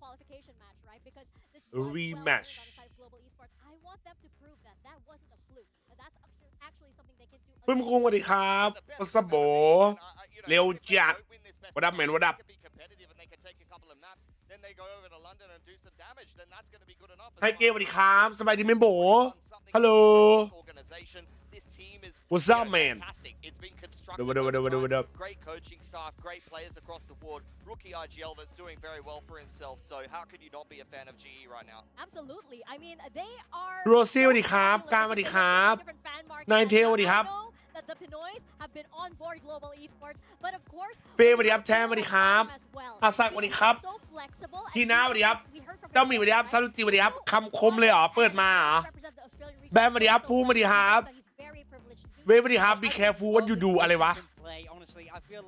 qualification match, right? Because this was rematch. well on the side of Global Esports. I want them to prove that that wasn't a fluke. That that's actually something they can do. เพื่อนคงสวัสดีครับปัสโบเร็วจัดวัดับแมนวัดับไฮเกมสวัสดีครับสบายดีไหมโบฮัลโหล What's up man Great coaching staff, great players across the board. Rookie IGL that's doing very well for himself. So how could you not be a fan of GE right now? Absolutely. I mean, they are. โรซี่สวัสดีครับการสวัสดีครับนายเทสวัสดีครับ That the Pinoys have been on board Global Esports, but of course. เฟย์สวัสดีครับแทนสวัสดีครับอาซักสวัสดีครับทีน่าสวัสดีครับเจ้าหมีสวัสดีครับซาลุจิสวัสดีครับคำคมเลยเหรอเปิดมาเหรอแบมสวัสดีครับภูมิสวัสดีครับเวฟสวัสดีครับ be careful what you do อะไรวะ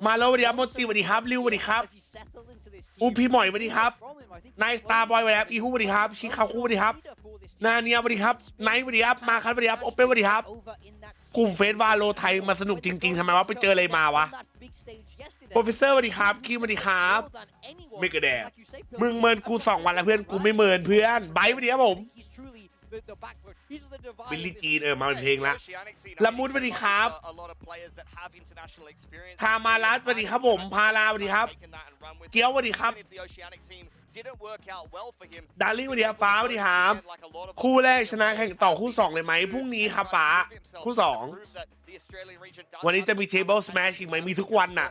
มาแล้วสวัสดีครับโมจิสวัสดีครับริวสวัสดีครับอูพี่หมอยสวัสดีครับนายสตาร์บอยสวัสดีครับอีฮูสวัสดีครับชิคาคุสวัสดีครับนาเนียสวัสดีครับไนท์สวัสดีครับมาคัสสวัสดีครับโอเปนสวัสดีครับกลุ่มเฟสวาโลไทยมาสนุกจริงๆทำไมวะไปเจออะไรมาวะโปรเฟสเซอร์สวัสดีครับคิมสวัสดีครับไม่กระแดกมึงเมินกู2 วันแล้วเพื่อนกูไม่เมินเพื่อนไบสวัสดีครับผมบิลลี่จีนมาเป็นเพลงละละมุดสวัสดีครับทามาลัสสวัสดีครับผมพาราสวัสดีครับเกียวสวัสดีครับดาร์ลิ่งสวัสดีครับฟ้าสวัสดีครับคู่แรกชนะแข่งต่อคู่2เลยไหมพรุ่งนี้ครับฟ้าคู่2วันนี้จะมี table smash อีกไหมมีทุกวันน่ะ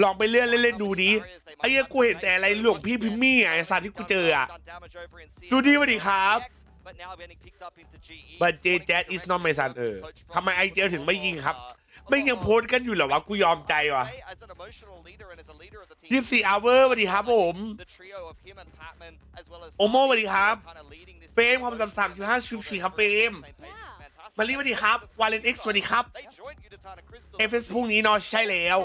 ลองไปเลื่อนเล่นๆดูดิไอ้เหี้ยกูเห็นแต่อะไรหลวงพี่พิมมี่ไอ้สัตว์ที่กูเจออ่ะดูดีสวัสดีครับbut JJaz is not my son ทำไมไอเจลถึงไม่ยิงครับไม่ยังโพสกันอยู่เหรอวะกูยอมใจว่ะ24 hour สวัสดีครับผมโอโมสวัสดีครับเฟรมความสัมพันธ์35ชิวชีครับเฟรมมารีสวัสดีครับวาเลน X สวัสดีครับ FS พรุ่งนี้นอนใช่แล้ว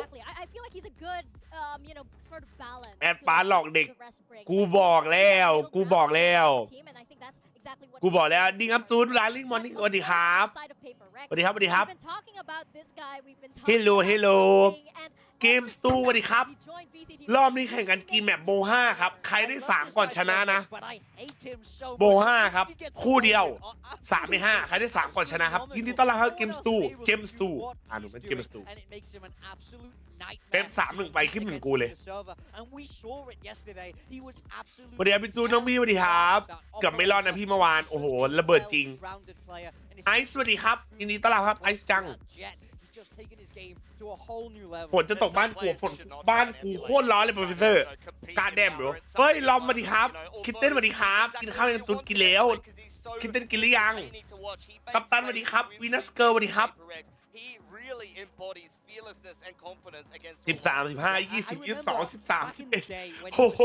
แอดปาร์หลอกเด็กกูบอกแล้วดีครับจูนลาลิ่งมอร์นิ่งสวัสดีครับสวัสดีครับเฮลโลเกมสตูสวัสดีครับรอบนี้แข่งกันกินแมปโบ5ครับใครได้3ก่อนชนะนะโบ5ครับคู่เดียว3ใน5ใครได้3ก่อนชนะครับยินดีต้อนรับครับเกมสตูหนูเป็นเกมสตูเป๊ป3-1ไปขึ้น1กูเลยสวัสดีครับพี่จูนน้องพี่สวัสดีครับกับไม่รอดนะพี่เมื่อวานโอ้โหระเบิดจริงไอซ์สวัสดีครับยินดีต้อนรับครับไอซ์จังฝนจะตกบ้านกูโคตรร้อนเลยโปรเฟสเซอร์การแดมหรอเฮ้ยลอมสวัสดีครับคิดเต้นสวัสดีครับกินข้าวยังตุ้นกินแล้วคิดเต้นกินหรือยังกัปตันสวัสดีครับวีนัสเกิร์ลสวัสดีครับ13 15 20 22 13 11โอ้โห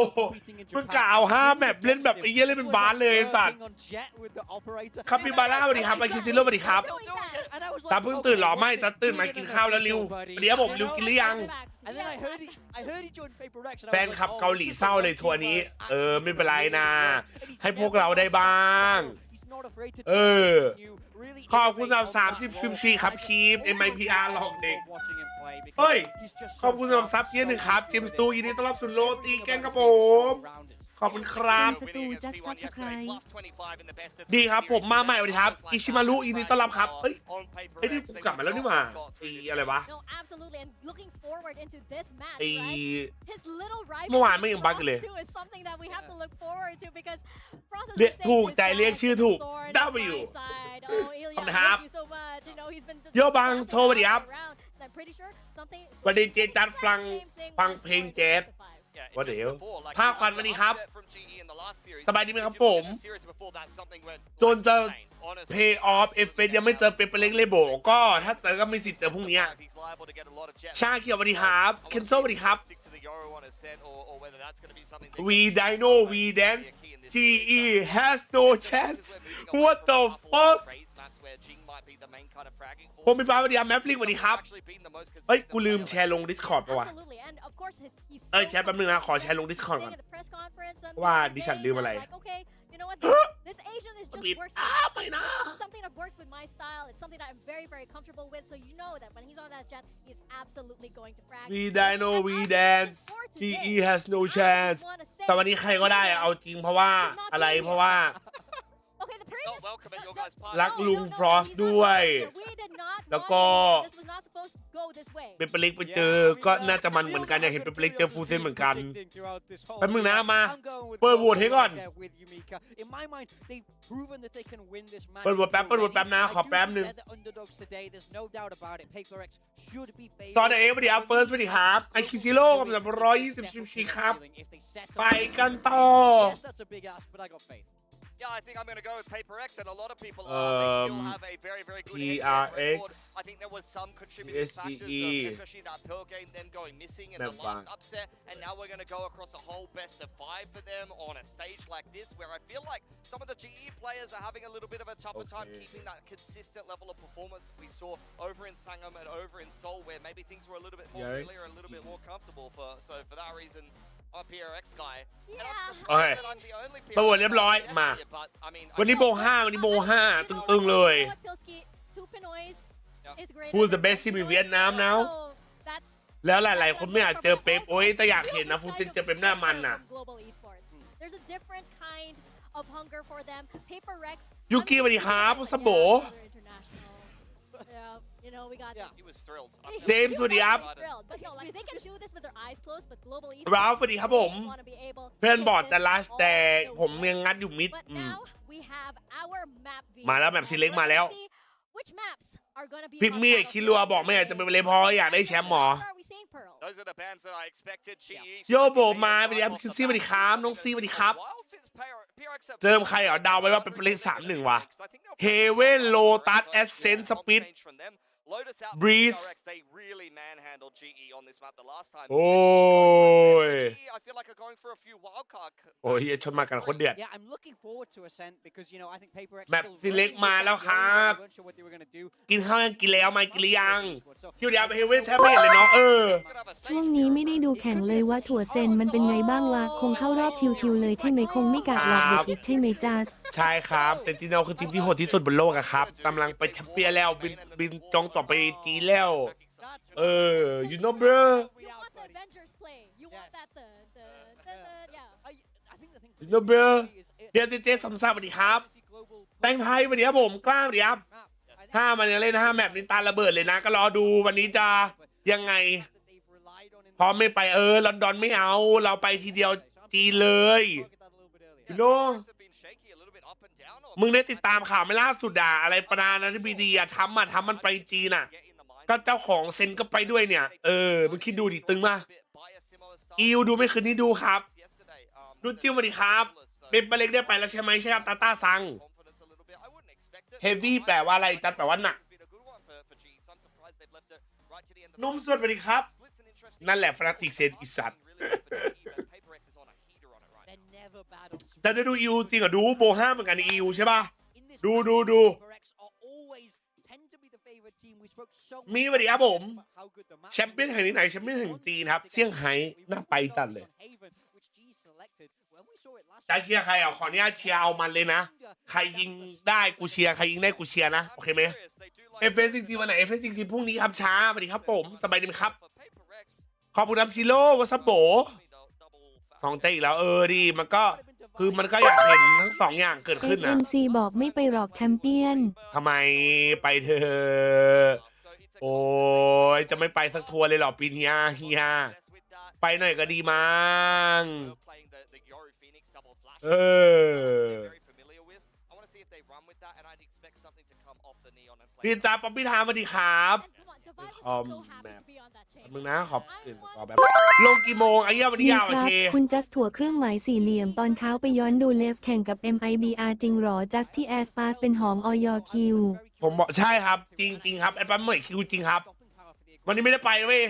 มึงกล่าว5แมปเล่นแบบไอ้เหี้ยเล่นเป็นบาสเลยสัตว์คาปิบาร่าสวัสดีครับไอคิวซิโร่สวัสดีครับตาเพิ่งตื่นหรอไม่ตาตื่นมากินข้าวแล้วริวเดี๋ยวผมริวกินหรือยังแฟนคลับเกาหลีเศร้าเลยทัวร์นี้ไม่เป็นไรนะให้พวกเราได้บ้างขอบคุณสำหรับ30ชิมชีครับคีม MIPR หลอกเด็กเฮ้ยขอบคุณสำหรับซับเทียร์1ครับเจมส์ตูยินดีต้อนรับสุนโรตีแกงกระผมขอบคุณครับดีครับผมมาใหม่สวัสดีครับอิชิมารุยินดีต้อนรับครับเฮ้ยไอ้นี่กูกลับมาแล้วนี่หว่าอะไรวะเมื่อวานไม่ยังบั๊กเลยถูกใจเรียกชื่อถูก W ขอบคุณครับโยบังโทรสวัสดีครับวันนี้เจจัดฟังเพลงแจ๊สว่าเดี๋ยวภาคควันวันนี้ครับสบายดีไหมครับผมจนจะ pay off FS ยังไม่เจอเปเปอร์เล็กเลยโบก็ถ้าเจอก็มีสิทธิ์เจอพรุ่งนี้ชาเขียวสวัสดีครับเคนโซสวัสดีครับ We Dino We Dance GE has no chance What the fuck ผมเป็นฟ้าสวัสดีครับแมฟลิงสวัสดีครับเฮ้ยกูลืมแชร์ลง Discord ป่ะวะแชร์แป๊บนึงนะขอแชร์ลง Discord ก่อนว่าดิฉันลืมอะไรปิดไม่นะ We Dino We Dance GE has no chance แต่วันนี้ใครก็ได้เอาจริงเพราะว่าอะไรเพราะว่า Okay, the previous, welcome at your guys' party. รักลุงฟรอสด้วย แล้วก็ this was not supposed to go this way. เป็นเปลิกไปเจอก็น่าจะมันเหมือนกันอยากเห็นเป็นเปลิกเจอฟูเซนเหมือนกันแป๊บนึงนะมาเปิดโหวตให้ก่อนเปิดโหวตแป๊บนะขอแป๊บนึงตอนเอฟวันดีครับเฟิร์สวันดีครับไอคิวซิโร่กับแบบ120ชิวๆครับไปกันต่อYeah, I think I'm going to go with Paper X, and a lot of people they still have a very, very good record. I think there was some contributing factors, especially that Pearl game, them going missing in the last upset, and now we're going to go across a whole best of 5 for them on a stage like this, where I feel like some of the GE players are having a little bit of a tougher time keeping that consistent level of performance that we saw over in Sangam and over in Seoul, where maybe things were a little bit more familiar, a little bit more comfortable. So for that reason, I'm a PRX guy. Yeah. Okay. ประวัติเรียบร้อยมาวันนี้โบ5วันนี้โบ5ตึงๆเลย Who's the best team in Vietnam now แล้วหลายๆคนไม่อาจเจอเป๊ปโอ้ยแต่อยากเห็นนะฟูเซนเจอเป๊ปหน้ามันน่ะ There's a different kind of hunger for them. Paper Rex. ยูกิสวัสดีครับสมโบ You know, we got He was thrilled. เจมส์สวัสดีครับ But no, like they can do this with their eyes closed, but global ราวสวัสดีครับผมเพื่อนบอร์ดจะลัชแต่ผมยังงัดอยู่มิด But now we have our map view. มาแล้วแบบซีเล็กมาแล้ว Which maps are going to be พิกมี่คิดรัวบอกไม่อยากจะไปเลยเพราะอยากได้แชมป์หมอ Those are the bands that I expected. GE โยโบมาสวัสดีครับคิวซี่สวัสดีครับน้องซีสวัสดีครับเจอใครเหรอเดาไว้ว่าเป็นเลข3-1ว่ะเฮเว่นโลตัสแอสเซนต์สปิดBreeze โอ้ยโอ้ยชนมากันคนเดือดแบบซีเล็กมาแล้วครับกินข้าวยังกินแล้วไม่กินหรือยังคิวเดียวเฮเว่นแทบไม่เห็นเลยเนาะช่วงนี้ไม่ได้ดูแข่งเลยว่าถั่วเซนมันเป็นไงบ้างวะคงเข้ารอบทิวๆเลยใช่ไหมคงไม่กะหลอกเด็กอีกใช่ไหมจัสใช่ครับเซนติเนลคือทีมที่โหดที่สุดบนโลกอะครับกำลังไปแชมเปี้ยนแล้วบินจองต่อไปจีนแล้วyou know bro You want the Avengers play. You want that you know bro เดี๋ยวเจ๊สมศักดิ์สวัสดีครับแตงไทยสวัสดีครับผมกล้าสวัสดีครับถ้ามันยังเล่น5แมปนี้ตาระเบิดเลยนะก็รอดูวันนี้จะยังไงพอไม่ไปลอนดอนไม่เอาเราไปทีเดียวจีนเลยyou knowมึงได้ติดตามข่าวไม่ล่าสุดอะไรประธานาธิบดีทำมันไปจีนก็เจ้าของเซ็นก็ไปด้วยเนี่ยมึงคิดดูดิตึงมาดูไม่คืนนี้ดูครับดูจิ้มสวัสดีครับเป็นปลาเล็กได้ไปแล้วใช่ไหมใช่ครับตาต้าซังเฮฟวี่แปลว่าอะไรจัดแปลว่าหนักนุ่มสวัสดีครับนั่นแหละฟนาติกเซนอิสัตแต่จะดูจริงเหรอดูโบ5เหมือนกันในใช่ป่ะดูมีสวัสดีครับผมแชมเปี้ยนแห่งไหนแชมเปี้ยนแห่งจีนครับเซี่ยงไฮ้น่าไปจัดเลยจะเชียร์ใครขออนุญาตเชียร์เอามันเลยนะใครยิงได้กูเชียร์ใครยิงได้กูเชียร์นะโอเคไหมFS จริงๆวันไหน FS จริงๆพรุ่งนี้ครับช้าสวัสดีครับผมสบายดีไหมครับขอบคุณครับซิโร่วัสโบ2ใจอีกแล้วดีมันก็คือมันก็อยากเห็นทั้ง2อย่างเกิดขึ้นนะ SNC บอกไม่ไปหรอกแชมเปี้ยนทำไมไปเธอโอ้ยจะไม่ไปสักทัวร์เลยหรอปีนี้เฮียไปหน่อยก็ดีมั้งพี่จ้าป๊อปปี้ทามสวัสดีครับมึงนะขอบแบบลงกี่โมงไอ้เหี้ยวันนี้ยาวเชคุณจัสถั่วเครื่องหมายสี่เหลี่ยมตอนเช้าไปย้อนดูเลฟแข่งกับ MIBR จริงหรอจัสที่แอสปาสเป็นหอมอยคิวผมบอกใช่ครับจริงครับไอ้ปั๊มเหมยคิวจริงครับวันนี้ไม่ได้ไปเว้ย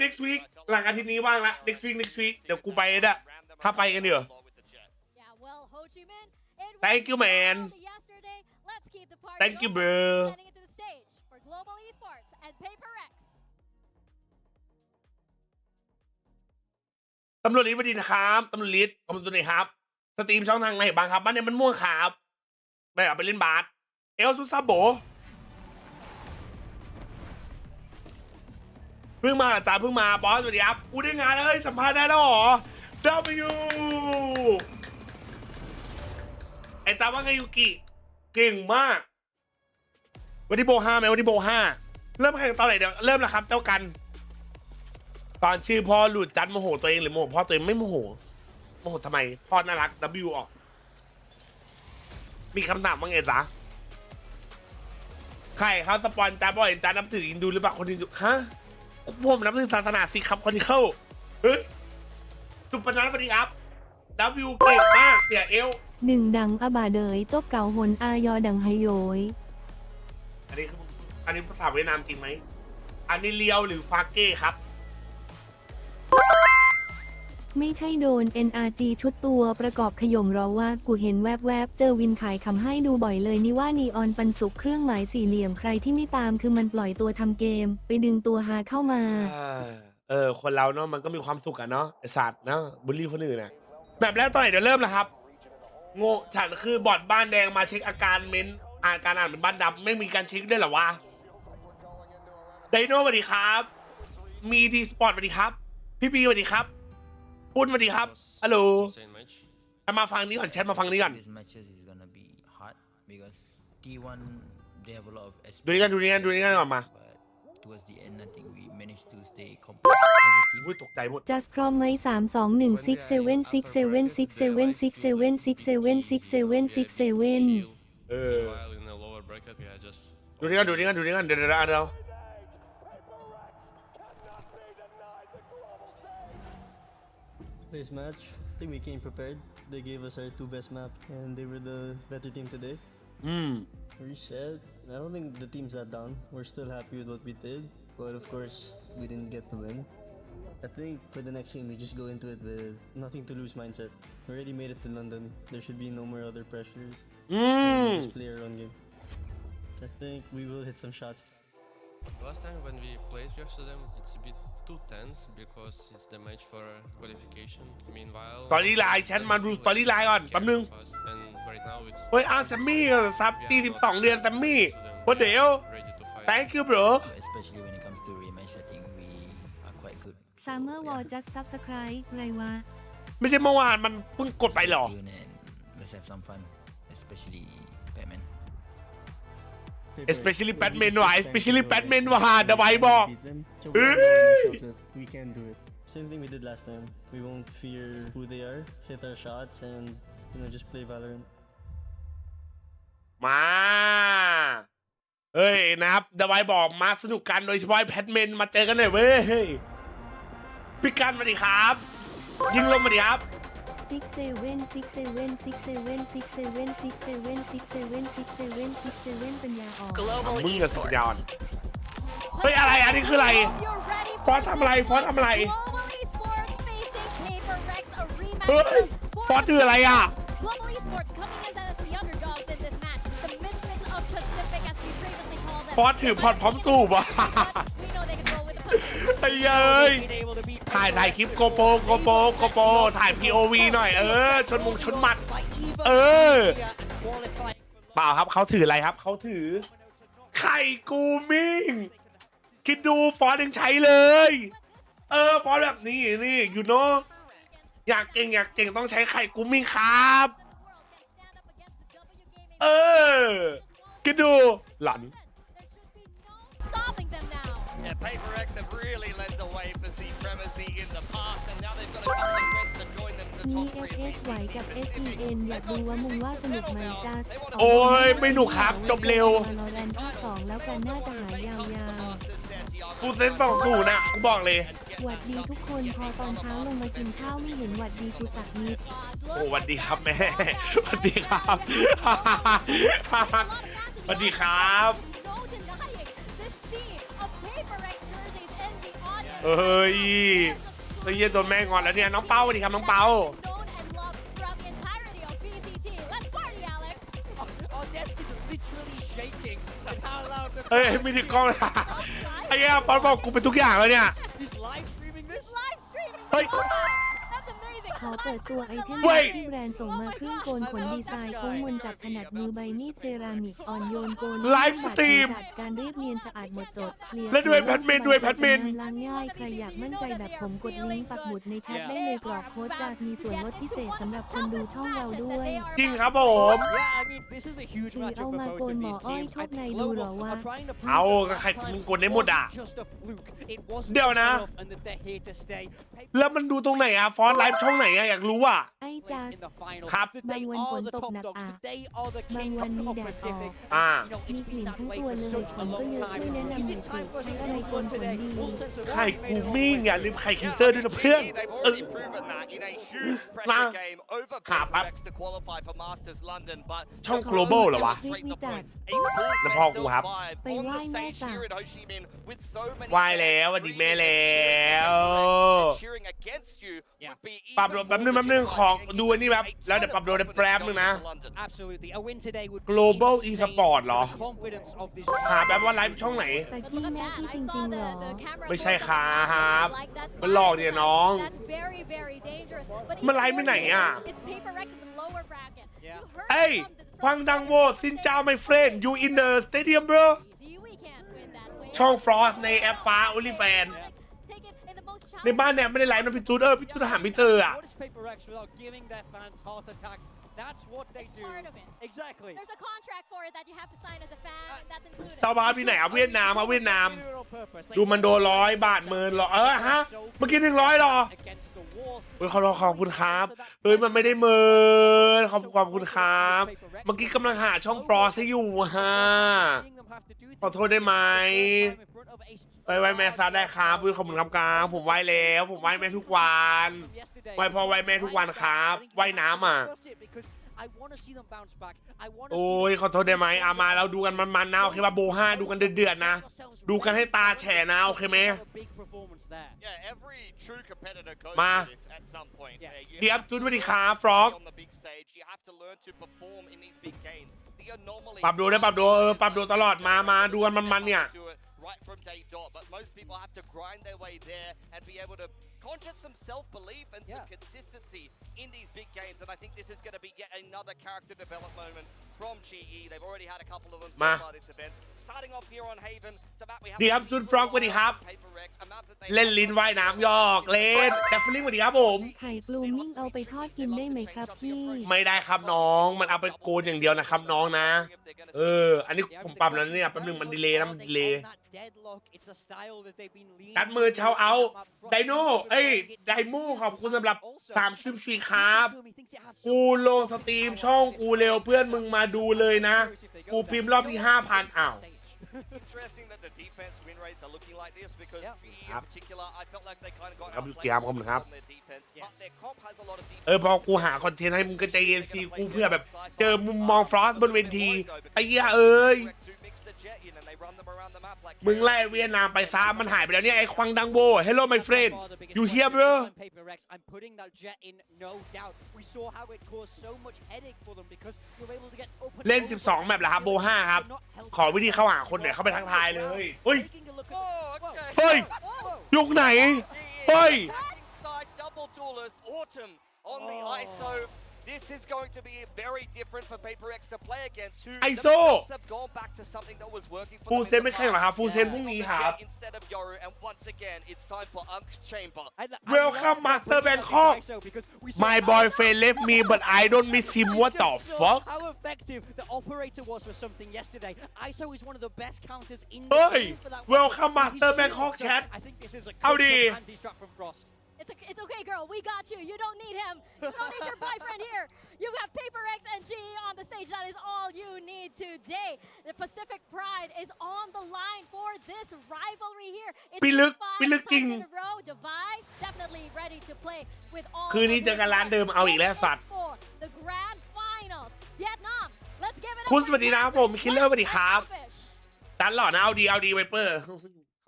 next week หลังอาทิตย์นี้ว่างละ next week เดี๋ยวกูไปนะถ้าไปกันเดี๋ยว thank you man thank you broตำรวจลิศสวัสดีนะครับตำรวจลิศผมตัวไหนครับสตรีมช่องทางไหนบ้างครับบ้านเนี่ยมันม่วงครับไม่เอาไปเล่นบาสซุซาโบเพิ่งมาจ้าเพิ่งมาบอสสวัสดีครับกูได้งานแล้วสัมภาษณ์ได้แล้วหรอ W ไอ้ตาว่าไงยูกิเก่งมากวันที่โบ5ไหมวันที่โบ5เริ่มแข่งตอนไหนเดี๋ยวเริ่มแล้วครับเจ้ากันตอนชื่อพ่อหลุดจัดโมโหตัวเองหรือโมโหพ่อตัวเองไม่โมโหทำไมพ่อน่ารัก W ออกมีคำถามว่าไงจ๊ะใครครับสปอนจ้าบ่อยจ้านับถืออินดูหรือเปล่าคนอินดูฮะผมนับถือศาสนาสิครับคนที่เข้าเฮ้ยสุปนันท์สวัสดีครับ W เก่งมากเสียเอล หนึ่งดังอบาเดยโต๊ะเก่าหนอายอดังไฮโยยอันนี้ภาษาเวียดนามจริงไหมอันนี้เลียวหรือฟาเก้ครับไม่ใช่โดน NRG ชุดตัวประกอบขย่มรอว่ากูเห็นแวบๆเจอวินขายคำให้ดูบ่อยเลยนี่ว่านีออนปันสุกเครื่องหมายสี่เหลี่ยมใครที่ไม่ตามคือมันปล่อยตัวทำเกมไปดึงตัวหาเข้ามาคนเราเนาะมันก็มีความสุขอะเนาะไอสัตว์เนาะบูลลี่คนอื่นนะแบบแรกตอนไหนเดี๋ยวเริ่มแล้วครับโง่ฉันคือบอดบ้านแดงมาเช็คอาการเม้นการอ่านเป็นบ้านดำไม่มีการเช็คด้วยเหรอวะไดโน่สวัสดีครับมีดีสปอร์ตสวัสดีครับพี่ปีสวัสดีครับปุ้นสวัสดีครับฮัลโหลมาฟังนี้ก่อนแชทมาฟังนี้ก่อนดูนี่กันก่อนมาอุ้ยตกใจหมด just พร้อมไหม32167767776777777ดูนี่กันเดี๋ยวThis match, I think we came prepared. They gave us our two best maps, and they were the better team today. Reset. I don't think the team's that down. We're still happy with what we did, but of course, we didn't get to win. I think for the next game, we just go into it with nothing to lose mindset. We already made it to London. There should be no more other pressures. We just play our own game. I think we will hit some shots. Last time when we played versus them, it's a bit too tense because it's the match for qualification. Meanwhile, ตอรี่ไลน์ฉันมาดูตอรี่ไลน์ก่อนแป๊บนึงเฮ้ยแซมมี่ซับปี12 เดือนแซมมี่วันเดี๋ยว thank you bro especially when it comes to rematch I think we are quite good Summer War just subscribe ไรวะไม่ใช่เมื่อวานมันเพิ่งกดไปหรอ let's have some fun especially Batman especially Batman ว่ะ especially Batman ว่ะเดอะไวบอก We can do it. Same thing we did last time. We won't fear who they are, hit our shots, and just play Valorant. มาเฮ้ยนะครับเดอะไวบอกมาสนุกกันโดยเฉพาะแพทแมนมาเจอกันหน่อยเว้ยพี่กันสวัสดีครับยิงลมสวัสดีครับปัญญาอ่อนมึงกับสุดยอดเฮ้ยอะไรอันนี้คืออะไรฟอสทำอะไรเฮ้ยฟอสถืออะไรอ่ะฟอสถือพอดพร้อมสูบอ่ะไอ้เอ้ยถ่ายคลิปโกโปถ่าย POV หน่อยชนหมัดเปล่าครับเขาถืออะไรครับเขาถือไข่กูมิ่งคิดดูฟอสยังใช้เลยฟอสแบบนี้อยู่เนาะอยากเก่งต้องใช้ไข่กูมิ่งครับคิดดูหลันYeah, Paper X have really led the way for supremacy in the past, and now they've got a couple of friends to join them in the top 3 of the ไหวกับ SEN อยากดูว่ามึงว่าสนุกไหมจ้าโอ้ยไม่หนุกครับจบเร็วแล้วกันน่าจะหายยาวๆกูเซน20นะกูบอกเลยหวัดดีทุกคนพอตอนเช้าลงมากินข้าวไม่เห็นหวัดดีกูสักนิดโอ้หวัดดีครับแม่หวัดดีครับหวัดดีครับเฮ้ยเยี่ยโดนแม่งอนแล้วเนี่ยน้องเปาสวัสดีครับน้องเปาเฮ้ยไม่ถึงกล้องนะไอ้เหี้ยปอนบอกกูเป็นทุกอย่างแล้วเนี่ยเฮ้ย ขอเปิดตัวไอเทม Wait ที่แบรนด์ส่งมาเครื่องโกนขนดีไซน์โค้งมนจับถนัดมือใบมีดเซรามิกอ่อนโยนโกน ไลฟ์สตรีม จัดการเรียบเนียนสะอาดหมดจดเคลียร์ และด้วยแพดมินด้วยแพดมิน ล้างง่ายใครอยากมั่นใจแบบผมกดลิงก์ปักหมุดในแชทได้เลยกรอกโค้ดจาสมีส่วนลดพิเศษสำหรับคนดูช่องเราด้วย จริงครับผม Yeah, I mean, this is a huge คือ matchup เอา for มา both โกน of หมอ these อ้อย teams. ชอบ I ใน think ดูเหรอ Global วะ are trying to prove เอา that ก็ this ใคร time มึงกดได้หมดอ่ะ it wasn't just a fluke. It wasn't เดี๋ยวนะ a one-off and that they're here to stay. แล้วมันดูตรงไหนอะฟอนต์ไลฟ์ช่องไหนอะอยากรู้อะ ไอ้ Place จาส in the final. ครับ Today บางวัน are ฝน the ตก top หนัก dogs. อ่ะ Today are the บาง king วันมี of แดดออก Pacific. อ่า You know, มี it's กลิ่ been น that ทั้ง way ตัว for เลย such ผ a มก็ long เยอะ time. ช่วยแนะนำห Is น่อย it สิ time for us ใช้ to อะไร move โกน on ขน today? ดี Full sense of ไข่ urgency กู made it มิ่ง all อย่า the ลื way มไข่คิน Yeah, เซอร์ I ด้วย mean, นะเพื่อน GE, they've เออ already proven that in a huge มา pressure game over หาปั๊บ PaperX to qualify for Masters London, but ช่อง global เหรอวะ straight the point. A แล้ว full พ่อ best กู of ครับ five ไป on ไหว้ the แม่ stage สา here in Ho Chi Minh with so many ไหว้ fans แล้วสวัสดี screaming แม่ and แล้ cheering ว and cheering against you would be ปรับ even แป๊บ more นึงของ legitimizing ดู and อันนี้แบบ give a แล้วเดี๋ยว ton ปรับ of ดูใน confidence แป๊บนึง going นะ into London. Absolutely. A win today would be Global insane Esport เหรอ for the confidence of this หาแป๊บว่าไลฟ์ช่องไหน แต่ But กี้ look at แม่ that. พี่ I จ saw ริงๆเหร the อ camera ไม่ใช่ close ค up รั on บ that. I like that มันหลอกเนี่ยน้อง That's very, very dangerous. But มันไลฟ์ไปไหนอะ It's PaperX in the lower bracket. Yeah. You heard เอ้ย from the- ฟังดังโวซินเจ้า my friend you in the stadium bro Easy, we can't win that way. ช่อง Frost ในแอปฟ้า OnlyFans Take it in the most ในบ้านเนี่ยไม่ได้ไลฟ์นะพี่จูดพี่จูดหาไม่เจออะ What is PaperX without giving their fans heart attacks? That's what they It's do. part of it. Exactly. There's a contract for it that you have to sign as a fan, and that's included. ชาวบ้านที่ไหนเอาเวียดนามเอาเวียดนาม They do it on purpose. They ดูมันโดน100 บาทหมื่นหรอฮะเมื่อกี้100หรอ against the wall. เฮ้ยขอบคุณครับเฮ้ยมันไม่ได้หมื่นขอบคุณครับเมื่อกี้กำลังหาช่อง Frost ให้อยู่ฮะ Seeing them have to do ขอโทษได้ไหม time in front of a ไปไหว้แม่ซาได้ครับขอบคุณครับกลางผมไหว้แล้วผมไหว้แม่ทุกวัน yesterday. ไหว้พ่อไหว้แม่ทุกวันครับไหว้น้ำอ่ะ I want to see them bounce back. I want to โอ้ see ย them ขอโทษได้ไหมอามาเราดูกันมันๆนะโอเคป่ะโบ5ดูกันเดือดๆนะ ดูกันให้ตาแฉะนะโอเคไหม have a big performance there. Yeah, every true competitor goes มา through this at some point. Yeah. You เดียบ have จุด to สวัสดีครับฟรอก on the big stage. You have to learn to perform in these big games. The anomalies ปรับดูได้ปรับดูปรับดูตลอดมาดูกันมันๆเนี่ย do it right from day dot, but most people have to grind their way there and be able to conjure some self-belief and some consistency in these big games. And I think this is going to be yet another character development moment from GE. They've already had a couple of them so far this event. Starting off here on Haven, it's about we have ดีครับจุดฟรอกสวัสดีครับ PaperX, amount that they เล่นลิ้นว่ายน้ำหยอกเล่นแดฟฟิลลิ่งสวัสดีครับผม ไข่กลูมิ่งเอาไปทอดกินได้ไหมครับพี่ ไม่ได้ครับน้อง มันเอาไปโกนอย่างเดียวนะครับน้องนะ อันนี้ผมปรับแล้วเนี่ยแป๊บนึงมันดีเลย์นะมันดีเลย์กัดมือเช้าเอาไดโน่ไดโม่ขอบคุณสำหรับ3ชิมชีครับกูลงสตรีมช่องกูเร็วเพื่อนมึงมาดูเลยนะ กูพิมพ์รอบที่ 5,000 อ้าว Interesting that the defense win rates are looking like this because GE in ครับ particular, I felt like they kind of got ครับ outplayed เกียร์ขอบคุณครับ on their defense, but their comp has a lot of defense. พอกูหาคอนเทนต์ให้มึงก็ใจเย็นสิกูเพื่อแบบเจอมุมมองฟรอสบนเวทีไอ้เหี้ยมึงไล่เวียดนามไปซ้ำมันหายไปแล้วเนี่ยไอ้ควังดังโบ Hello my friend you here bro I'm putting that jet in, no doubt. We saw how it caused so much headache for them because you're able to get open. เล่น 12 แมปแล้วครับโบ 5 ครับ ขอวิธีเข้าหาคนหน่อยเข้าไปทักทายเลยเฮ้ย เฮ้ย ยุคไหน เฮ้ย Side double duelist Autumn on the ISO. This is going to be very different for PaperX to play against. Who ISO themselves have gone back to something that was working for ฟู them เซ in น the ไม่แข่งหรอครับ past. ฟูเซนพรุ่งนี้ครับ Instead of Yoru, and once again, it's time for Unk's Chamber. Welcome Master Bangkok My boyfriend left me but I don't miss him what the fuck How effective the operator was for something yesterday. ISO is one of the best counters in the เฮ้ย game for that. Welcome weapon. Master He's Bangkok shooting chat I think this is a How good do anti-strap from Frost. It's okay, girl. We got you. You don't need him. You don't need your boyfriend here. You have PaperX and GE on the stage. That is all you need today. The Pacific Pride is on the line for this rivalry here. It's พี่ลึก 5 พี่ลึกจริง times in a row. Divide definitely ready to play with all. คืนนี้เจอกันร้านเดิมเอาอีกแล้วสัตว์ for the grand finals. Vietnam. Let's give it up คุณ for สวัสดีนะครับผม คิลเลอร์สวัสดีครับ ตันหล่อนะเอาดีไวเปอร์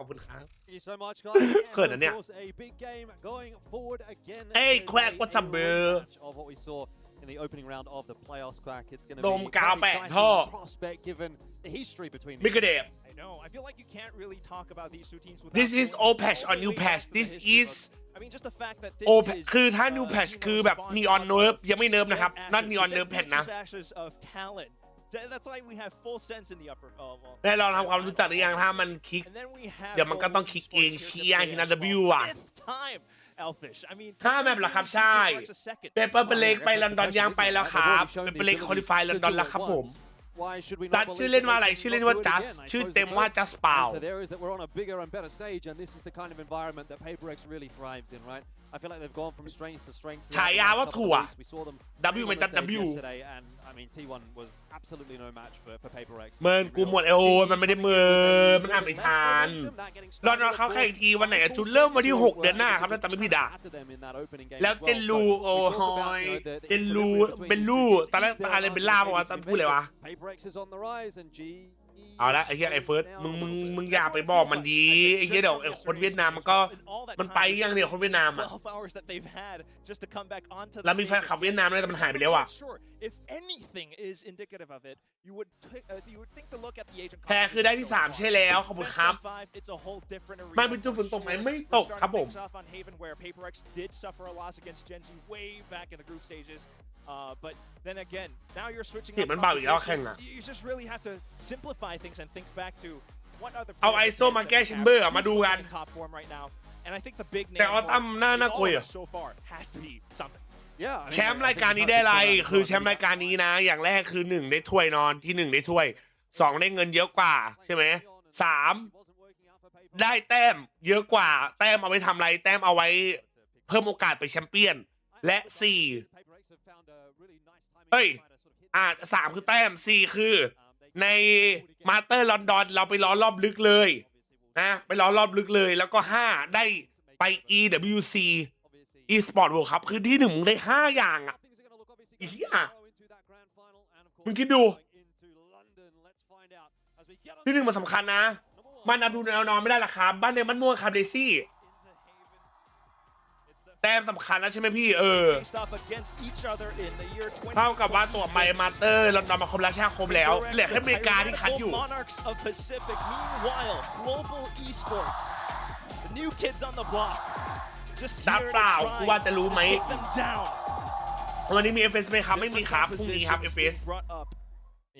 ขอบคุณครับ Thank you so much, guys. เขินนะเนี่ย Of course, a big game going forward again. Hey, today, Quack, what's up, a bro? rematch of what we saw in in the opening round of the playoffs, Quack. It's going to โดม be กาว quite แปะ exciting ท่อ prospect given the history between มิกเดฟ I know. I feel like you can't really talk about these two teams without This is going old patch all or the new way patch back to the This history is books. I mean, just the fact that this โอ is คือถ้า new patch คือแบบ neon nerf ยังไม่ nerf นะครับ not neon nerf patch นะ ashes of talent. That's why we have full sense in the upper. ได้ลองทำความรู้จักหรือยังถ้ามันคลิก And then we have เดี๋ยวมันก็ต้องคลิกเอง Esports เชี here ย to ร์ play ฮิ as นา well. วิวอ่ะ Fifth time, Elfish. I mean, 5 แมปเหรอครับใช่ เปเปอร์เปเล็กไปลอนดอนยังไปแล้วครับเปเปอร์เล็กคอลิฟายลอนดอนแล้วครับผม Why should we จัด not ชื่อ believe เล่นว่า that อะไร they can ชื่อเล่น do ว่า it จัส again? I ชื่อ suppose เต็ม the ว่า first จัสเปล่า answer there is that we're on a bigger and better stage, and this is the kind of environment that PaperX really thrives in, right? I feel like they've gone from strength to strength. ฉายาว่าถั่ว We saw them W มันจัด W yesterday, and I mean T1 was absolutely no match for PaperX. เมินกูหมดโอ้ยมันไม่ได้เมินมันอ่านไม่ทันรอนเขาแข่งอีกทีวันไหนอะจุดเริ่มวันที่ 6 เดือนหน้าครับถ้าจำไม่ผิดอ่ะแล้วเจนลูโอ้ยเจนลูเป็นลูตอนแรกอะไรเป็นล่าบอกว่าตอนพูดเลยวะ PaperX is on the rise, and G เอาละไอ้เหี้ยไอ้เฟิร์สมึงอย่าไปบอกมันดีไอ้เหี้ยเดี๋ยวไอ้คนเวียดนามมันไปยังเดี๋ยวคนเวียดนามอ่ะ 12 hours that they've had just to come back onto the แล้วมีแฟนคลับเวียดนามด้วยแต่มันหายไปแล้วอ่ะ If anything is indicative of it, you would think to look at the Asian แพ้คือได้ที่ 3 ใช่แล้วขอบคุณครับ It's a whole different arena. มันเป็นจุดฝนตกไหมไม่ตกครับผม Starting things off on Haven where PaperX did suffer a loss against Genji way back in the group stages. But then again, now you're switching เสียงมันเบาอีกแล้วแข่งอ่ะ You just really have to simplify things and think back to what are the เอาไอโซมาแก้แชมเบอร์มาดูกัน top form right now. And I think the big name แต่ออตัมน่ากลัว so far has to be something. แชมป์รายการนี้ได้อะไรคือแชมป์รายการนี้นะอย่างแรกคือ1ได้ถ้วยนอนที่1ได้ถ้วย2ได้เงินเยอะกว่าใช่ไหม3ได้แต้มเยอะกว่าแต้มเอาไว้ทำอะไรแต้มเอาไว้เพิ่มโอกาสไปแชมเปี้ยนและ43คือแต้ม4คือในมาสเตอร์ลอนดอนเราไปล้อรอบลึกเลยนะไปล้อรอบลึกเลยแล้วก็5ได้ไป EWC Esports World Cup คือที่1มึงได้5อย่างอ่ะเหี้ยมึงคิดดูที่1มันสำคัญนะมันดูแนวนอนไม่ได้ละครับบ้านเดมันม่วงครับเดซี่แต้มสำคัญนะใช่ไหมพี่เท่ากับว่าตัวไมค์มาสเตอร์ลอนดอนมาครบแล้วใช่ครบแล้วเหลือแค่อเมริกาที่คัดอยู่ Global Esports, the new kids on the block, just ตา here เปล่า to กู try ว่าจะรู้ไหม take them down. วันนี้มี FS ไหมครับไม่มีครับพรุ่งนี้ครับ FS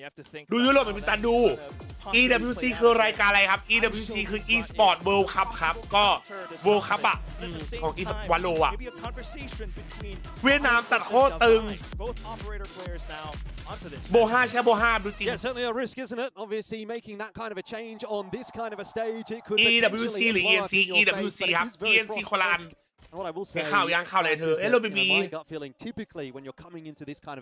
You have to think ดูยุโรปเป็นพิจารดู EWC คือรายการอะไรครับ EWC คือ Esports World Cup ครับก็ World Cup อ่ะของ Esports วันโลอ่ะเวียดนามจัดโคตรตึงโบ5ใช่โบ5ดูจริง Yeah, certainly a risk, isn't it? Obviously, making that kind of a change on this kind of a stage, it could EWC หรือ ENC EWC ครับ ENC คนละอัน What I will say, ข่าวยังข่าวอะไรเธอ is โร that, บิ you บี know, my gut feeling, typically when you're coming into this kind of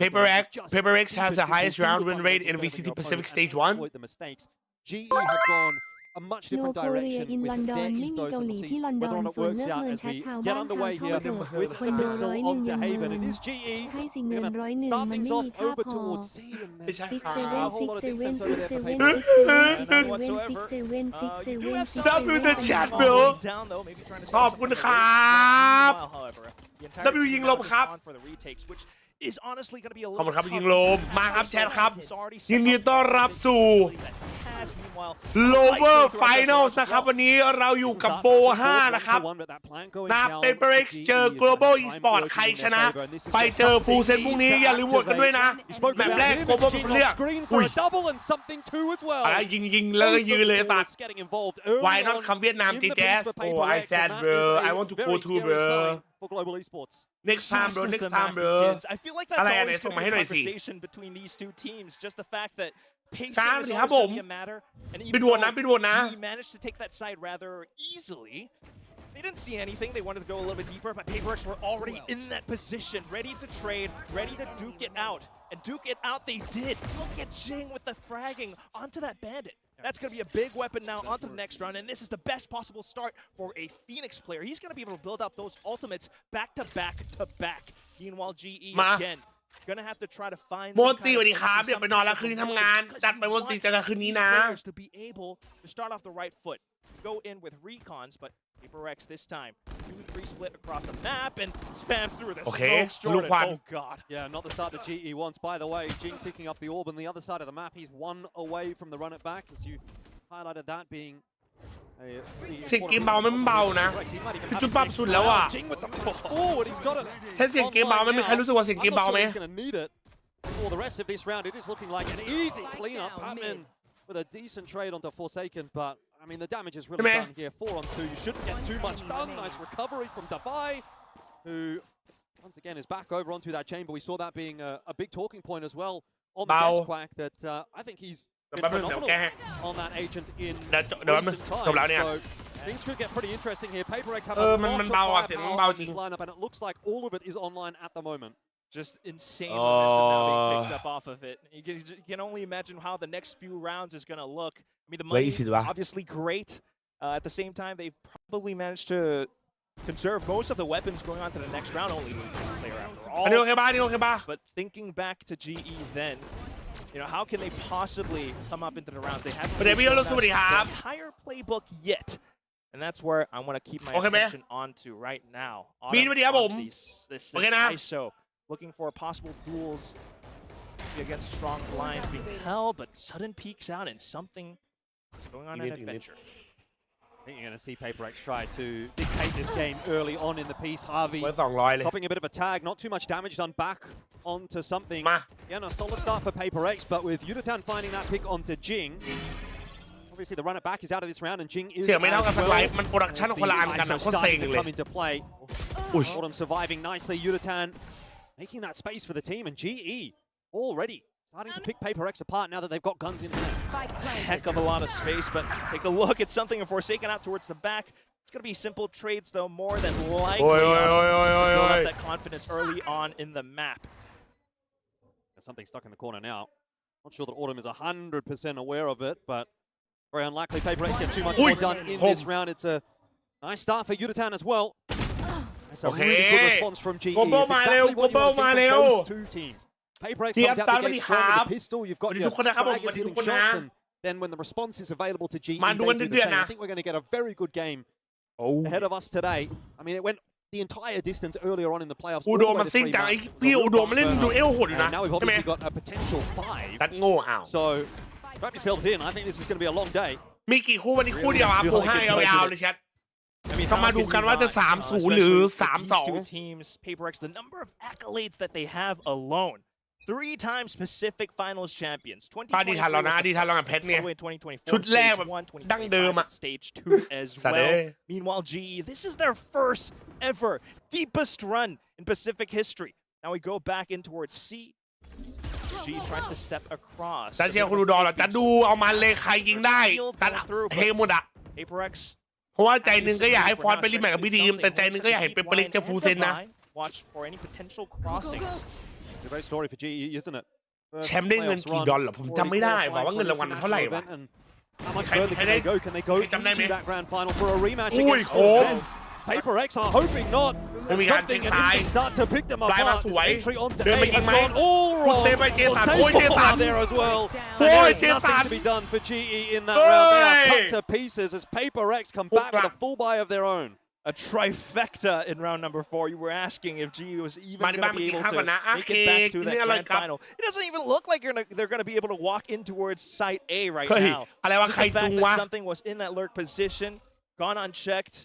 PaperX has the highest round win rate in VCT Pacific Stage 1 GE have gone a much โน different โคเรีย direction อิน with ลอนดอน their ไม่มี ethos, เกา and หลี we'll see ที่ลอนดอน whether or not it ส่วน works เลิก out เงิน as ชัด we ชาว get บ้านชาว underway ช่อง here เถอะ with คนเดียว FS 101 on to Haven. It is ใช่ GE สิเงิน gonna 101 start มัน things ไม่ off มีค่า over พอ towards C, and ไม่ใช่ there's ครั a บ whole lot of difference over there for 6-7 PaperX. Stop with the chat bro ขอบคุณครับW ยิงลมครับ is honestly going to be a ขอบ little คุณครับ tough ยิงลมมาครับแชทครับ He's already ยินดีต้อนรับสู่ Meanwhile, Global Finals นะครับวันนี้เราอยู่กับโบ5นะครับนา PaperX เจอ Global Esports ใครชนะไปเจอฟูเซนพรุ่งนี้อย่าลืมโหวตกันด้วยนะแมตช์แรก Global เป็นคนเลือกอุ้ยอะไรยิงแล้วก็ยืนเลยตัด Why not คำเวียดนาม JJaz Oh I said bro I want to go to bro for global esports. Next time bro next time bro I feel like that's อะไร always ส่ง going มา to ให้ be หน่ a อยสิ conversation between these two teams. Just the fact that pacing ตาม is สิ always ครับผม going to be a matter. And ไป even ดูนะ though ไปดูนะ he managed to take that side rather easily, they didn't see anything. They wanted to go a little bit deeper, but PaperX were already in that position, ready to trade, ready to duke it out. And duke it out they did. Look at Jing with the fragging onto that bandit. That's going to be a big weapon now onto the next round, and this is the best possible start for a Phoenix player. He's going to be able to build up those ultimates back to back to back. Meanwhile, GE again gonna have to try to find โมจิสวัสดีครับเดี๋ยวไปนอนแล้วคืนนี้ทำงานจัดไปโมจิเจอกันคืนนี้นะ to be able to start off the right foot, go in with recons, but he PaperX this time 2-3 split across the map and spam through the โอเค smokes. ลูก Jordan, ควัน oh god. Yeah, not the start that GE wants. By the way, Jing picking up the orb on the other side of the map. He's one away from the run it back, as you highlighted that being a pretty เสียงเกมเบามันเบานะคือจุดปรับสุดแล้วอ่ะ Jing with the push forward. He's got it. ถ้าเสียงเกมเบาไม่มีใครรู้สึกว่าเสียงเกม I'm เบา not ไหม sure he's going to need it for the rest of this round. It is looking like an easy cleanup. Patman with a decent trade onto Forsaken, but I mean the damage is really done here. 4-on-2. You shouldn't get too much done. Nice recovery from Davai, who once again is back over onto that chamber. We saw that being a big talking point as well on the desk quack. That I think he's been phenomenal on that agent in recent times. So things could get pretty interesting here. PaperX have a lot of firepower in this lineup, and it looks like all of it is online at the moment. Just insane momentum now being picked up off of it. You can only imagine how the next few rounds is going to look. I mean, the money is obviously great. At the same time, they've probably managed to conserve most of the weapons going on to the next round. Only player after all. But thinking back to GE then, you know, how can they possibly come up into the rounds? They haven't the entire playbook yet. And that's where I want to keep my attention onto right now. This ISO. Looking for possible duels against strong blinds being held, but sudden peeks out and something going on an adventure. I think you're going to see PaperX try to dictate this game early on in the piece. Harvey popping a bit of a tag, not too much damage done back onto something. Yeah, no, solid start for PaperX, but with Yutatan finding that pick onto Jing, obviously the run it back is out of this round, and Jing is เสียงไม่เท่ากันสักไลฟ์มันโปรดักชั่นคนละอันกันนะโคตรเซ็งเลย come into play. Autumn surviving nicely. Yutatan making that space for the team, and GE already starting to pick PaperX apart now that they've got guns in hand. Heck of a lot of space, but take a look at something and Forsaken out towards the back. It's going to be simple trades, though, more than likely. Build up that confidence early on in the map. There's something stuck in the corner now. Not sure that Autumn is 100% aware of it, but very unlikely PaperX get too much more done in this round. It's a nice start for Yutatan as well. It's a really good response from GE. It's exactly what you want to see from both two teams. PaperX comes out the gate strong with the pistol. You've got your fraggers hitting shots, and then when the response is available to GE, they do the same. I think we're going to get a very good game ahead of us today. I mean, it went the entire distance earlier on in the playoffs. อุดมมันซิ่งจังไอ้พี่อุดมมันเล่นดูเอลโหดอยู่นะ Now we've ใช่ไหม obviously got a potential 5. ตัดโง่อ้าว So strap yourselves in. I think this is going to be a long day. มีกี่คู่วันนี้คู่เดียวครับคู่ให้ยาวๆเลยแชทต้องมาดูกันว่าจะ 3-0 หรือ 3-2 teams, PaperX, the number of accolades that they have alone. 3-time Pacific Finals champions. ดีทันแล้วนะดีทันแล้วกับเพชรเนี่ย 2024, ชุดแรกแบบดั้งเดิมอะ Stage 2 as well. Meanwhile, GE, this is their first ever deepest run in Pacific history. Now we go back in towards C. G tries to step across. จะเชียร์คุณดูดอลจะดูเอามันเลยใครยิงได้ตัดเฮหมดอะ PaperX เพราะว่าใจหนึ่งก็อยากให้ฟอนต์ไปรีแมทกับพี่ดีมแต่ใจหนึ่งก็อยากเห็นเปเปอร์เล็กเจอฟูลเซนนะ Watch for any potential crossings. It's a great story for GE, isn't it? แชมป์ได้เงินกี่ดอลลาร์ผมจำไม่ได้ว่าเงินรางวัลเท่าไหร่วะ How much further can they go? Can they go into that grand final for a rematch อุ้ย against โค้ง Forsaken? PaperX are hoping not. Something and start to pick them apart. Entry onto A has gone all wrong. Forsaken are there as well. There's nothing to be done for GE in that round. They are cut to pieces as PaperX come back with a full buy of their own. A trifecta in round number 4. You were asking if GE was even going to be able to make it back to that grand final. It doesn't even look like they're going to be able to walk in towards site A right now. Just the fact that something was in that lurk position, gone unchecked.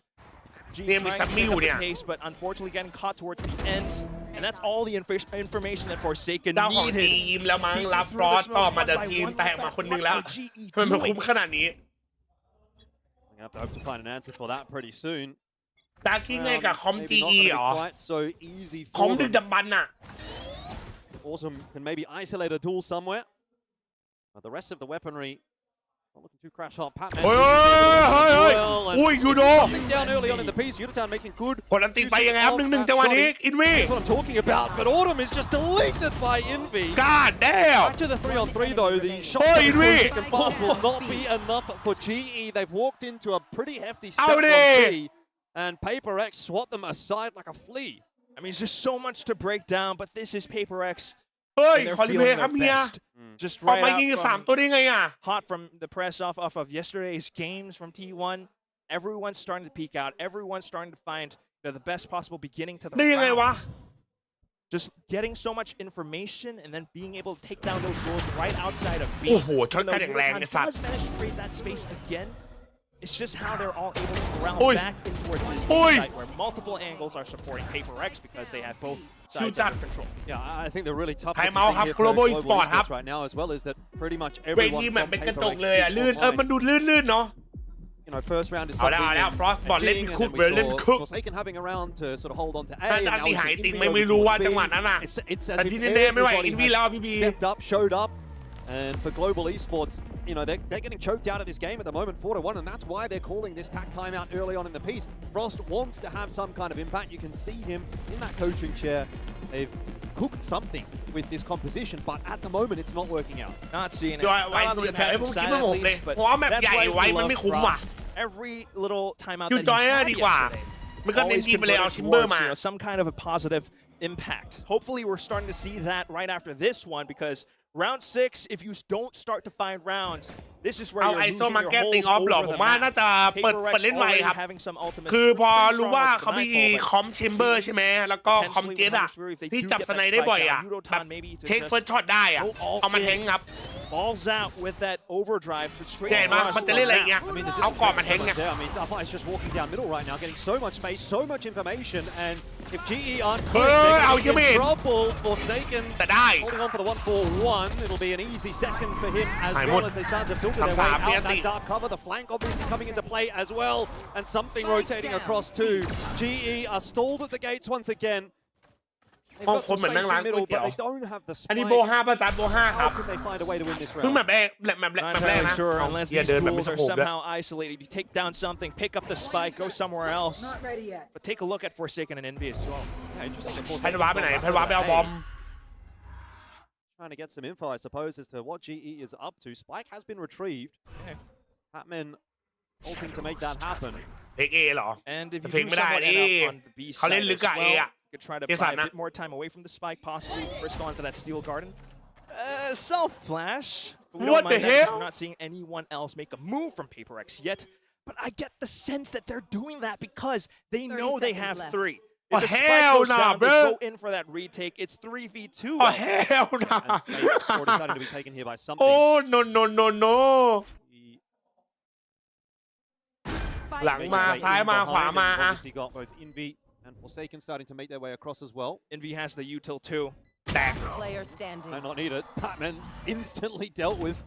GE trying to pick up the pace, but unfortunately getting caught towards the end. And that's all the information that Forsaken เจ้าของ needed. ทีมแล้วมั้งรับฟรอสต่อมาจากทีมแตกมาคนนึงแล้วทำไมมันคุ้มขนาดนี้ We have to hope to find an answer for that pretty soon. ตาคิดไงกับคอม GE เหรอ So easy คอม for ดึก them. ดำบรรพ์น่ะ Awesome can maybe isolate a duel somewhere. But the rest of the weaponry not looking too crash hard. Patman เฮ้ยอุ้ยยูโด down early on in the piece. Yutatan making good. กดอันติไปยังไงครับ1-1จังหวะนี้อินวี That's what I'm talking about. But Autumn is just deleted by Envy. God damn Back to the 3-on-3 though. The shot and pass will not be enough for GE. They've walked into a pretty hefty step from B, and PaperX swat them aside like a flea. I mean, it's just so much to break down, but this is PaperX. เฮ้ย And they're ขอรีเพล feeling ย์ครับ their เฮีย best. Just ออก right มายิง out 3 from ตัวได้ไงอ่ะ hot from the press off of yesterday's games from T1, Everyone's starting to peek out. Everyone's starting to find the best possible beginning to the ได้ยังไงวะ round. Just getting so much information and then being able to take down those goals right outside of B. โอ้โหช็อตกันอย่างแรงไอ้สัตว์ does manage to create that space again. It's just how they're all able to corral Oi. back in towards this Oi. side where multiple angles are supporting Paper X because they have both sides under control. Yeah, I think the really tough ไท thing ม์เอาท์ครับ here for Global Global Esports ครับ Esports right now as well is that pretty much เว everyone ทีแบบ from เป็นกระจ Paper ก X เลยอ่ะ is ลื่น online. มันดูลื่นๆเนาะ You know, first round is เอาแล้ว something เอาแล้ว and Frostbot เล่น Jing, and คุก then เบอร์เล่น we saw คุก Forsaken having a round to sort of hold on to A. น่าจะ and อัน now ตี we หาย see ติง Envy ไม่ over รู้ว่า towards จังหวะ B. นั้นอ่ะ It's as แต่ if ที่แน่ๆไม่ไหว everybody อินวี has แล้วพี่บี stepped up, showed up. And for Global Esports, you know, they're getting choked out of this game at the moment, 4-1, and that's why they're calling this tack timeout early on in the piece. Frost wants to have some kind of impact. You can see him in that coaching chair. They've cooked something with this composition, but at the moment, it's not working out. Not seeing it. โดย Not ไว้ on ดู the แต่ attacking ผมคิด side ไม่ at หมกเลย least, but เพราะว่าแมป that's ใหญ่ why ไว้ we มัน love ไม่คุ้มว่ะ Frost. Every little timeout คิว that จอย he น่า had ดีกว่า yesterday มันก็เน้น always ทีมไปเลยเอา converted ชิมเบอร์ towards มา some kind of a positive impact. Hopefully, we're starting to see that right after this one because round 6, if you don't start to find rounds, this is where เอา you're ไอ losing โซมา your แก้ติง hold ออฟหรอ over ผ the มว่าน่า map. จะเปิด Paper X เล่นไว already ครับ having some ultimates คือพอ pretty รู้ strong ว่า with เขามี Nightfall, but คอมเชมเบอร์ใช่ไหมแล้วก็คอมเจตอะ ที่จับสไนได้บ่อยอะแบบเทคเฟิร์สช็อตได้อะเอามาแทงครับ balls out with that overdrive. The straight เห็นไหม rush มันจะเล่นอะไรอย่างเงี้ย I mean, the เอาก่อน distance มาแทง is ไง so much there. I mean, Dafai is just walking down middle right now, getting so much space, so much information, and if GE aren't quick, they'reเอา going ยัง to ไม่ be เห็ in น trouble. Forsaken แต่ได้ holding on for the 1-4-1. It'll be an easy second for him as หายหม well ด as they start to filter their way 3-3 out that dark cover. The flank obviously coming into play as well, and something rotating across too. GE are stalled at the gates once again. They've ห้อง got คน some เหมือนนั่ง space ร้าน in ก๋วย middle, เตี๋ยว but they don't have the อันนี้ spike. โบ5ประจันโบ5ครั How บ can they find a way to win this เพิ่ง round? แบบแรกแบบแร Not ก entirely นะ sure เอา unless เหี้ย these เดินแบบไม่ duels ส are โคปด้วย somehow isolated. You take down something, pick up the spike, go somewhere else. Not ready yet. But take a look at Forsaken and Envy as well. Yeah, interesting. Of course, แพนวาร์ปไปไหนแพนวาร์ปไปเอาบอม Trying to get some info, I suppose, as to what GE is up to. Spike has been retrieved. Okay. Hatman hoping to make that happen. เทคเอเหรอ And if you Fake do me that, somewhat end eh. up on the B เขาเล่น side ลึ as กอะเอ well, อะ you could try to เจสัน buy a นะ bit more time away from the spike, possibly first onto that steel garden. Self flash. But we don't What mind the that because hell? we're not seeing anyone else make a move from Paper X yet. But I get the sense that they're doing that because they 30 know they seconds have left. 3. Oh, If the spike hell goes nah, down, they bro. go in for that retake. It's 3v2. อ๋อเฮลนะ And space for deciding to be taken here by โอ้ something. no Spike หลังมา Making their way ซ้าย in มา behind, ขวา and มา we've อะ obviously got both Envy and Forsaken starting to make their way across as well. Envy has the util too. แตก player standing. No, not needed. Batman instantly dealt with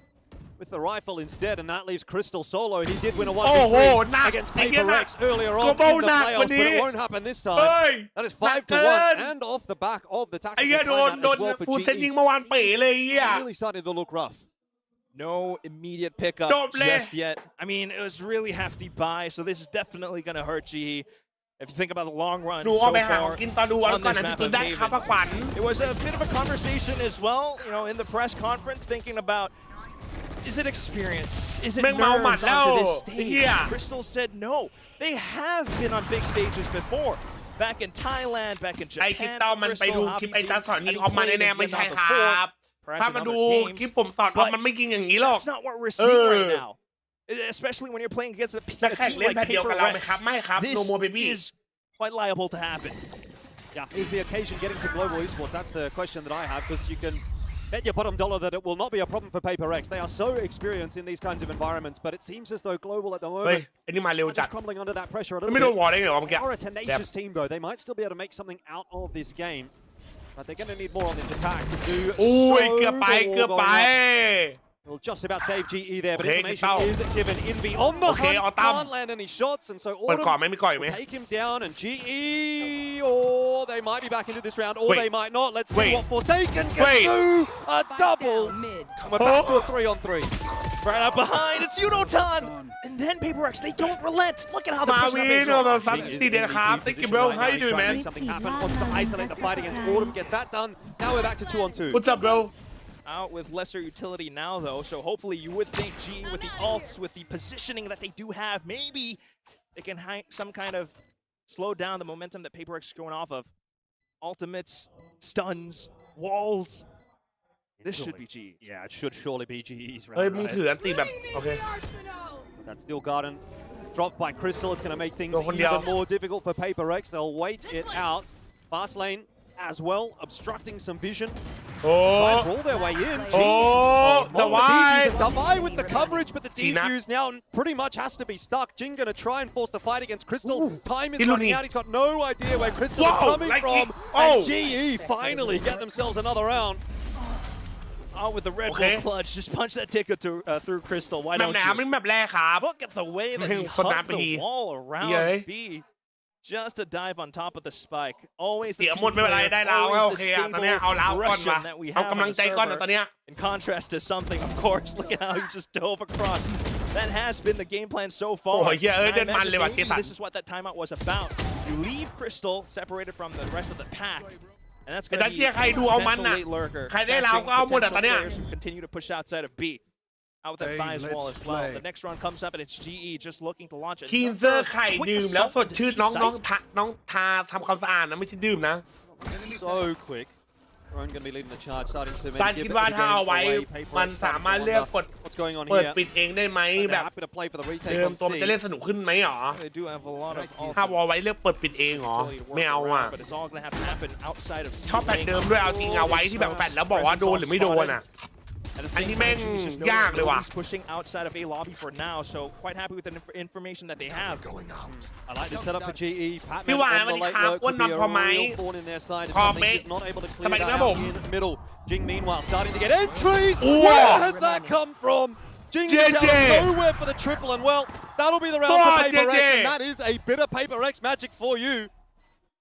the rifle instead, and that leaves Crystal solo. He did win a โอ้โห 1v3 หนัก against ไอ้เหี้ย Paper หนัก X earlier on in the Global หนัก playoffs, วัน but นี้ it won't happen this เฮ้ time. ย That is หนัก 5 to เกิน 1, and off the back of the ไอ้ tactical เหี้ยโดน timeout โด as น well for ฟูเซนยิง GE. เมื่อวานเป๋เลยเหี้ย Really starting to look rough. No immediate pickup Don't play. just yet. I mean, it was really hefty buy, so this is definitely going to hurt GE. If you think about the long run หนู so เอาไปหาของ far กินตอนดูวัน on ก่อน this นะพี่ map ตู of นได้ครับ Haven. ขวัญ It was a bit of a conversation as well, you know, in the press conference, thinking about, is it experience? Is it แม่งเมาหมัด nerves แล้ว onto this ไอ้เหี้ย stage? Crystal said no. They have been on big stages before. Back in Thailand, back in ไอ Japan. คลิปเต้ามันไปดู Crystal, คลิป Javi ไอ้ซัสสอนยิง having ออกมา played แน่ in ๆไม่ใช่ Vietnam ครั before, บ perhaps ถ้า in มาดู other games. คลิปผมสอนออกมันไม่ยิงอย่างนี้หรอก That's not what we're seeing right now. Especially when you're playing against a นักแข่ง team เล่น like แพทเดียว Paper กับเราไหม Rex. ครับไม่ครับ This no more baby is quite liable to happen. Yeah, is the occasion getting to Global Esports? That's the question that I have, because you can bet your bottom dollar that it will not be a problem for Paper X. They are so experienced in these kinds of environments, but it seems as though Global at the เฮ้ย moment ไอ้นี่มาเร็ว are จัด just crumbling under that pressure a มัน little ไม่โดน bit. วอลได้เหรอเมื่อกี้ They are a tenacious team, though. They might still be able to make something out of this game, but they're going to need more on this attack to do อุ้ย so เกือบไป the เกือบ war ไป going on. Will just about save GE there, but Okay, information Kitao. is given. Envy on the Okay, hunt, Autumn. can't land any shots, and so เปิด Autumn ก่อนไหมมีก่อนอีกไหม will take him down, and GE, or they might be back into this round, or Wait. they might not. Let's see Wait. what Forsaken can Wait. do. A Spike double. down mid. We're back to a 3-on-3. Right out behind, it's Yunotan! And then Paper X, they don't relent. Look at how the มา pressure วิ that น they've เรา drawn. ซัด King is สี in เด็ด the ครับ key ติ๊ก position เบล right ให้ now. ดู He's แม trying to น make something happen, wants to isolate the fight against Autumn, gets that done. Now we're back to 2-on-2. What's up bro Out with lesser utility now, though, so hopefully you would think G, with the ults, with the positioning that they do have, maybe they can some kind of slow down the momentum that Paper X is going off of. Ultimates, stuns, walls. This should be G. Yeah, it should surely be GE's เฮ้ย round. มึง Right? ถืออันตีแบบโอเค Arsenal. That steel garden dropped by Crystal. It's going to make things even more difficult for Paper Rex. They'll wait it out. Fast lane as well, obstructing some vision. Try and roll their way in. the why? Davai with the coverage, but the defuse now pretty much has to be stuck. Jing going to try and force the fight against Crystal. Time is running out. He's got no idea where Crystal is coming from. And GE finally get themselves another round. Oh, with the Red Bull clutch, just punch that ticket through Crystal. Why don't you? Look at the way that he hugged the wall around B. Just a dive on top of the spike. Always the team player, always the stable aggression that we have on the server. In contrast to something, of course, look at how he just dove across. That has been the game plan so far. Maybe this is what that timeout was about. You leave Crystal separated from the rest of the pack. And that's going to be a potential late lurker. Potential players who continue to push outside of B. Out with that bias wall as well. The next round comes up and it's GE just looking to launch it. คีนเซอร์ไข่ดื่มแล้วสดชื่นน้องทาทำความสะอาดนะไม่ใช่ดื่มนะ So quick. Ron going to be leading the charge, starting to การคิดว่าถ้าเอาไว้มันสามารถเลือกกดเปิดปิดเองได้ไหมแบบเดิมตัวมันจะเล่นสนุกขึ้นไหมหรอถ้าวอลไว้เลือกเปิดปิดเองหรอไม่เอาอ่ะชอบแฟนเดิมด้วยเอาจริงเอาไว้ที่แบบแฟนแล้วบอกว่าโดนหรือไม่โดนอ่ะอันนี้แม่งยากเลยว่ะ pushing outside of A lobby for now, so quite happy with the information that they have. I like the setup for GE. พี่วานวันนี้ครับอ้วนนอนพอไหมพอเป๊ะสมัยนี้ผม middle. Jing meanwhile starting to get entries. Where has that come from? Jing nowhere for the triple, and well, that'll be the round for Paper Rex, and that is a bit of Paper Rex magic for you.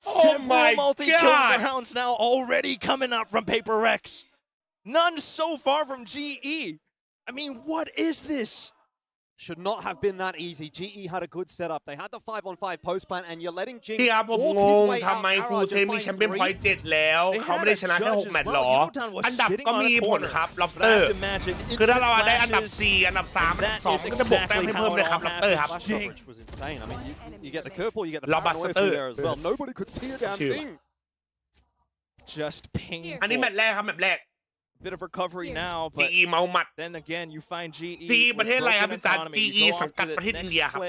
Oh my god! Rounds now already coming up from Paper Rex. None so far from GE. I mean, what is this? Should not have been that easy. GE had a good setup. They had the 5-on-5 post plan, and you're letting Jing พี่ครับผมง walk his ง way ทำไม out. ฟูลเทมมีแชมเปี้ยนพอยต์7แล้วเขาไม่ได้ชนะแค่6แมตช์หรออันดับก็มีผลครับล็อบสเตอร์คือถ้าเราได้อันดับ4อันดับ3อันดับ2ก็จะบวกแต้มให้เพิ่มเลยครับล็อบสเตอร์ครับ Which was insane. I mean, you get the curveball, you get the paranoia through there as well. Nobody could see a damn thing. Just painful. อันนี้แมตช์แรกครับแมตช์แรก Bit of recovery now, but GE เมาหมัด then again you find GE ประเทศอะไรครับพี่จ๋า GE สังกัดประเทศอินเดียครับ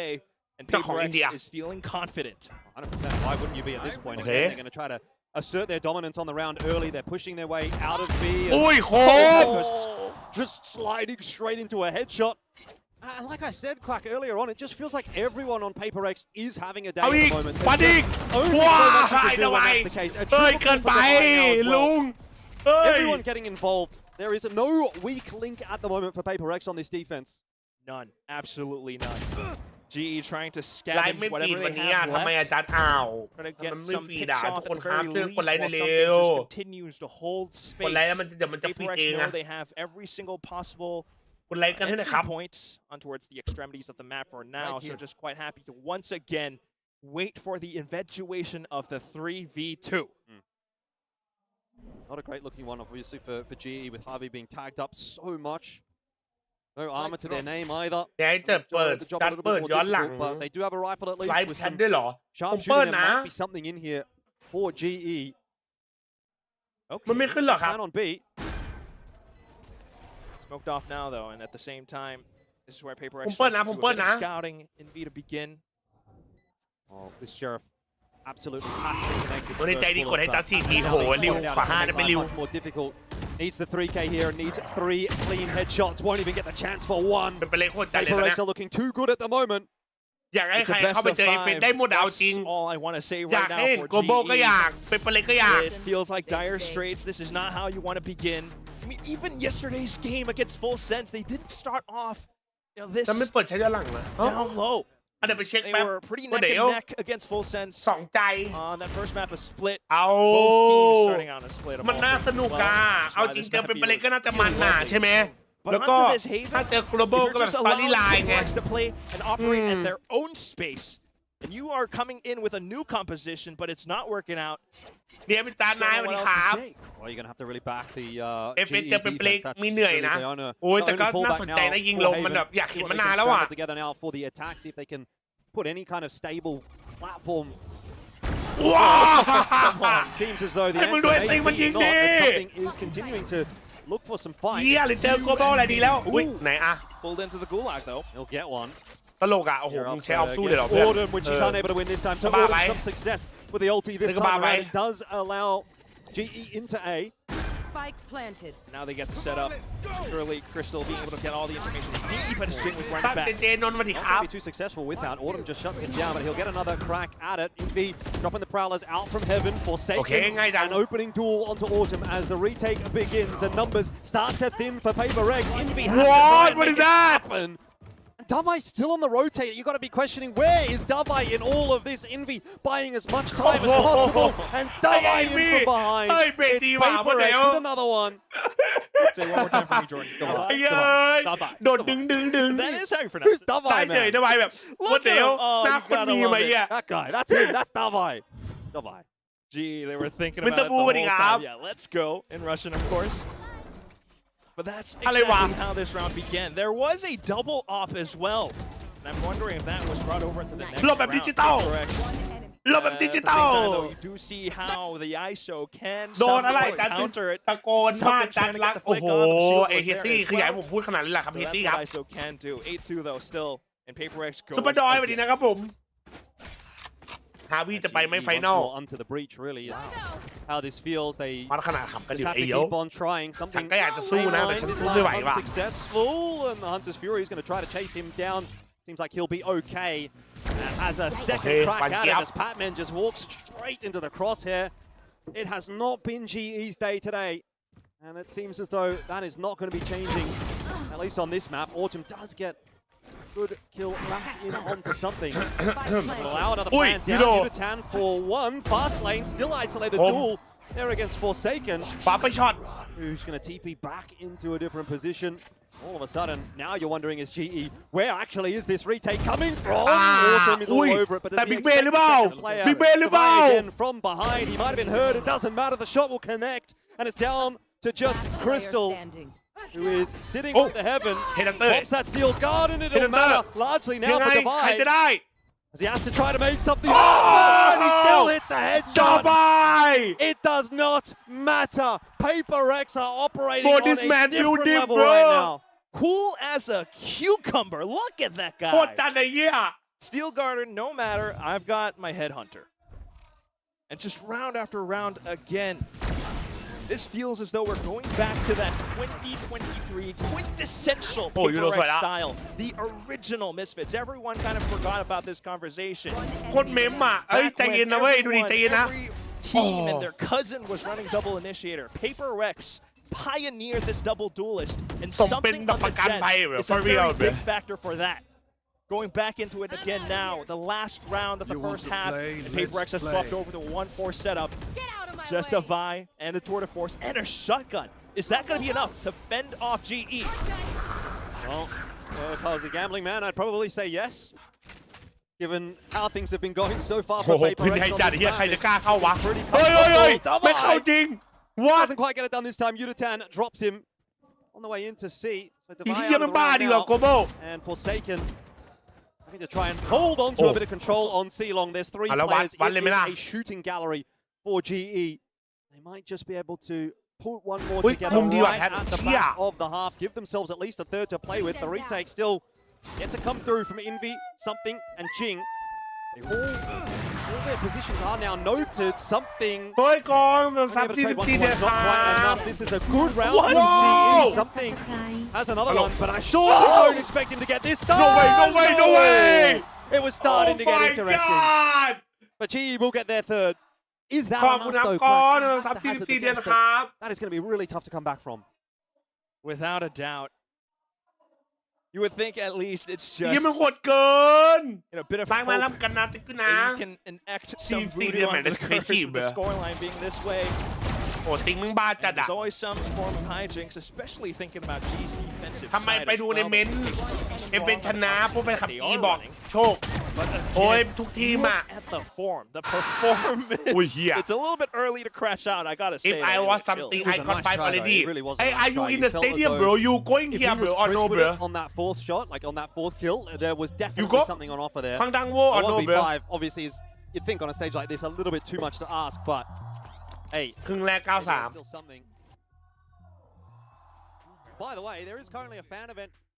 and Paper Rex is feeling confident. 100%. Why wouldn't you be at this point? Again, they're going to try to assert their dominance on the round early. They're pushing their way out of B. อุ้ยโคตร just sliding straight into a headshot. And like I said, Quack, earlier on, it just feels like everyone on Paper Rex is having a day at the moment. ปัดอีกว้าหายไปเฮ้ยเกินไปลุง Everyone getting involved. There is no weak link at the moment for Paper Rex on this defense. None. Absolutely none. GE trying to scavenge whatever they have ทำไมอาจารย์อ้าว Trying to get มันไม่ some ฟีด picks อ่ะ off ทุก at คน the ครับ very เรื่อง least กดไล while ค์ something เร็ว just continues to hold กดไลค์ space. แล้วมันจะฟีด Paper เอ Rex ง know อะ they have every single possible กดไลค์กันให้หน่อยครับ entry points on towards the extremities of the map for now. So just quite happy to once again wait for the eventuation of the 3v2. Not a great looking one, obviously, for GE, with Harvey being tagged up so much. No armor to their name either. เดี๋ยวให้เจอเปิดจัดเปิดย้อนหลัง But they do have a rifle at least. ไลฟ์ With แพท some ด้วยเหรอผมเปิด sharpshooting, นะ there might be something in here for GE. มันไม่ขึ้นหรอครับ Plan on B. Smoked off now though, and at the same time, this is where Paper Rex ผมเปิดนะ starts ผม to do เปิ a ด bit นะ of scouting in B to begin. Oh, this sheriff absolutely has to connect with วันนี้ใจดีกดให้จัด4ทีโหริวขวา5ได้ไปริว much more difficult. Needs the 3K here and needs 3 clean headshots. Won't even get the chance for one. เป็นไปเลยโคตรจัดเลย Paper ตอน Rex เนี้ย are looking too good at the moment. อยากให้ It's ใคร a best เข้าไป of เจอเอฟเฟก 5. ได้หมดเอาจริง That's all I want to say อยาก right ให้ now for global ก็อยาก GE. เป็นไปเลยก็อยาก It feels like dire straits. This is not how you want to begin. I mean, even yesterday's game against Full Sense, they didn't start off, this จะไม่เปิดใช้ย้อนหลังนะ down low. เดี๋ยวไปเช็ค They แป๊บ were pretty ว่า neck เดี๋ยว and neck against Full Sense สองใจ on that first map, a split. เอา Both teams starting out in a split. มันน่าสนุกอ่ะเอาจริงเจอเป็นไปเลยก็น่าจะมันน่ะใช่ไหมแล้วก็ถ้าเจอ global ก็แบบสตอรี่ไลน์ไง to play and operate at their own space. And you are coming in with a new composition, but it's not working out. เดี๋ยวเป็นจานนายสวัสดีครับ Well, you're going to have to really back the FS GE จะเป็นเปลก defense. มีเหนื่อยนะ โอ้ยแต่ก็น่าสนใจนะยิงลงมันแบบอยากเห็นมานานแล้วอ่ะ Together now for the attack, see if they can put any kind of stable platform. ว้าว Seems as though the ให้มึง answer ด้วย may ติงมัน be ยิง not, ดิ but something is continuing to look for some fight. เยี่ยหรือเจอ global อะไรดีแล้วอุ้ยไหนอะ Pulled into the gulag though. He'll get one. ส ตลกอ่ะโอ้โห Here มึง up ใช้ออฟสู้เลยเหรอ against เพื่อน Autumn, which he's unable to win this time. So Bye, Autumn bye. some success with the ulti this Bye, time bye. around. It does allow GE into A. Spike planted. Now they get the setup. Surely Crystal being able to get all the information deep at his string with ตั้ง running เจ back. เจนนท์สวัสดีค Not รับ going to be too successful with that. Autumn just shuts him down, but he'll get another crack at it. Envy dropping the Prowlers out from heaven. Forsaken. Okay, ngay dang. An opening duel onto Autumn as the retake begins. The numbers start to thin for Paper Rex. Envy has to try What? and What make is it that? happen. Davai's still on the rotate. You've got to be questioning, where is Davai in all of this? Envy buying as much time as possible. And Davai in from behind. เฮ้ยเบรก It's ดีว่ะ Paper เดี๋ Rex ยว with another one. Say one more time for me, Jordan. Go on. ไอ้เย้ย Davai. โดดดึง That is how you pronounce Who's it. ได้ Davai, เฉย man? ได้ไวแบบ Look ว่าเดี๋ยว at him. Oh, หน้า you คน gotta มี love มา it. เหี้ย That guy. That's him. That's Davai. Davai. Gee, they were thinking Mr. about it the Boo, whole what do you time. have? Yeah, let's go in Russian, of course. But that's อะไร exactly วะ how this round began. There was a double op as well. And I'm wondering if that was brought over into the next หลบแบบดิ round. จิตอล Correct. หลบแบบดิ At จิ the ตอ same ล time, though, you do see how the ISO can โดนอะไร somehow จัน counter it. ตะโกนมากจันรัก โอ้โห เอเฮซี่คืออยากให้ผมพูดขนาดนี้แหละครับ So เฮ that's ซี่ what ครับ ISO can do. 8-2 though still. And Paper X ซุปเปอ goes ร์ดอยสวัสดี again. นะครับผมฮาวี่จะไปไหม GE ไฟ once นอล more onto the breach, really. is How this feels. They มันขนาดขับกันอ just ยู่ have ไอ้ to เหี้ยว keep on trying ฉัน something. ก็อยากจะสู้นะ แต่ฉัน This สู้ไม่ไหว line ว่ะ unsuccessful, and the Hunter's Fury is going to try to chase him down. Seems like he'll be okay. As a second Okay, crack at it, Bankiap. as Patman just walks straight into the crosshair. It has not been GE's day today, and it seems as though that is not going to be changing, at least on this map. Autumn does get good kill back in onto something. Will allow another Oi, plan you down. know. Yutan for one. Fast lane, still isolated Home. duel there against Forsaken. ปาไปช็อต Who's going to TP back into a different position. All of a sudden, now you're wondering, is GE, where actually is this retake coming from? Autumn is all อุ้ย over it, but แต่ does บิ๊ he กเบนหรือเปล่า expect the play out? บิ๊กเบนหรือเปล่า Davai again from behind. He might have been hurt. It doesn't matter. The shot will connect, and it's down to just Player Crystal, standing. who is sitting Oh. on the heaven. Headhunter. Pops that steel guard, and it'll Headhunter. matter largely ยั now งไง for ใครจะ Davai. ได้ As he has to try to make something. Oh! And he still hit the จอ headshot. บาย It does not matter. Paper Rex are operating Bro, on this a man different building, level bro. right now. Cool as a cucumber. Look at that โคตร guy. จันไอ้เหี้ย Steel Garden, no matter. I've got my Headhunter. And just round after round again. This feels as though we're going back to that 2023 quintessential Oh, you know Paper X what? style. The original Misfits. Everyone kind of forgot about this conversation. โคตรเมมอ่ะ เอ้ย ใจเย็นนะเว้ย ดูดิ ใจเย็นนะ Every team and Oh. their cousin was running double initiator. Paper Rex pioneered this double duelist, and สมเป็น something แบบ on ป the ระกัน Jet ภัยเหรอ is for a real very เบ big factor for that. Going back into it again now, the last round of the first half, and Paper Rex has swapped over to a 1-4 setup. Get out of my Just way. a Vi and a tour de force and a shotgun. Is that going to be enough to fend off GE? Well, if I was a gambling man, I'd probably say yes. Given how things have been going so far โอ้ for โห Paper พื้น Rex ให้ on จัด this เหี้ย map, ใครจะ it's กล้าเข้าวะ pretty เฮ้ยเฮ้ยเฮ้ย comfortable. ไม่เข้า Davai จริง What doesn't quite get it done this time. Yutan drops him on the way into C. So อี Davai เหี้ย out มั of น the บ้า round ดีกว่า now. global And Forsaken having to try and hold on to Oh. a bit of control on C-Long. There's three แล้ววัด players วัด in เลยไหมล่ะ a shooting gallery for GE. They might just be able to put one more อุ๊ย together มุมดีว่ะ right แพท at the เหี้ย back of the half. Give themselves at least a third to play with. The retake still yet to come through from Envy, Something, and Jing. All their positions are now noted. Something เฮ้ยกอง only สาม able to สี่ trade สิบ one สี่ to เดือ one, น not ครั quite บ enough. This is a good round What? for Whoa! GE. Something ใคร has another Hello. one, but I surely don't expect him to get this done. No way, no way, no way! It was starting to get Oh my interesting, God but GE will get their third. Is that ขอบ enough คุณครับ though? กอน Crack? สาม That's สี่ the สิบ hazard สี่เดือน against ค it. รับ That is going to be really tough to come back from. Without a doubt. You would think at least it's เหี้ย just มันโหดเกิน a bit of สร้างมา hope รับกันนะติ๊กนะ that you can enact some See, voodoo man, on the that's curse crazy, with the bro. scoreline being this way. โอ้ติ๊งมึงบ้าจัด And อ่ะ there's always some form of hijinks, especially thinking about G's defensive ทำไม side ไป as ดู well. ในเม้นต์เอฟเป็นชนะผู้ไปขับ They จี are บอก running. โชค But โอ้ย again, ทุกทีม look อ่ะ at the form, the performance. อุ้ยเหี้ย It's a little bit early to crash out, I gotta say. If it. I Anyway, was chill. something It was I a got nice five try, though. already It really was a Hey nice are you try. in You the felt as stadium though bro you going If he here was bro or no crisp with bro it on that fourth shot, like on that fourth kill, there was definitely got- something on offer there. ฟังดังโว A or no bro 1v5 obviously is, you'd think on a stage like this, a little bit too much to ask, but hey, ครึ่งแรก maybe there's 93 still something. By the way, there is currently a fan event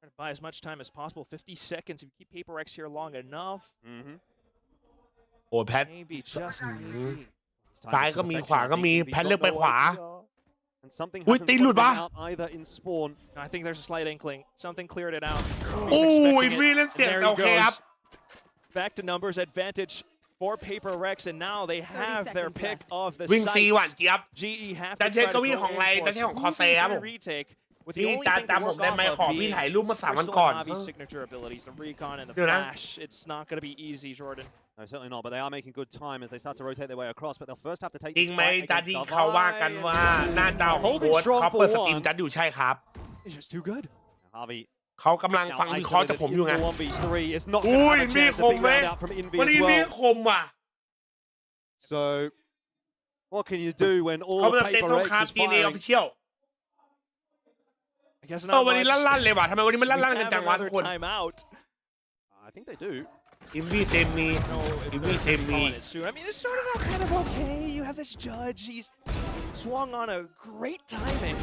Trying to buy as much time as possible. 50 seconds. If you keep Paper X here long enough. โอ้แพท Maybe just maybe. ซ้ายก็มีขวาก็มีแพทเลือกไปขวา And something อุ้ย hasn't ตีหลุด spoken ปะ out either in spawn. No, I think there's a slight inkling. Something cleared it out. โอ้ย Expecting it. มีเล่นเสียง And there โอ he เคครับ goes. Back to numbers advantage for Paper Rex, and now they have their pick of the วิ่งซีหวาน sites. เจี๊ยบ GE have จะ to เช็ค try ก็ to วิ่ง go ของ in ไร for จะ a ใช่ของคอเซครับผม 2v3 retake. With the พี่ only ตา thing ตาม to ผม work ได้ off ไหม of ขอพี่ being ถ่ายรูปมา3 วัน Crystal ก่อน and Navi's signature abilities, the recon and the Dude, huh? flash. It's not going to be easy, Jordan. No, certainly not, but they are making good time as they start to rotate their way across, but they'll first have to take จริ this งไหม fight จัด against ดี้ Davai. เขาว่ากันว่าหน้าเจ้าของโค้ชเขาเปิดสตรีมจัดอยู่ใช่ครับ It's just too good. Harvey เขากำลัง now ฟังวิเคราะห์จาก isolated ผม in อยู่ไง the 1v3. It's not อุ้ going ย to have a มี chance. ค A ม big ไหม round out from Envy วัน as นี้มี well. คมว่ะ So what can you do when all เขา of เป็นเต้น Paper สง X คราม is จีนเอออ firing? ฟฟิเชียล I guess เออ not วันนี้ much. ลั่นๆเลยว่ะทำไมวันนี้มันลั่นๆกัน We จัง have วะทุ another กคน timeout. I think they do. อินวี่เต็มมี No, if Give me they're Tim calling Lee. it soon. I mean, it started out kind of okay. You have this judge. He's swung on a great timing.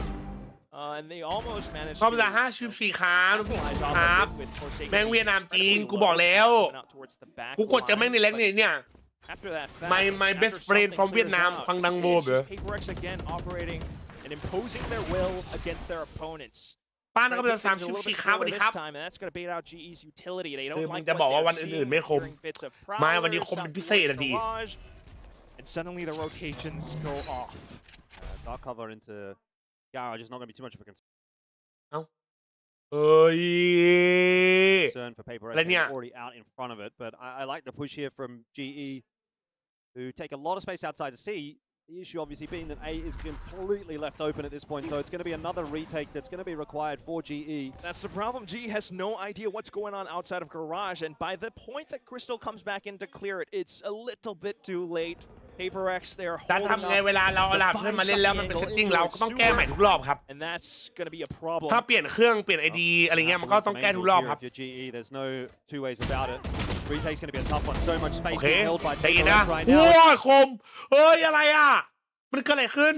And they almost managed รอบ to ละ54ครับ capitalize ค off รับ of it with Forsaken แม่งเวียดนามจริง incredibly กูบอก low, แล้ว coming out towards the back กูกดเจอแม่งในแรง line. นี่เนี่ย But after that fast, My after best friend something from clears Vietnam, out, Phang Dang Vo, it's just bro. Paper X again operating and imposing their will against their opponents. ป้านนะครับ Trying to เป็น take things a little 34 bit ครับส slower วัสดี this ครับ time, and that's going to bait out GE's utility. They คือ don't มึง like จะ what บอกว่า they're วันอื่น seeing. ไม่คม Hearing bits of ไม่วันนี้ prowlers, คมเป็น some พิเศษ towards อะดิ Garage, and suddenly the rotations go off. Dark cover into Garage is not going to be too much of a เอ้ย concern for Paper X. Like, They're yeah. already out in front of it, but I like the push here from GE, who take a lot of space outside to C. The issue obviously being that A is completely left open at this point, so it's going to be another retake that's going to be required for GE. That's the problem. GE has no idea what's going on outside of Garage, and by the point that Crystal comes back in to clear it, it's a little bit too late. Paper X, they're จะ holding ทำไง up, เวลาเราเอาหลาบเพื่อนมาเล่นแล้วมันเป็นเซตติ้งเราก็ต้องแก้ใหม่ทุกรอบครับ and that's going to be a problem. ถ้าเปลี่ยนเครื่องเปลี่ยนไอดีอะไรเงี้ยมันก็ต้องแก้ทุกรอบครับ If you're GE, there's no two ways about it. Retake's going to be a tough one. So much โอ space เค being held by ใจเย็น Paper นะ X right โอ้ now. ยคมเฮ้ยอะไรอ่ะมันเกิดอะไรขึ้น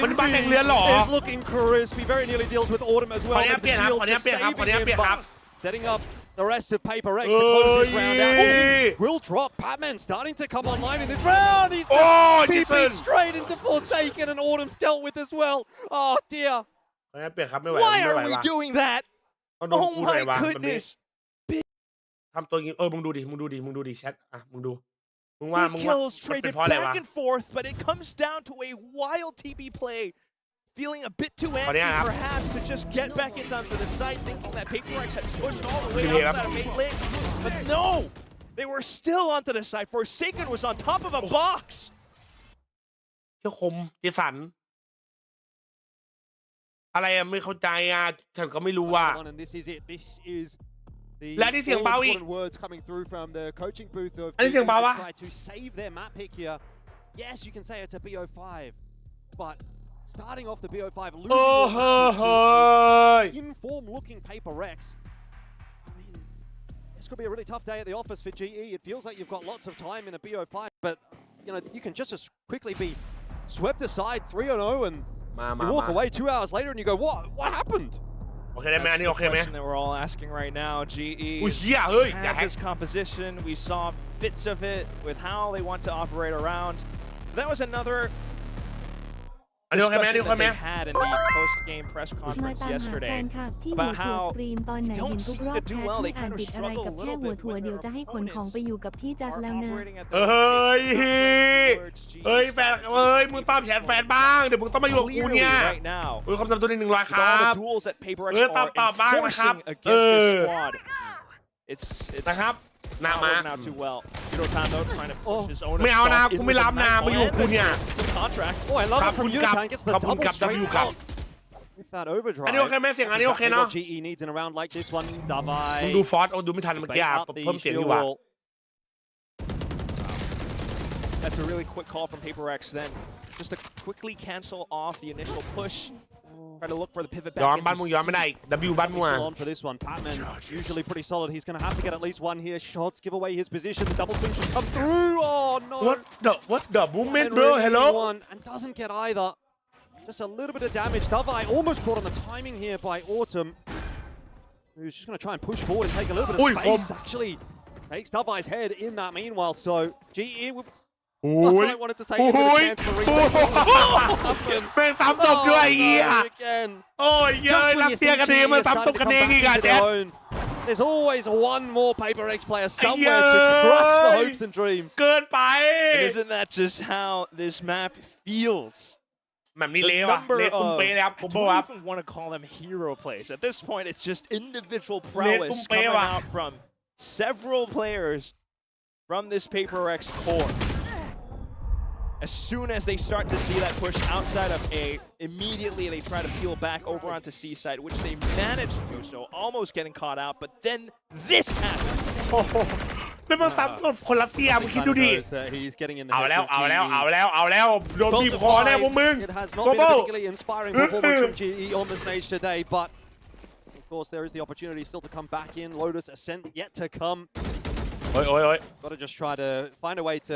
มันบ้านแดงเรือนเหรอ is looking crisp. He very nearly deals with Autumn as ขอ well. อนุญาต But เปลี่ยน the ครับ shield ขออนุญาต just เปลี่ยนครับ ขออนุญาต saving เปลี่ยน him, ครับ but setting up the rest of Paper X to close this round out. Oi. Ooh, will drop. Batman starting to come online in this round. He's Oh, TP'd Jason. straight into Forsaken, and Autumn's dealt with as well. Oh dear. ขออนุญาตเปลี่ยนครับไม่ไหว Why ไม่ไหว are we ว่ะ doing that? ต้องโดน Oh กูหน่อ my ยวะแบบนี้ goodness. ทำตัวอย่างงี้มึงดูดิแชทอ่ะมึงดูมึงว่า Big kills มันเป็น traded เพราะอะไรวะ back and forth, but it comes down to a wild TP play. Feeling a bit too antsy, yeah. perhaps, to just get back into onto the side, thinking that Paper X had pushed all the way Yeah. outside of mid lane. But no! They were still onto the side. Forsaken was on top of a box. เจ้าคมเจสันอะไรอะไม่เข้าใจอะฉันก็ไม่รู้ว่า And this is it. This is the และนี่เสียงเบาอีก all-important words coming through from the coaching booth of อันนี้เสียงเบา to วะ try to save their map pick here. Yes, you can say it's a BO5, but starting off the BO5, losing โอ้ your เฮ้ map เฮ้ย pick to inform-looking Paper X. I mean, this could be a really tough day at the office for GE. It feels like you've got lots of time in a BO5, but you know you can just as quickly be swept aside 3-0 and มา you walk away 2 hours later and you go, what happened? โอเคได้ไหมอัน That's นี้ the โอเคไหม question that we're all asking right now. GE อุ้ยเฮียเฮ้ยอย่า had แฮก this composition. We saw bits of it with how they want to operate around. That was another อันนี้โอเคไหมอันนี้ discussion โอเค that ไหม they had in the post-game press มา conference ตามหาแฟ yesterday. นค่ะพี่หัว about ถั่ว how สตรีมตอนไหน they เห็ don't นทุก seem รอ to บ do แชท well. ไม่ They อ่าน kind of ติดอะไร struggle กับ a แค่ little หัว bit ถั่ว when เดี๋ยว their จะให้ขนของไป opponents อยู่กับพี่จัส are แล้วนะ operating at เฮ้ their ย peak towards GE. เฮ้ยแฟนเฮ้ยมึงตามแชทแฟนบ้างเดี๋ยวมึงต้องมาอยู่กับกู Clearly เนี่ย right now, เฮ้ยคำสั่งตัวนี้100 ค with รั all บ the duels that Paper X ตอบบ้าง are นะครับ enforcing against this squad, it's นะครับนา not มา working out too well. Yudotan though trying to push his own ไม่เอานะ assault กู in ไม่ with รับ the นะ Mac มาอยู่กับกู and เนี่ย the contract. Oh, I love ขอ it บคุ from ณครับ Yudotan. Gets the ขอบคุณ double ครับ straight ครับ out with that overdrive. อันนี้โอเคไหมเสียงอันนี้โอเค Exactly เนาะ what GE needs in a round like this one. มึง Davai ดูฟอสโอ้ดูไม่ทันเมื่อกี้ bait อ่ะ out the เพิ่มเสียงดี shield กว่า wall. That's a really quick call from Paper X then. Just to quickly cancel off the initial push. Try to look for the pivot ย้อน back บ้านมึงย้อน into ไม่ได้ W บ้านมึง Still อ่ะ on for this one. Patman usually pretty solid. He's going to have to get at least one here. Shots give away his position. The double swing should come through. Oh no. what the movement And bro remaining hello one and doesn't get either. Just a little bit of damage. Davai almost caught on the timing here by Autumn. who's just going to try and push forward and take a little bit of space. Actually takes Dubai's head in that meanwhile. So GE, I wanted to say give it a chance for retake. แม่งซ้ำศพด้วยไอ้เหี้ย โอ้ยเยอะรัสเซียกันเองมาซ้ำศพกันเองอีกอ่ะแจ๊ด There's always one more Paper X player somewhere to crush the hopes and dreams. เกินไป And isn't that just how this map feels? แบบนี้เละว่ะเละตุ้มเป๊ะเลยครับผมบอกว่า I don't even want to call them hero plays. At this point, it's just individual prowess coming out from several players from this Paper X core. As soon as they start to see that push outside of A, immediately they try to peel back over onto C side, which they managed to do so, almost getting caught out, but then this happens. แล้วมันซ้ำศพคนรัสเซียมึงคิดดูดิ เอาแล้วโดนบีบคอแน่พวกมึง It has not been a particularly inspiring performance from GE on the stage today, but of course there is the opportunity still to come back in. Lotus Ascent yet to come. Got to just try to find a way to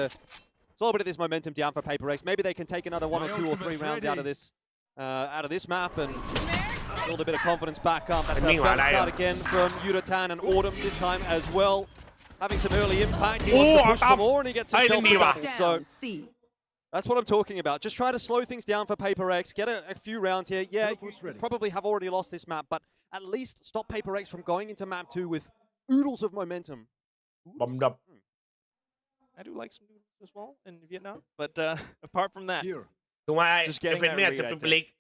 slow a bit of this momentum down for Paper X. Maybe they can take another 1 or 2 or 3 rounds out of this map and build a bit of confidence back up. That's a better start again from Yudatan and Autumn this time as well. Having some early impact. He wants to push for more and he gets himself a double. So that's what I'm talking about. Just try to slow things down for Paper X. Get a few rounds here. Yeah, you probably have already lost this map, but at least stop Paper X from going into map 2 with oodles of momentum. I do like some dudes as well in Vietnam, but apart from that, ถูกไหม just เอ getting ฟเฟกต์เนี่ย that จะ read, เป็น I เปเล็ก think.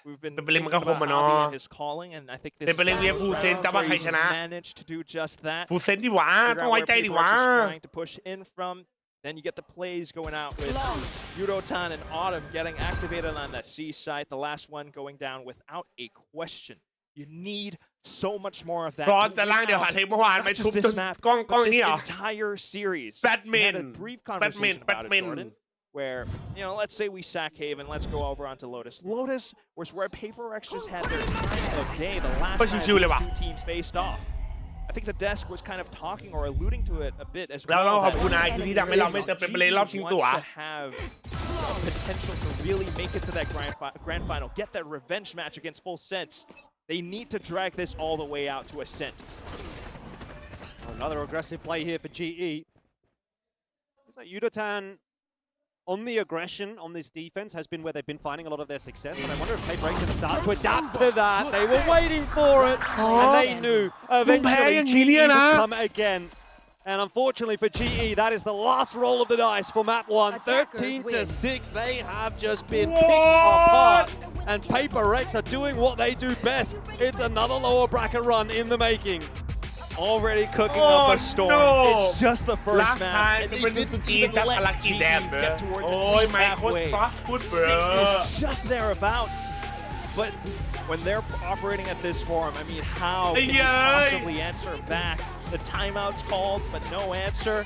We've been เป็นเปเล็กมันก็ talking คม about อ่ะเนาะ Avi and his calling, and I think this เป็นเปเล็กเรียกฟูเซนจะว่าใครชนะ managed to do just that. ฟูเซนดีหว่า Figure ต้อง out ไว้ where ใจดี Paper หว่า X is trying to push in from. Then you get the plays going out with Yudotan and Autumn getting activated on that C side. The last one going down without a question. You need so much more of that. พร้อมจะล่างเดี๋ยวหาเทปเมื่อวานไปทุบจนกล้องนี่เหรอ This entire series. Batman. We had a brief conversation about it, Jordan, where, you know, let's say we sack Haven, let's go over onto Lotus. Lotus was where Paper X just had their time of day the last time these 2 teams faced off. I think the desk was kind of talking or alluding to it a bit as แล้ว well. ขอบคุณนายคือที่ทำให้เราไม่เจอเป็นเปเล็กรอบชิงตั๋ว Wants to have potential to really make it to that grand final, get that revenge match against Full Sense. They need to drag this all the way out to Ascent. Another aggressive play here for GE. It's like Yudatan on the aggression on this defense has been where they've been finding a lot of their success, but I wonder if Paper X can start to adapt to that. They were waiting for it, and they knew eventually GE would come again. And unfortunately for GE, that is the last roll of the dice for map 1. 13-6, they have just been picked apart. And Paper X are doing what they do best. It's another lower bracket run in the making. Already cooking up a storm. It's just the first map. And they didn't even let GE get towards at least halfway. 6 is just thereabouts. But when they're operating at this form, I mean, how can you possibly answer back? The timeout's called, but no answer.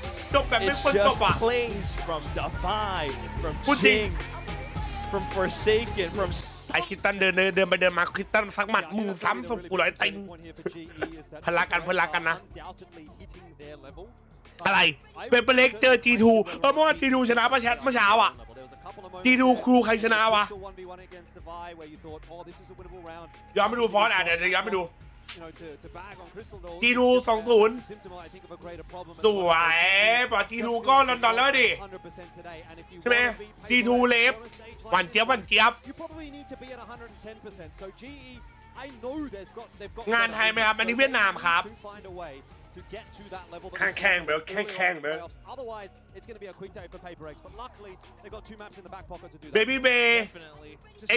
It's just plays from Defy, from Jing, from Forsaken, from ไอคิตตันเดินไปเดินมาคิตตันสักหมัดมึงซ้ำศพกูเลยติงพลักกันนะอะไรเป็นเปเล็กเจอ G2 เมื่อวาน G2 ชนะประชัดเมื่อเช้าอ่ะ G2 ครูใครชนะวะย้อนไปดูฟอนต์เดี๋ยวย้อนไปดู G2 2-0 สวยปอ G2 ก็ลอนดอนแล้วดิใช่ไหม G2 เลฟหวานเจี๊ยบงานไทยไหมครับอันนี้เวียดนามครับแข่งเบลBaby Bay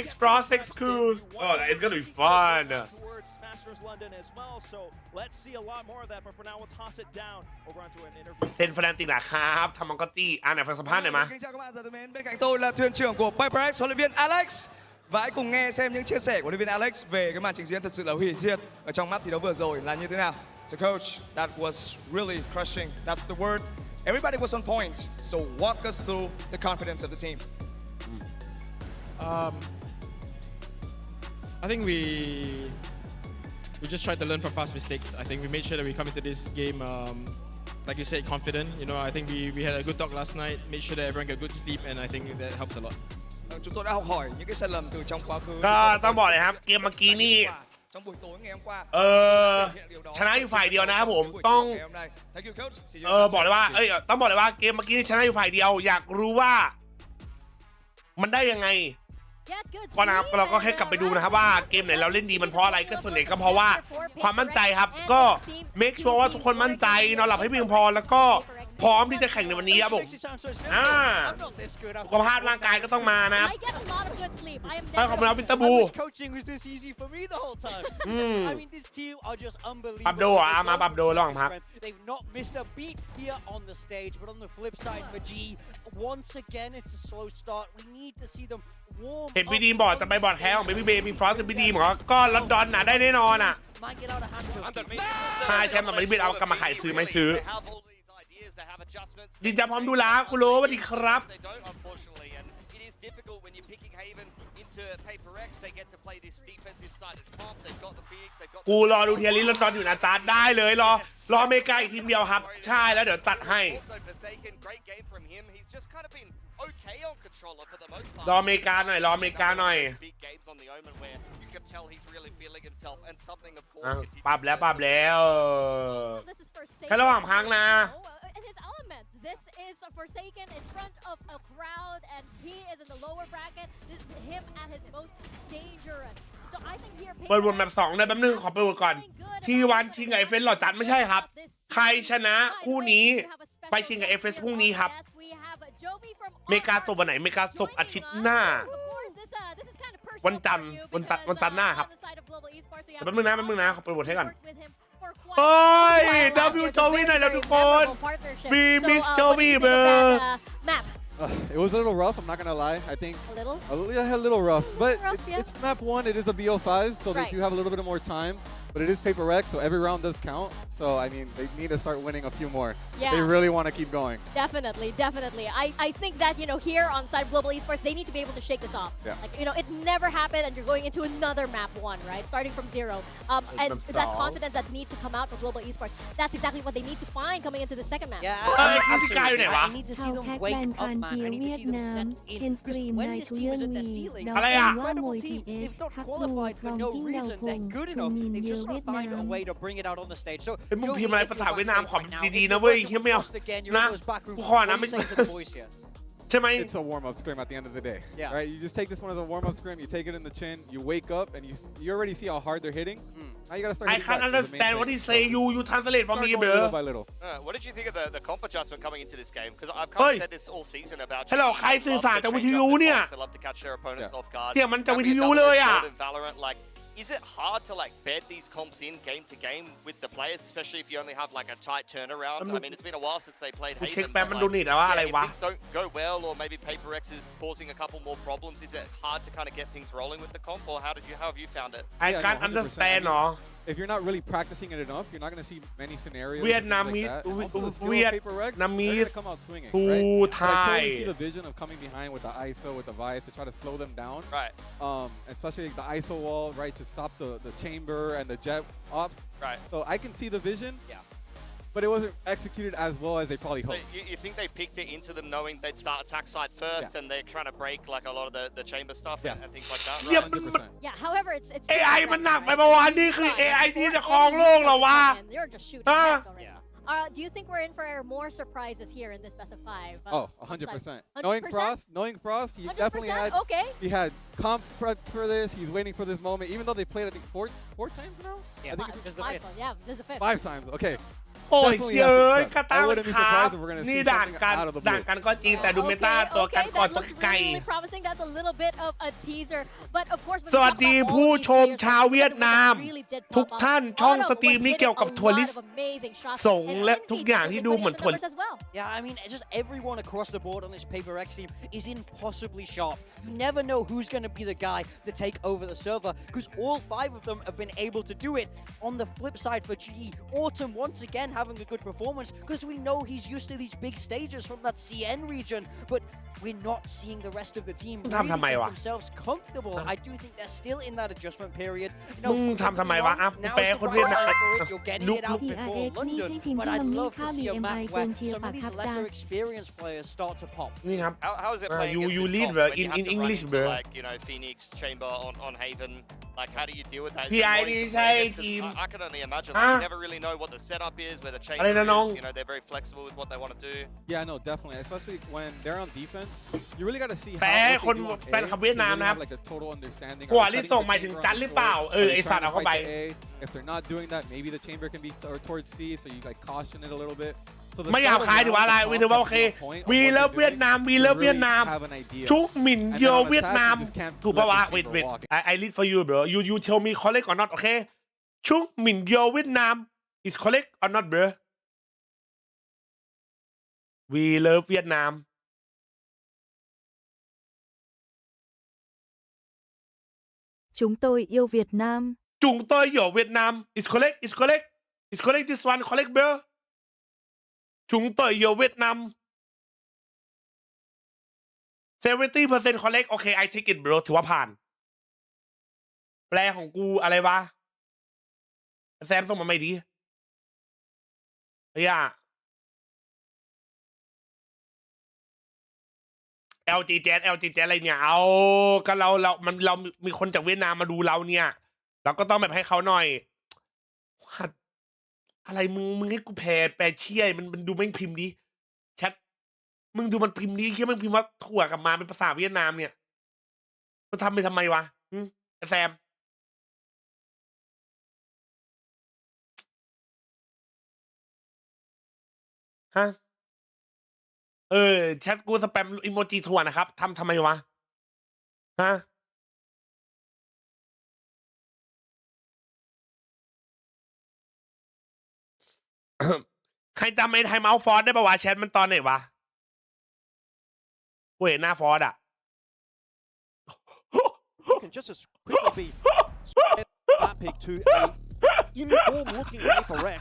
X Frost X Cruise oh it's gonna be fun London as well, so let's see a lot more of that. But for now, we'll toss it down over onto an interview. เต้นแฟนติกนะครับทำมังกรจี้ไหนฟังสัมภาษณ์หน่อยมั้ย Bên cạnh tôi là thuyền trưởng của Paper X, huấn luyện viên Alex. Và hãy cùng nghe xem những chia sẻ của huấn luyện viên Alex về cái màn trình diễn thật sự là hủy diệt ở trong mắt thi đấu vừa rồi là như thế nào. So coach, that was really crushing. That's the word. Everybody was on point. So walk us through the confidence of the team. I think we just tried to learn from past mistakes. I think we made sure that we come into this game, like you said, confident. You know, I think we had a good talk last night, made sure that everyone got good sleep, and I think that helps a lot. Chúng tôi đã học hỏi những cái sai lầm từ trong quá khứ. ก็ต้องบอกเลยครับเกมเมื่อกี้นี่ trong buổi tối ngày hôm qua ชนะอยู่ฝ่ายเดียวนะครับผมต้องบอกเลยว่าต้องบอกเลยว่าเกมเมื่อกี้ชนะอยู่ฝ่ายเดียวอยากรู้ว่ามันได้ยังไงก็นะครับเราก็ให้กลับไปดูนะครับว่าเกมไหนเราเล่นดีมันเพราะอะไรก็ส่วนใหญ่ก็เพราะว่าความมั่นใจครับก็เมคชัวร์ว่าทุกคนมั่นใจนอนหลับให้เพียงพอแล้วก็พร้อมที่จะแข่งในวันนี้ครับผมสุขภาพร่างกายก็ต้องมานะครับไปขอบคุณครับวินเตอร์บูปรับโดมาปรับโดระหว่างพักเห็นพี่ดีมบอกจะไปบอร์ดแคสของเบบี้เบย์มีฟรอสต์พี่ดีมเหรอก็ลอนดอนน่ะได้แน่นอนอ่ะถ้าแชมป์แบบไม่เป็นเอากลับมาขายซื้อไม่ซื้อดินจะพร้อมดูแลคุณโรสวัสดีครับกูรอดูเทียริสลอนดอนอยู่นะจ๊ะได้เลยรออเมริกาอีกทีมเดียวครับใช่แล้วเดี๋ยวตัดให้รออเมริกาหน่อยรออเมริกาหน่อยปรับแล้วแค่ระหว่างพักนะThis is Forsaken in front of a crowd, and he is in the lower bracket. This is him at his most dangerous. So I think here. เปิดวนแบบ2ได้แป๊บนึงขอเปิดวนก่อนที่วันชิงกับFSหล่อจัดไม่ใช่ครับใครชนะคู่นี้ไปชิงกับFSพรุ่งนี้ครับเมกาจบวันไหนเมกาจบอาทิตย์หน้าวันจันทร์หน้าครับแป๊บนึงนะขอเปิดวนให้ก่อนโอ้ยดับบิวโจวี่หน่อยแล้วทุกคนมีมิสโจวี่เบอร์ It was a little rough, I'm not going to lie. I think a little rough. But it's map 1, it is a BO5, so they do have a little bit more time. But it is Paper Rex, so every round does count. So, I mean, they need to start winning a few more. Yeah. They really want to keep going. Definitely. I think that, here on side of Global Esports, they need to be able to shake this off. Yeah. Like, it never happened, and you're going into another map 1, right? Starting from 0. And that confidence that needs to come out for Global Esports, that's exactly what they need to find coming into the second map. Yeah, I need to see them wake up, man. I need to see them set in. Because when this team is at their ceiling, they're an incredible team. They've not qualified for no reason. They're good enough. They've just got to find a way to bring it out on the stage. So มึงพิมพ์อะไรภาษาเวียดนามขอดีๆนะเว้ยเฮียไม่เอานะกูขอนะไม่ใช่ไหม It's a warm-up scrim at the end of the day, right? You just take this one as a warm-up scrim, you take it in the chin, you wake up, and you already see how hard they're hitting. Now you gotta start hitting I can't understand what he say. You translate for me, bro. Little by little. What did you think of the comp adjustment coming into this game? Because I've kind of said this all season about. Hello, ใครสื่อสารจากวิทยุเนี่ย love to catch their opponents off guard. เสียงมันจากวิทยุเลยอ่ะ Is it hard to bed these comps in game to game with the players, especially if you only have a tight turnaround? I mean, it's been a while since they played Haven. If things don't go well, or maybe Paper X is causing a couple more problems, is it hard to kind of get things rolling with the comp, or how have you found it? I can't understand, If you're not really practicing it enough, you're not going to see many scenarios. Vietnamese, come out swinging, right? But I totally see the vision of coming behind with the ISO, with the Vice to try to slow them down. Right. Especially the ISO wall, right, to stop the chamber and the jet ops. Right. So I can see the vision. Yeah. But it wasn't executed as well as they probably hoped. So you think they picked it into them knowing they'd start attack side first, and they're trying to break a lot of the chamber stuff and things like that? Right? Yeah, however, it's AI มันหนักไปเมื่อวานนี่คือ AI ที่จะครองโลกเหรอวะ You're just shooting heads already. Do you think we're in for more surprises here in this best of 5? 100%. Knowing Frost, he definitely had. Okay. He had comps prepped for this. He's waiting for this moment, even though they played I think four times now. Yeah, I think this is the fifth. Yeah, this is the 5th. 5 times. Okay. โอ้ยเยอะกระตั้งครับนี่ด่านกันก็จริงแต่ดูเมตาตัวกันก่อนตัวไกลสวัสดีผู้ชมชาวเวียดนามทุกท่านช่องสตรีมนี้เกี่ยวกับทัวริสส่งและทุกอย่างที่ดูเหมือนทัวริส Yeah, I mean, just everyone across the board on this Paper X team is impossibly sharp. You never know who's going to be the guy to take over the server, because all 5 of them have been able to do it. On the flip side for GE, Autumn once again having a good performance, because we know he's used to these big stages from that CN region, but we're not seeing the rest of the team ทำทำไม really วะ get themselves comfortable. I do think they're still in that adjustment period. มึงทำทำไมวะอ่ะ Now แปล is คน the เวียด right นาม time for it. You're getting it out before TRX นี่ใช่ London, ทีม but ที่ I'd มันมี love to ค่า see a BMI map เกิ where นเชียร์ some ปะ of ค these รับ lesser จัส experienced players start to pop. นี่ครับ How is it playing you against this lead, comp bro, when you in have to run English, into, bro. like, you know, Phoenix, Chamber on Haven? Like, how do you deal with that? It's PI annoying to นี่ play ใช่ against 'cause ทีม I can only imagine. ฮะ Like, you never really know what the setup is, where the อะไร chamber นะน้อง is. You know, they're very flexible with what they want to do. Yeah, no, definitely. Especially when they're on defense, you really got to see แปล how what คน they do on แฟน A. คลับ They เวียดนาม really นะครับ have like a total understanding. หัว Are they ลิ setting ส่ง the หมายถึง chamber จัน on หรือ short? เปล่า Are they ไอสัต trying ว์เอา to เข้า fight ไป to A? If they're not doing that, maybe the chamber can be or towards C, so you like caution it a little bit. So the ไม่หยาบ start of คายถือว่าอะไร round, วี the ถือว่าโอ comp เค has to be on point of วี what เลิฟ they're เวียด doing นาม วี to เลิฟ really เวียดนาม have an idea. ชุกหมิ่น And โย then on เวียด attack, นาม you just can't ถูก let ปะวะ the wait chamber wait walk. I read for you bro you tell me correct or not โอเคชุกหมิ่นโยเวียดนาม is correct or not bro we love เวียดนาม Chúng tôi yêu Việt Nam. จุงโตยโยเวียดนาม is correct is correct is correct this one correct bro จุงโตยโยเวียดนาม 70% correct โอเค I take it bro ถือว่าผ่าน แปลของกูอะไรวะแซมส่งมาไม่ดีเฮีย LG Jazzอะไรเนี่ยเอาก็เรามีคนจากเวียดนามมาดูเราเนี่ยเราก็ต้องแบบให้เขาหน่อยอะไรมึงให้กูแปลเชี่ยมันดูแม่งพิมพ์ดิแชทมึงดูมันพิมพ์ดิเชี่ยแม่งพิมพ์ว่าถั่วกลับมาเป็นภาษาเวียดนามเนี่ยมันทำไปทำไมวะไอ้แซมฮะแชทกูสแปมอีโมจิถั่วนะครับทำไมวะฮะใครจำไอ้ไทม์เอาท์ฟอร์ดได้ปะวะแชทมันตอนไหนวะกูเห็นหน้าฟอร์ดอะ Can just as quickly be spread that pick to a inform looking PaperX.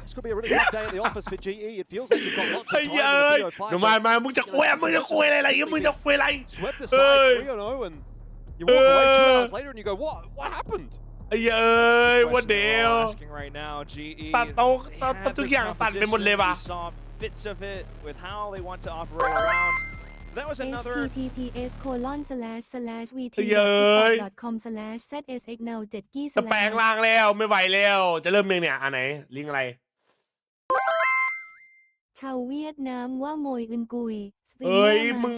This could be a really tough day at the office for GE. It feels like you've got lots of time in the VO5. เดี๋ยวมามึงจะคุยอะไรมึงจะคุยอะไร Swept aside 3-0 and you walk away 2 hours later and you go, what happened? ไอ้เอ้ยวันเดียว Asking right now, GE. ตัดโต๊ะทุกอย่างตัดไปหมดเลยว่ะ We saw bits of it with how they want to operate around. That was another. https://vt.com/zsx-now7 จะแปลงร่างแล้วไม่ไหวแล้วจะเริ่มยังเนี่ยอันไหนลิงก์อะไร ชาวเวียดนามว่าโมยอึนกุย เอ้ยมึง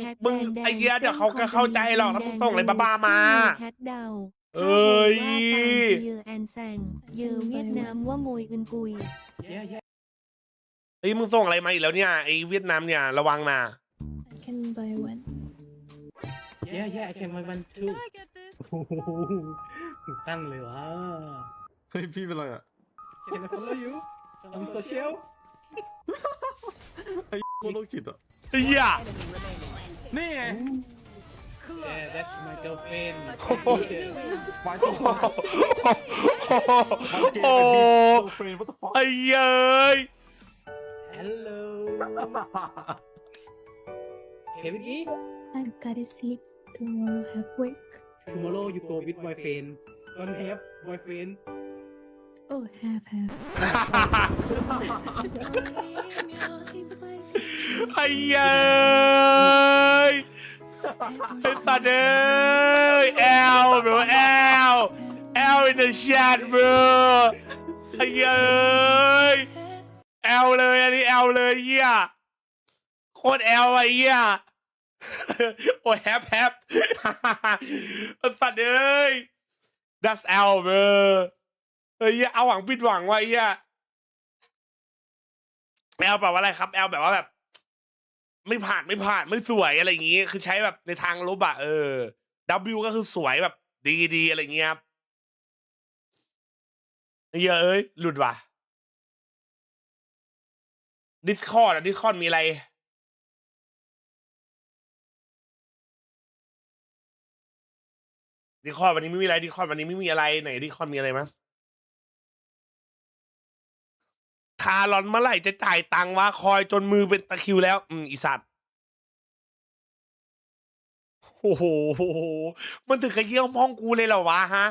ไอ้เหี้ยเดี๋ยวเขาก็เข้าใจหรอกถ้ามึงส่งอะไรบ้าๆมาเอ้ย เยอแอนแซงเยอเวียดนามว่าโมยอึนกุย ไอ้มึงส่งอะไรมาอีกแล้วเนี่ยไอ้เวียดนามเนี่ยระวังนะ Can buy one. Yeah, I can buy one too. Can I get this? ตั้งเลยวะเฮ้ยพี่เป็นไรอ่ะ Can I follow you on social ไอ้โคตรโรคจิตอ่ะ ไอ้เหี้ย นี่ไง Yeah, that's my girlfriend. โอ้ไอ้เย้ย Hello. Can we eat? I gotta sleep. Tomorrow have work. Tomorrow you go with boyfriend. Don't have boyfriend. Oh, have. ไอ้เย้ยไอ้สัตว์เอ้ย L bro L in the chat bro ไอ้เย้ย L เลยอันนี้ L เลยเหี้ยโคตร L ไอ้เหี้ยโอ้ยแฮปไอ้สัตว์เอ้ย that's L bro เฮ้ยเอาหวังผิดหวังไว้เหี้ย L แปลว่าอะไรครับ L แบบว่าแบบไม่ผ่านไม่สวยอะไรอย่างงี้คือใช้แบบในทางลบอะW ก็คือสวยแบบดีอะไรอย่างเงี้ยครับเยอะเอ้ยหลุดว่ะ Discord มีอะไรDiscord วันนี้ไม่มีอะไรDiscord วันนี้ไม่มีอะไรไหนDiscordมีอะไรมั้ยทารอนเมื่อไหร่จะจ่ายตังค์วะคอยจนมือเป็นตะคริวแล้วอีสัตว์ โอ้โหมันถึงกับเยี่ยมห้องกูเลยเหรอวะฮะ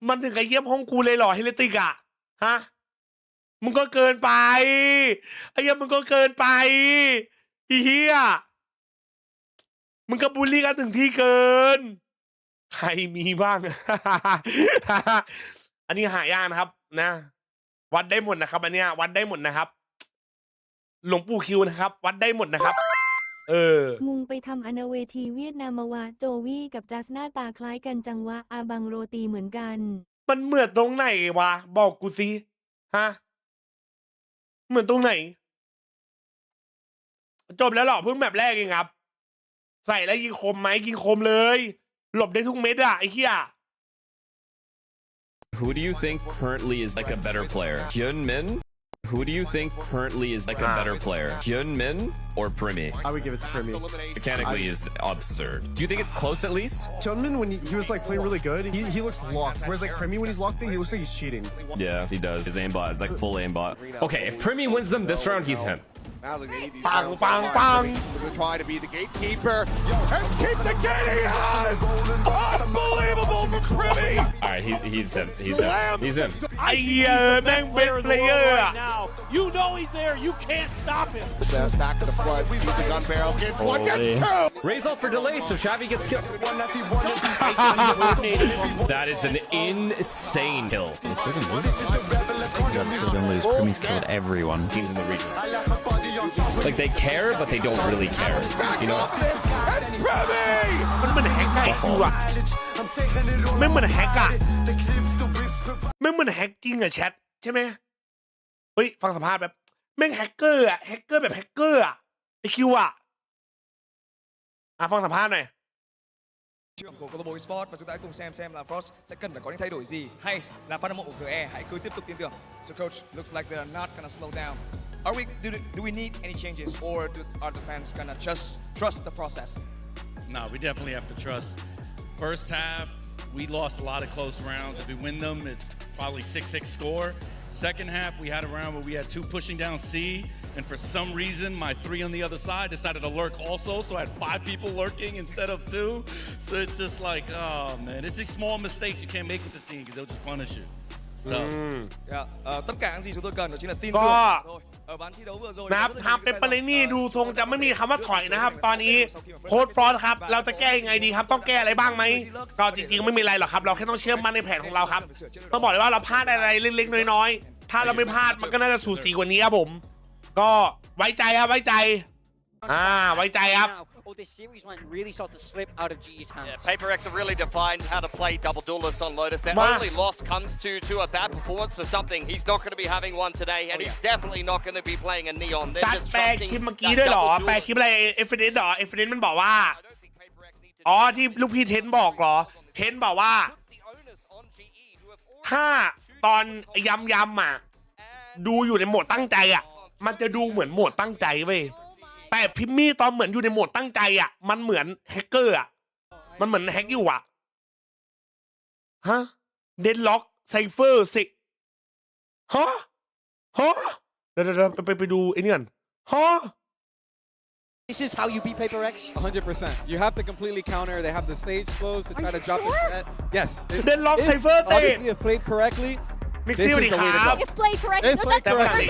มันถึงกับเยี่ยมห้องกูเลยเหรอเฮเลติกอะฮะมึงก็เกินไปไอ้เหี้ยมึงก็เกินไปอีเหี้ยมึงก็บูลลี่กันถึงที่เกินใครมีบ้าง อันนี้หายากนะครับนะวัดได้หมดนะครับอันเนี้ยวัดได้หมดนะครับหลวงปู่คิวนะครับวัดได้หมดนะครับงงไปทำอนาเวทีเวียดนามวะโจวี่กับจัสหน้าตาคล้ายกันจังวะอาบังโรตีเหมือนกันมันเหมือนตรงไหนวะบอกกูสิฮะเหมือนตรงไหนจบแล้วหรอเพิ่งแบบแรกเองครับใส่แล้วยิงคมไหมยิงคมเลยหลบได้ทุกเม็ดอะไอ้เหี้ย Who do you think currently is like a better player? Hyunmin? Who do you think currently is like a better player? Hyunmin or Primi? I would give it to Primi. Mechanically is absurd. Do you think it's close at least? Hyunmin, when he was like playing really good, he looks locked. Whereas like Primi, when he's locked in, he looks like he's cheating. Yeah, he does. His aimbot, like full aimbot. Okay, if Primi wins them this round, he's him. Bang, bang, bang. We're trying to be the gatekeeper and keep the gate he has. Unbelievable from Primi. All right, he's him. He's him. He's him. ไอ้เหี้ยแม่งเป็นเพลเยอร์อะ You know he's there. You can't stop him. Back to the front. Sees the gun barrel. Gets one. Gets two. Raise off for delay, so Shabby gets killed. That is an insane kill. Primi's killed everyone. Teams in the region. Like they care, but they don't really care. You know? มันเหมือนแฮกไก่กูอะไม่เหมือนแฮกอะไม่เหมือนแฮกจริงอะแชทใช่ไหมเฮ้ยฟังสัมภาษณ์แบบแม่งแฮกเกอร์อะแฮกเกอร์แบบแฮกเกอร์อะไอคิวอะฟังสัมภาษณ์หน่อย Trường của Global Esports và chúng ta hãy cùng xem là Frost sẽ cần phải có những thay đổi gì hay là fan hâm mộ của GE hãy cứ tiếp tục tin tưởng. So coach, looks like they are not gonna slow down. Do we need any changes or are the fans gonna just trust the process? No, we definitely have to trust. First half, we lost a lot of close rounds. If we win them, it's probably 6-6 score. Second half, we had a round where we had 2 pushing down C, and for some reason, my 3 on the other side decided to lurk also, so I had 5 people lurking instead of 2. So it's just like, oh man, it's these small mistakes you can't make with the scene because they'll just punish you. Tất cả những gì chúng tôi cần đó chính là tin ก็ tưởng thôi. Ở ván thi đấu vừa rồi นะครับทำเป็นประเด็นนี่ดูทรงจะไม่มีคำว่าถอยนะครับตอนนี้โค้ชฟรอนต์ครับเราจะแก้ยังไงดีครับต้องแก้อะไรบ้างไหมก็จริงๆไม่มีอะไรหรอกครับเราแค่ต้องเชื่อมั่นในแผนของเราครับต้องบอกเลยว่าเราพลาดอะไรเล็กๆน้อยๆถ้าเราไม่พลาดมันก็น่าจะสูสีกว่านี้ครับผมก็ไว้ใจครับไว้ใจไว้ใจครับ This series might really start to slip out of G's hands. Yeah, Paper X have really defined how to play double duelists on Lotus. Their only loss comes to a bad performance for something. He's not going to be having one today, and he's definitely not going to be playing a Neon. They're just แปลคลิปเมื่อกี้ด้วยเหรอแปลคลิปอะไรFSเหรอFSมันบอกว่าที่ลูกพี่เทนบอกเหรอเทนบอกว่าถ้าตอนย้ำอ่ะดูอยู่ในโหมดตั้งใจอ่ะมันจะดูเหมือนโหมดตั้งใจเว้ยแต่พิมมี่ตอนเหมือนอยู่ในโหมดตั้งใจอ่ะมันเหมือนแฮกเกอร์อ่ะมันเหมือนแฮกอยู่อ่ะฮะเดนล็อกไซเฟอร์สิฮะเดี๋ยวไปดูไอ้นี่ก่อนฮะ This is how you beat Paper X? 100%. You have to completely counter. They have the sage slows to try to drop the threat. Yes. Then lock Cypher obviously, if played correctly, this is the way to go. If played correctly, If played correctly.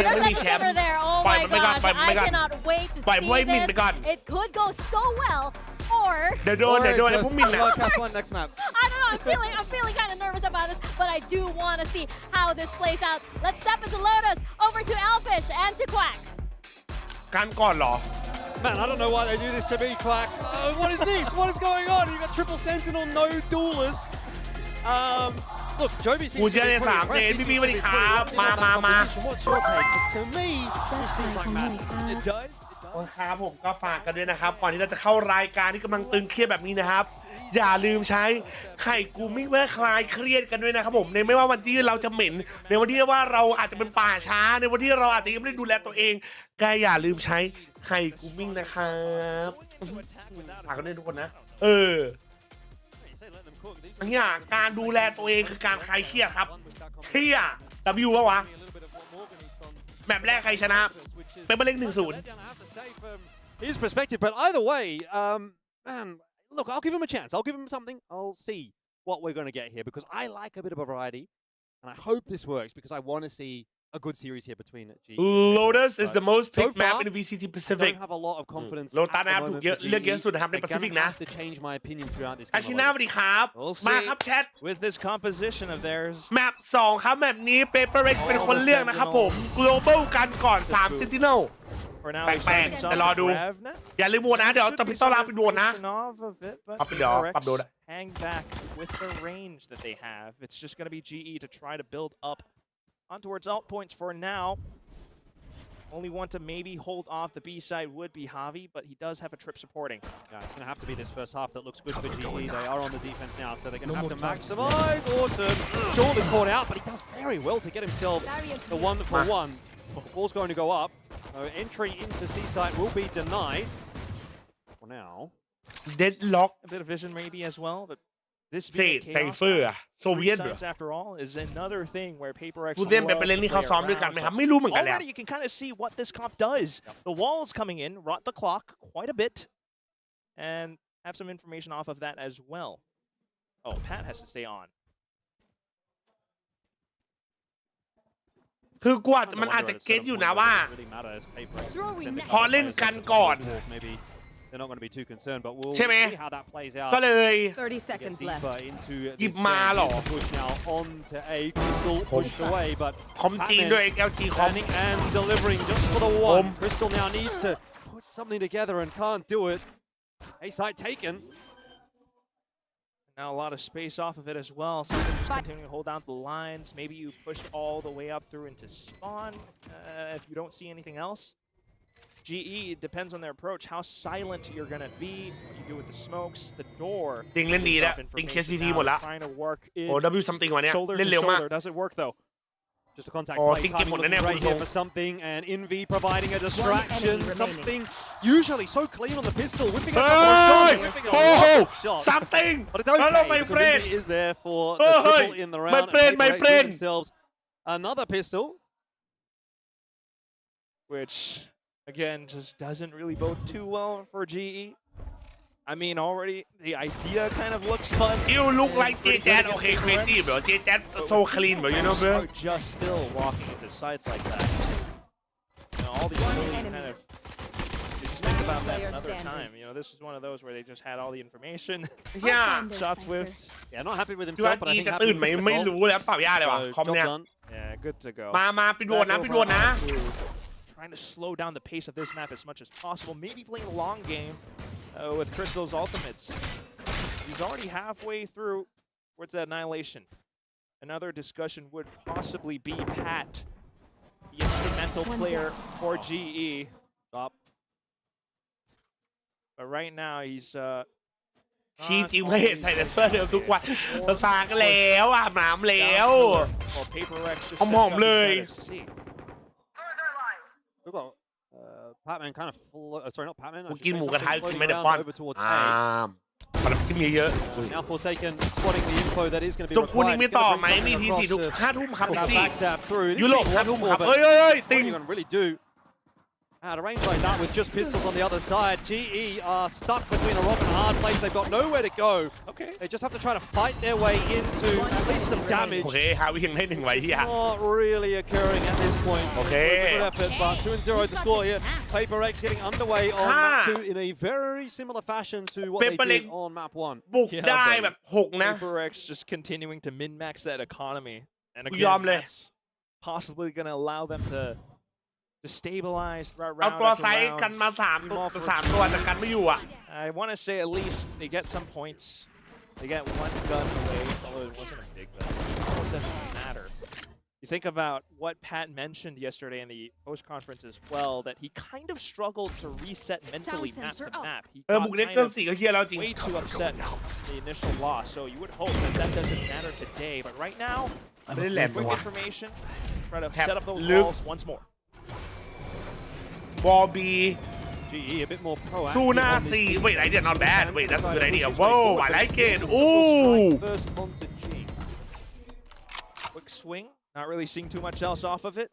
There's a skipper there. Oh my gosh, I cannot wait to see this. It could go so well, or... They're doing have fun next map. I don't know, I'm feeling kind of nervous about this, but I do want to see how this plays out. Let's step into Lotus, over to Elfish and to Quack. กันก่อนเหรอ Man, I don't know why they do this to me, Quack. What is this? What is going on? You got triple sentinel, no duelist. Look, Joby seems to be pretty impressive. สวัสดีครับมา What's your take? To me, it seems like madness. It does. ครับผมก็ฝากกันด้วยนะครับก่อนที่เราจะเข้ารายการที่กำลังตึงเครียดแบบนี้นะครับอย่าลืมใช้ไข่กูมิ่งเพื่อคลายเครียดกันด้วยนะครับผมในไม่ว่าวันที่เราจะเหม็นในวันที่ว่าเราอาจจะเป็นป่าช้าในวันที่เราอาจจะยังไม่ได้ดูแลตัวเองก็อย่าลืมใช้ไข่กูมิ่งนะครับฝากกันด้วยทุกคนนะเนี่ยการดูแลตัวเองคือการคลายเครียดครับเครียดWวะแมปแรกใครชนะเป็นเบอร์เล็ก 1-0 His perspective, but either way, man, look, I'll give him a chance. I'll give him something. I'll see what we're going to get here because I like a bit of a variety. And I hope this works because I want to see a good series here between GE. Lotus is the most picked map in the VCT I Pacific. don't have a lot of confidence. โลตัสนะครับถูกเลือกเยอะสุดนะครับใน They're แปซิฟิก gonna นะ have to change my opinion throughout this อาชินาสวัสดีครับ We'll มา see ครับแชท with this composition of theirs. แมป2ครับแมปนี้ Paper X เป็นคนเลือกนะครับผม Global กันก่อน3 Sentinel For now, แปลกๆแต่รอดู อย่าลืมโหวตนะ เดี๋ยวจะพิจารณาเป็นโหวตนะ เอาไปเดี๋ยวปรับโดน Hang back with the range that they have. It's just going to be GE to try to build up on towards alt points for now. Only one to maybe hold off the B side would be Javi, but he does have a trip supporting. Yeah, it's going to have to be this first half that looks good for GE. They are on the defense now, so they're going to have to maximize. Autumn, surely caught out, but he does very well to get himself the 1-for-1. The ball's going to go up. So entry into C site will be denied. For now. Deadlock A bit of vision maybe as well, but this เศษไซเฟอร์อะโซเวียตเหรอ after all is another thing where Paper X ผู้เล่นเป็นไปเล่นที่เขาซ้อมด้วยกันไหมครับไม่รู้เหมือนกันแหละ Already you can kind of see what this comp does. The walls coming in rot the clock quite a bit, and have some information off of that as well. Oh, Pat has to stay on. คือกว่ามันอาจจะเก็ตอยู่นะว่า พอเล่นกันก่อน They're not going to be too concerned, but we'll ใช่ไหม see how that plays out. ก็เลย 30 seconds left.หยิบมาเหรอ Push now on to A. Crystal pushed away, but คอมจีนด้วย LG คอม standing and delivering just for the one. Crystal now needs to put something together and can't do it. A site taken. Now a lot of space off of it as well. So just continuing to hold down the lines. Maybe you push all the way up through into spawn if you don't see anything else. GE depends on their approach, how silent you're going to be, what you do with the smokes, the door. ติงเล่นดีแล้วติง KCT หมดละ Trying to work in โอ้ W something วันเนี้ย shoulder เล่น to เร็วมาก shoulder. Does it work though? Just a contact Oh, play. think Time it would looking have right here for something, and Envy providing a distraction. Something usually so clean on the pistol, whipping a couple of shots, whipping a lot of shots. something But it's okay, Hello, my because friend. Envy is there for the triple in the round. My friend, and my Paper X friend. give themselves another pistol. Which, again, just doesn't really bode too well for GE. I mean, already the idea kind of looks fun. You look like JJaz okay crazy bro JJaz so clean bro you know bro Are just still walking into sites like that. You know, all the ability kind of. You just think about that another time. You know, this is one of those where they just had all the information. Yeah. Shot swift. Yeah, not happy with ดูว่า himself, but I จี think จะ happy ตื่น with ไหม the ไม่ result. รู้แล้วเปล่ายากเลยว่ะ So, คอม job เนี่ย done. Yeah, good to go. มาปิดโหวตนะปิดโหวตนะ Trying to slow down the pace of this map as much as possible. Maybe playing a long game with Crystal's ultimates. He's already halfway through towards that annihilation. Another discussion would possibly be Pat, the instrumental player for GE. Stop. But right now he's ขี้จริงไม่เห็นใส่แต่เสื้อเดิมทุกวันภาษากันแล้วอาบน้ำแล้ว หอมๆเลย We've got Patman kind of sorry, not Patman. กูกินหมูกระทะกินไม่ได้ป้อน over towards อ่า A. มันกินเยอะ Now Forsaken spotting the info that is going to be จบคู่นี้ required. มีต่อไหมมีที4ทุก5 ทุ่มครับ That พี่ backstab through. ยุโรป5 ทุ่มครับ But เอ้ยติง what are you going to really do? Out of range like that with just pistols on the other side. GE are stuck between a rock and a hard place. They've got nowhere to go. Okay. They just have to try to fight their way into at least some damage. โอเคฮาวิยังได้1ไว้ที่ It's not really occurring at this point. Okay. It's a good effort, but 2-0 the score here. Paper X getting underway on map 2 in a very similar fashion to what they Paper did X on map 1. บุกได้แบบ6นะ Paper X just continuing to min-max that economy. And กูยอม again, เลย that's possibly going to allow them to stabilize throughout เอา round ตัว after ไซส์กัน round. มา3ตัวแต่กันไม่อยู่อ่ะ I want to say at least they get some points. They get one gun away, although it wasn't a big gun. It doesn't matter. You think about what Pat mentioned yesterday in the post-conference as well, that he kind of struggled to reset mentally map to map. He got บุกเล็ก kind เกิน of 4ก็เฮียแล้วจริง way too upset with the initial loss, so you would hope that that doesn't matter today. But right now, quick information, try to set up those walls once more. บอบี GE a bit more proactive. สู้หน้า4 Wait idea not bad Wait that's a good idea Whoa I like it Ooh First onto G. Quick swing, not really seeing too much else off of it.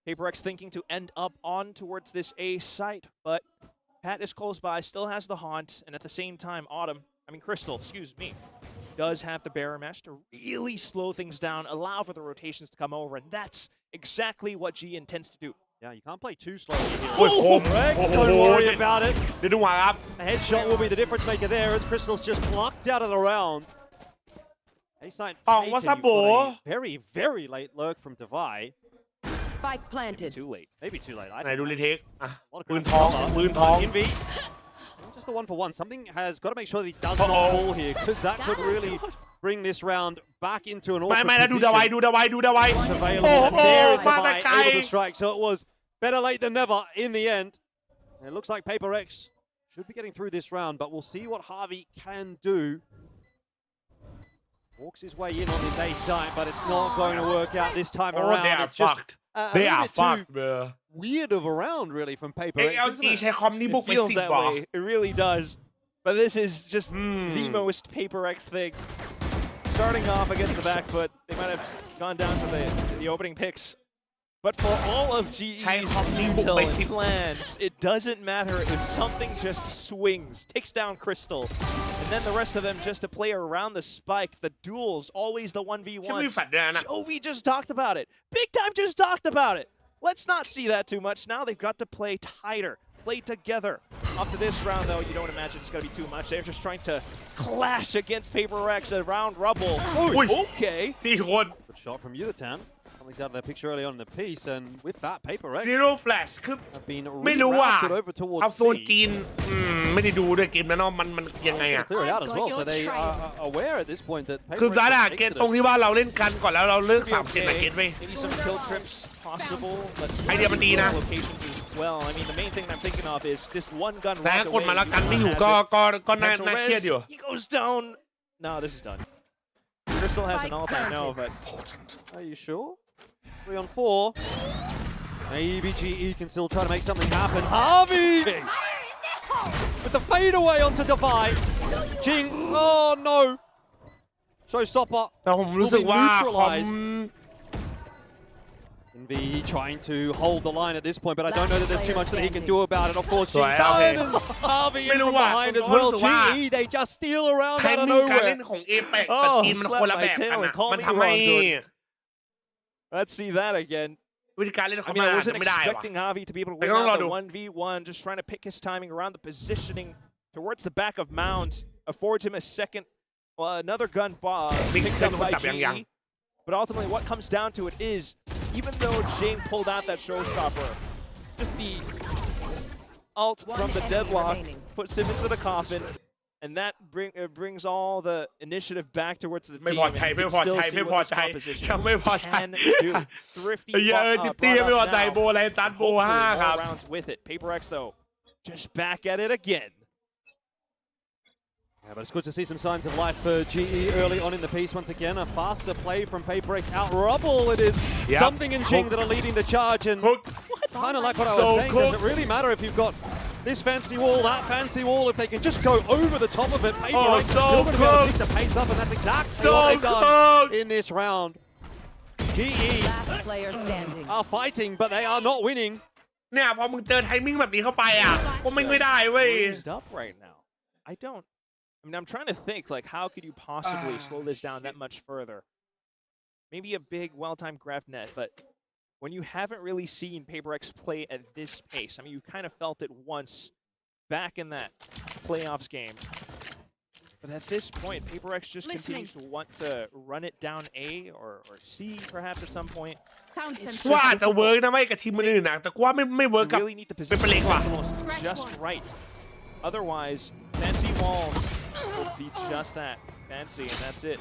Paper X thinking to end up on towards this A site, but Pat is close by, still has the haunt, and at the same time, Crystal, excuse me, does have the Bearer Mesh to really slow things down, allow for the rotations to come over, and that's exactly what G intends to do. Yeah, you can't play too slowly here. Oh, Don't worry about it. เดี๋ยวดูว่าครับ A headshot will be the difference maker there as Crystal's just plucked out of the round. A-side very, very late lurk from Divide. Spike planted. Too late. Maybe too late. ไหนดูรีเทคอ่ะ A lot of ปืน ground ทอง cover. ปืนทอง Envy. Just the one for one. Something has got to make sure that he does not fall here because that could really bring this round back into an awkward ไม่แล้วดู position. ดาไว้ดูดาไว้ดูดาไว้ Available. โอ้ And โห there is มาแต่ Divide ไกล able to strike. So it was better late than never in the end. And it looks like Paper X should be getting through this round, but we'll see what Harvey can do. Walks his way in on this A side, but it's not going to work out this time around. They are It's just fucked. They are fucked, bro. Weird of a round, really, from Paper X. ALG ใช้คอมนี่บุก It ไป feels 10 that บอ way. It really does. But this is just the most Paper X thing. Starting off against the back foot, they might have gone down to the opening picks. But for all of GE's intel and plans, it doesn't matter if something just swings, takes down Crystal, and then the rest of them just to play around the spike. The duels, always the 1v1. Jovi just talked about it. Big Time just talked about it. Let's not see that too much. Now they've got to play tighter, play together. After this round, though, you don't imagine it's going to be too much. They're just trying to clash against Paper X around Rubble. Okay. Good shot from Yutan. Something's out of their picture early on in the piece, and with that, Paper X Zero Flash คือ have been ไม่รู้ว่า rerouted over เอา towards โซน C. จีนไม่ได้ดูด้วยเกมนั้นเนาะมันยังไงอ่ะ Clear it out as well, so they are aware at this point that คือ Paper ซา X ดา has เกม exited. ตรงที่ว่าเราเล่นกันก่อนแล้วเราเลิก3 เซนเกมไป Maybe some kill trips possible. Let's ไอเดียมันดีนะ locations as well. I mean, the main thing I'm thinking of is this one gun แต่ right กด away. มาแล้วกันไม่อยู่ก็น่าเครียดอยู่ He goes down. No, this is done. Crystal has an ult, I know, but Are you sure? 3 on 4. Maybe GE can still try to make something happen. Harvey! With the fade away onto Divide. Jing, oh no! Showstopper แต่ผมรู้สึกว่าคอม Envy trying to hold the line at this point, but I don't know that there's too much that he can do about it. Of course, Jing Right, does, okay. and Harvey in ไม่รู้ from ว่า behind as ผม well. รู้สึกว่า GE, they just steal around ไท out of มิ่งการเล่น nowhere. ของเอเปกกับทีมมันคนละแบบกันอะมันทำให้ let's see that again. วิธีการเล่นเขา I mean, มัน I อาจจะ wasn't ไม่ได้ว่ะ expecting Javi to be able to They're win gonna out do. the 1v1, just trying to pick his timing around the positioning towards the back of Mound, affords him a second, another gun picked up by GE. But ultimately, what comes down to it is, even though Jing pulled out that showstopper, just the ult from the deadlock puts him into the coffin, and that brings all the initiative back towards the ไม่ team. พอใจ And you ไม่ can พอ still ใจ see ไม่พ what อ this ใจ composition ยังไม่พอใจ can do. Thrifty เยอะจิตตี้ไม่พอใจโบอะไรจัดโบ Hopefully 5 ครับ more rounds with it. Paper X though, just back at it again. Yeah, but it's good to see some signs of life for GE early on in the piece. Once again, a faster play from Paper X. Out Rubble, it is something in Jing that are leading the charge. And kind of like what I was saying, does it really matter if you've got this fancy wall, that fancy wall? If they can just go over the top of it, Paper X is still going to be able to pick the pace up, and that's exactly what they've done in this round. GE are fighting, but they are not winning. เนี่ยพอมึงเจอไทมิ่งแบบนี้เข้าไปอ่ะก็ไม่ได้เว้ย Closed up right now. I mean, I'm trying to think, like, how could you possibly slow this down that much further? Maybe a big, well-timed grab net, but when you haven't really seen Paper X play at this pace, I mean, you kind of felt it once back in that playoffs game. But at this point, Paper X just continues to want to run it down A or C, perhaps at some point. ว่าอาจจะเวิร์กนะไม่กับทีมอื่นนะแต่ว่าไม่เวิร์กกับ really need the เป็นเปเล็กว่ะ just right. Otherwise, fancy walls will be just that, fancy, and that's it.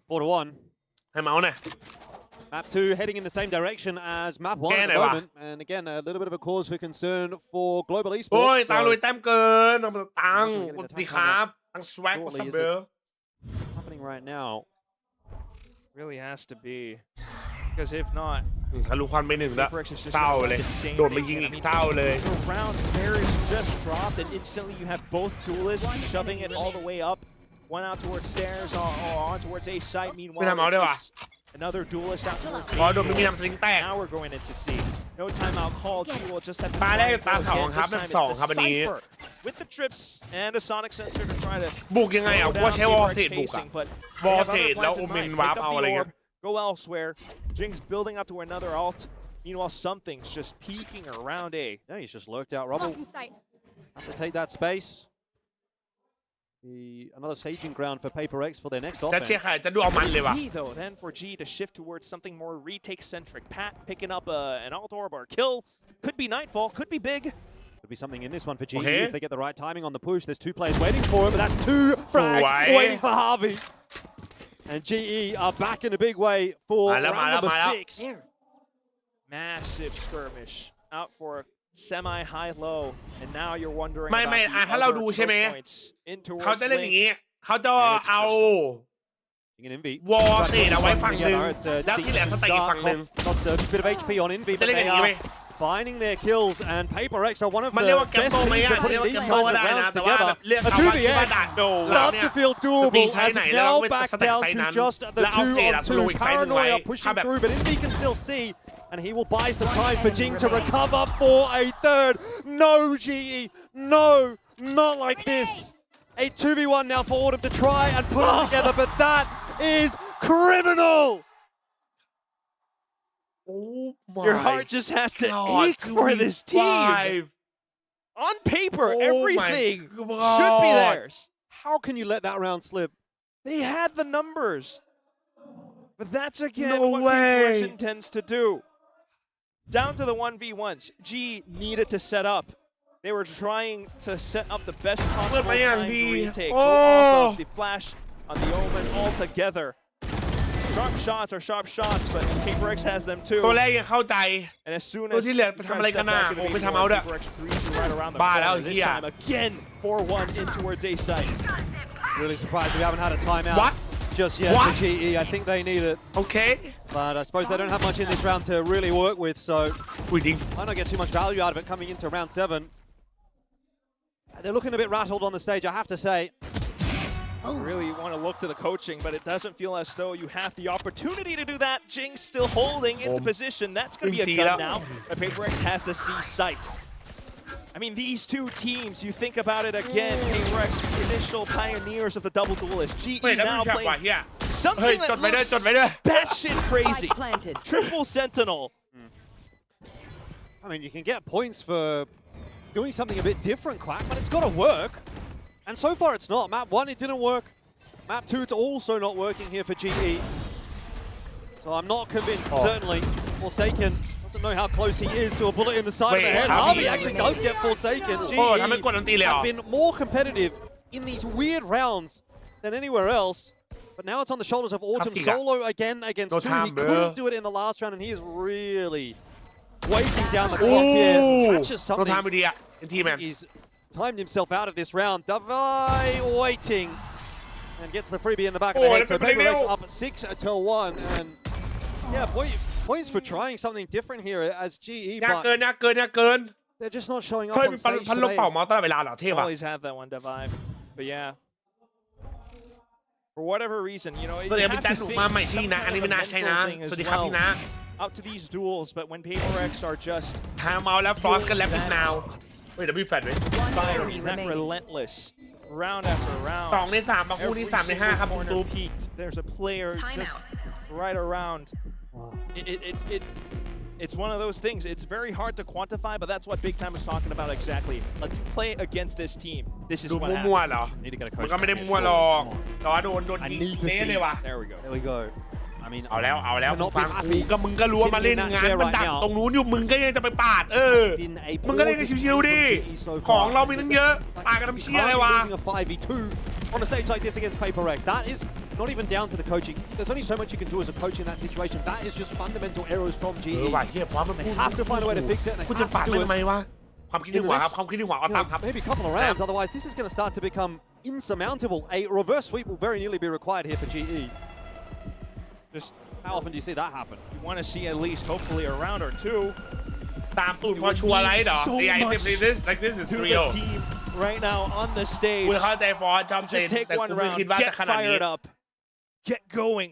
4-1. ให้เมาส์หน่อย Map 2 heading in the same direction as Map 1 at the moment. And again, a little bit of a cause for concern for Global โอ้ย Esports. ตังลุยแต้มเกินตังสวัสดีครับตังสวักซับเบอร์ Happening right now. Really has to be, because if not, ทะลุควันไป1แล้วเศร้าเลยโดดมายิงอีกเศร้าเลย the round there is just dropped, and instantly you have both duelists shoving it all the way up, one out towards stairs or on towards A site. Meanwhile, Another duelist out towards พอโดนไม่มีทำสลิงแตก Now we're going into C. No timeout call. G will just have to ตาแรก find ตา forward สอง again. ครับ This แบบ time สอง it's ครับ the อันนี้ Cypher with the trips and a sonic sensor to try to บุกยังไงอ่ะ slow ว่า down ใช้วอล Paper เศษ X บุกอ่ะ casing, but วอ they ล have เศ other ษแล้ว plans โอ in เมน mind. วาร์ป Pick เอา up อะไร the เงี้ย orb, go elsewhere. Jinx building up to another alt. Meanwhile, something's just peeking around A. No, he's just lurked out. Rubble have to take that space. Another staging ground for Paper X for their next จะ offense. เชียร์ใครจะดูเอามันเลยว่ะ G though, then for G to shift towards something more retake centric. Pat picking up an alt orb or a kill. Could be Nightfall, could be big. Could be something in this one for GE Okay. if they get the right timing on the push. There's two players waiting for it, but that's two frags waiting for Harvey. And GE are back in a big way for round number 6. Massive skirmish out for semi-high low, and now you're wondering ไม่ about the ถ้าเรา other ดูใช่ไหม choke points in เขา towards จะเล่นอย่าง lane. นี้เขาจะเอา An Envy. วอลเศษเอาไว้ฝั่งหนึ่ง It's a แล้วที่เหลือส decent เตะอีก start. ฝั่งหนึ่ง Lost a bit of HP on Envy, จะ but เล่นอ they ย่างนี้ไหม are finding their kills, and Paper X are one of มัน the เรียกว่า best แกมโปไหม teams อ่ะ at putting เรียกว่า these แกมโป kinds ก็ of ได้นะ rounds แต่ว่า together. แบบเลือก A เอาว่าคิดว่า 2vx ดักเรา starts เนี่ย to feel ตี doable ไซส์ as ไหน it's แล้ว now เป็น back สแต็ก down ไซส์ to นั้น just the แล้วเอาเศษ 2 on สโล 2. อีกไซส์หนึ่งไว้ Paranoia pushing ถ้าแบบ through, but Envy can still see, and he will buy some time for Jing to recover for a third. No, GE, no, not like this. A 2v1 now for Autumn to try and put it together, but that is criminal. Oh Your my heart just has to God, ache for this team. 2v5. On paper, Oh everything my should be God. theirs. How can you let that round slip? They had the numbers. But that's again No what way. Paper X intends to do. Down to the 1v1s. G needed to set up. They were trying to set up the best possible Look, man, time to the- retake. oh. Go off of the flash on the Omen all together. Sharp shots are sharp shots, but Paper X has them too. ตัวแรกยังเข้าใจ And as soon ตัว as ที่เหลือไป you ทำ try อะไร to กัน step น่ะ back into โอ้ the ไปทำ V1, เอาด้วย Paper X greets you right around the บ้าแล้ว corner. This เฮีย time again 4-1 in towards A side. Really surprised we haven't had a timeout What? just yet What? for GE. I think they need it, Okay. but I suppose they don't have much in this round to really work with, so อุ้ยจริง might not get too much value out of it coming into round 7. They're looking a bit rattled on the stage, I have to say. Really want to look to the coaching, but it doesn't feel as though you have the opportunity to do that. Jing's still holding into position. That's going to be a gun now. But Paper X has the C site. I mean, these two teams, you think about it again. Paper X, initial pioneers of the double duelist. GE เฮ้ยแล้ว now มันแฉกว่ะ playing เฮีย something เฮ้ย that จดไว้ด้วย looks จดไว้ด้วย batshit crazy. Spike planted. Triple Sentinel. I mean, you can get points for doing something a bit different, Quack, but it's got to work. And so far it's not. Map 1, it didn't work. Map 2, it's also not working here for GE. So I'm not convinced, certainly. Forsaken doesn't know how close he is to a bullet in the side of the Wait, head. Harvey Harvey actually does get Forsaken. GE ทำให้กดดนตรีเลยเหรอ have been more competitive in these weird rounds than anywhere else. But now it's on the shoulders of Autumn Tough solo again against No 2. time, He bro. couldn't do it in the last round, and he is really waiting down the clock here. Catches โดน something. ทำไปดีอ่ะเป็นทีมแมน He's timed himself out of this round. Davai waiting and gets the freebie in the back of the Oh, head. So let me Paper X play up 6-1, and yeah, points for trying something different here as GE, ยากเกิ but นยากเกินยากเกิน they're just not showing up เฮ้ย on มี stage พัดลม today. เป่าเมาส์ตลอดเวลาเหรอเท่ว่ะ Always have that one, Devive. But yeah. For whatever reason, you know, you ตัวเดี๋ยวมี have จัน to หนู think มาใหม่ที่ some นะ อัน kind นี้ of ไม่ a น่าใช่นะ mental thing สวัสดี as ครับพี่นะ well up to these duels, but when Paper X are just ทางเมาแล้วฟรอสกันแล้วนาวเฮ้ยเดี๋ยวมีแฟลชไว้ that relentless, round after round. 2 ใน 3 มาคู่ที่ 3 ใน 5 ครับคุณ corner ตุ๊บ peaked. There's a player just right around. It's one of those things. It's very hard to quantify, but that's what Big Time was talking about exactly. Let's play against this team. This is ดู what มั่วๆ happens. เหรอ Need to get a มัน coach ก็ไม่ได้ down here, มั่วหรอก surely. แต่ว่าโดน I ยิง need to เน้ see. เลยว่ะ There we go. There we go. I mean, เอาแล้ว cannot ฟัง be กู happy ก็มึงก็รู้ว่ามาเล่น sitting in งาน that chair มัน right ดัก now. ตรงนู้นอยู่มึงก็ยังจะไปปาดBeen a มึงก็เล่นกัน poor ชิวๆดิ decision from GE so far. ของเรามีตั้งเยอะปาดกันทำเชี่ยอะไรวะ Losing a 5v2 on a stage like this against Paper X. That is not even down to the coaching. There's only so much you can do as a coach in that situation. That is just fundamental errors from เอ GE. อว่ะเฮียพร้อมมันพูด They have to find a way to fix it, and they กูจะ have ปาด to มัน do ทำไม it วะความคิดที่หัวครับความคิดที่หัวเอา you ตาม know, ครับ maybe a couple of rounds. Otherwise, this is going to start to become insurmountable. A reverse sweep will very nearly be required here for GE. Just How often do you see that happen? you want to see at least hopefully a round or two ตามตูดพอชัวร์ไรเหรอ So ไอ้ much like this is to real the team right now on the stage. กูเข้าใจฟอร์สจอมเซน Just take แต่ one กูไม่ round, คิดว่าจะ get ขนาดนี้ fired up, get going.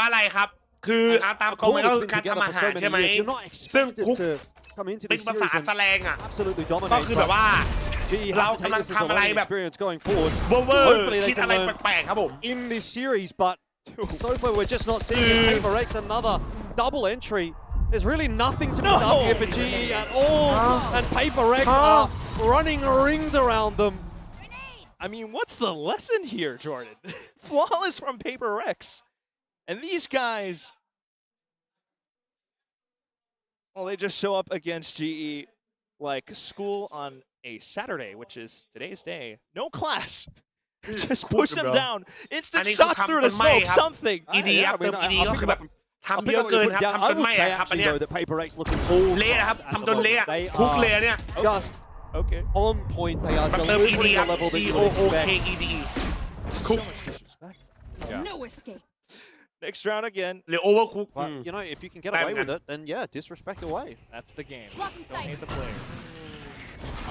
ว่าอะไรครับคือตามตรงมันก็คือการทำอาหารใช่ไหมซึ่งคุกเป็นภาษาแสลงอ่ะก็คือแบบว่า GE เรา have to กำลัง take this as a ทำอะไร learning แบบ experience going forward. เวอร์ Hopefully คิ they ดอะไร can learn แปลกๆครับผม in this series, but so far we're just not seeing it. Paper X another double entry. There's really nothing to be done here for GE at all, and Paper X are running rings around them. I mean, what's the lesson here, Jordan? Flawless from Paper X. And these guys, well, they just show up against GE like school on a Saturday, which is today's day. No class. Just push them down. Instant shots through the smoke, something. อีดีครับเติมอีดีก็คือแบบทำเยอะเกินครับทำจนไม่อะครับอันเนี้ย that Paper X looking all เละครับทำจนเละคุกเลยเนี่ย just on point. They are เติมอีดี delivering ครั the บ level that G you O would O K expect. E D คุก No escape. Next round again. หรือ overcook But you know, if you can get away with it, then yeah, disrespect away. That's the game. Don't hate the player.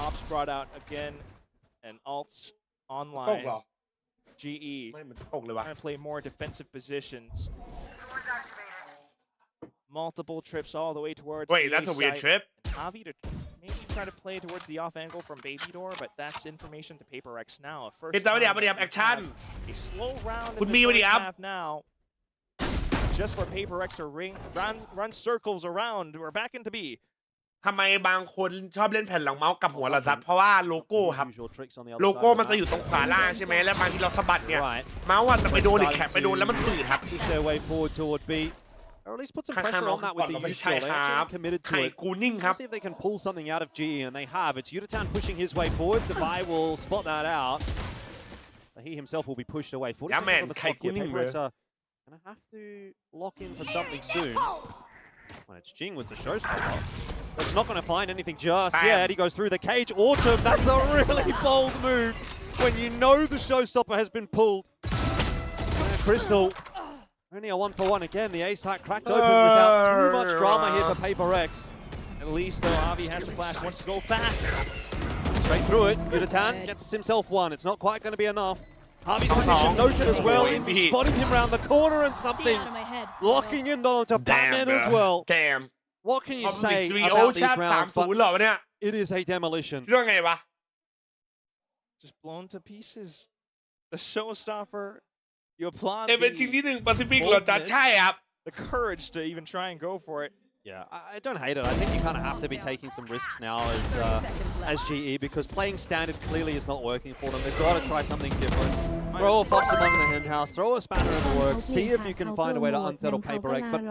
Ops brought out again, and alts online. GE trying to play more defensive positions. Multiple trips all the way towards. Wait, that's a weird trip. Javi to maybe try to play towards the off angle from Baby Door, but that's information to Paper X now. First, เป็นจังหวะเดียวมาเดียวแอคชั่น a slow round คุณ in มี the มาดิ first ครับ half now. Just for Paper X to run circles around. We're back into B. ทำไมบางคนชอบเล่นแผ่นหลังเมาส์กับหัวละซัดเพราะว่าโลโก้ครับโลโก้มันจะอยู่ตรงขวาล่างใช่ไหมแล้วบางทีเราสะบัดเนี่ยเมาส์จะไปโดนหรือแขนไปโดนแล้วมันฝืดครับ Push their way forward toward B. Or at least put some ข้าง pressure ๆน้อง on that with the ไม่ use ใช่ skill. ค They รับ actually committed to ไข่ it. กูนิ่งครับ See if they can pull something out of GE, and they have. It's Yutatan pushing his way forward. Debai will spot that out. But he himself will be pushed away. 40 Yeah, seconds man, on the clock here. Kai Paper X are going to have to lock in for something soon. When it's Jing with the showstopper. But it's not going to find anything just yet. He goes through the cage. Autumn, that's a really bold move when you know the showstopper has been pulled. Crystal, only a 1-for-1 again. The ace hack cracked open without too much drama here for Paper X. At least though, Avi has the flash, wants to go fast. Straight through it. Yutatan gets himself one. It's not quite going to be enough. Harvey's position noted as well. Invi spotting him round the corner and something locking in onto Batman as well. Damn. What can you say about these rounds? But เหรอเนี่ย it is a demolition. คิดว่าไงวะ Just blown to pieces. The showstopper. You applaud เอเวนชิงที่1 Pacific เหรอจ๊ะใช่ครับ the courage to even try and go for it. Yeah, I don't hate it. I think you kind of have to be taking some risks now as GE because playing standard clearly is not working for them. They've got to try something different. Throw a fox among the hen house, throw a spanner in the works, see if you can find a way to unsettle Paper X. But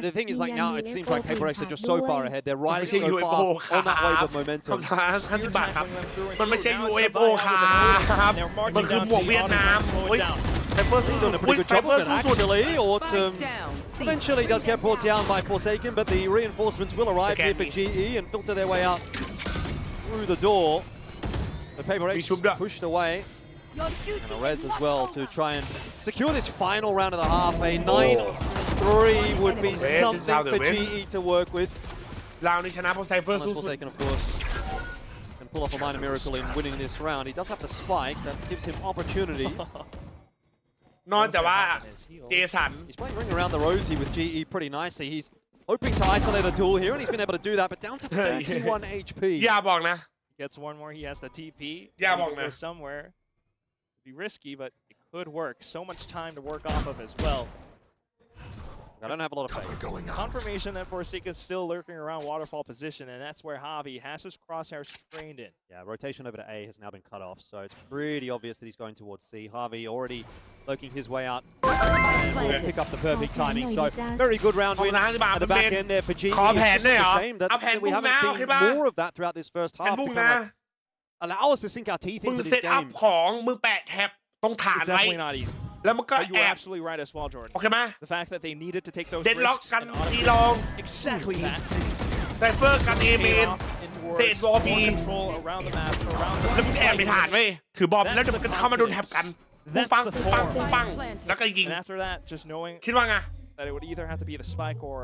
the thing is, like now, it seems like Paper X are just so far ahead. They're riding so far on that wave of momentum. 50 บาทครับ มันไม่ใช่ UFO ครับมันคือหมวกเวียดนามไซเฟอร์สู้สุด Doing a pretty good job of it, actually. Autumn eventually does get brought down by Forsaken, but the reinforcements will arrive here for GE and filter their way out through the door. The Paper X pushed away. And a res as well to try and secure this final round of the half. A 9-3 would be something for GE to work with. ราวนี้ชนะเพราะไซเฟอร์สู้สุด Forsaken, of course, can pull off a minor miracle in winning this round. He does have the spike that gives him opportunities. นอกจากว่าเจสัน He's playing ring around the rosy with GE pretty nicely. He's hoping to isolate a duel here, and he's been able to do that, but down to 31 HP. อย่าบอกนะ Gets one more, he has the TP. อย่าบอกนะ Somewhere. Be risky, but it could work. So much time to work off of as well. I don't have a lot of faith. Confirmation that Forsaken's still lurking around waterfall position, and that's where Javi has his crosshairs strained in. Yeah, rotation over to A has now been cut off, so it's pretty obvious that he's going towards C. Javi already lurking his way out and will pick up the perfect timing. So very good round win at the back end there for GE. It's just a shame that we haven't seen more of that throughout this first half to kind of allow us to sink our teeth มึง into เซ this ตอัพ game. ของมึงแปะแท็บตรงฐาน It's ไว้ definitely not easy. แล้วมันก็ But you แอ were บ absolutely right as well, Jordan. โอเคไหม The fact that they needed to take those เด็ดล็อก risks กัน and ทีลอง exactly that. ไซเฟอร์กันเอเมน เศษบอลบี control around the map, around the แล้วมึงแอบไปฐานเว้ยถือบอลแล้วเดี๋ยวมันก็เข้ามาโดนแท็บกันปุ้งปังปุ้งปังปุ้งปังแล้วก็ยิง And after that, just knowing คิดว่าไง that it would either have to be the spike or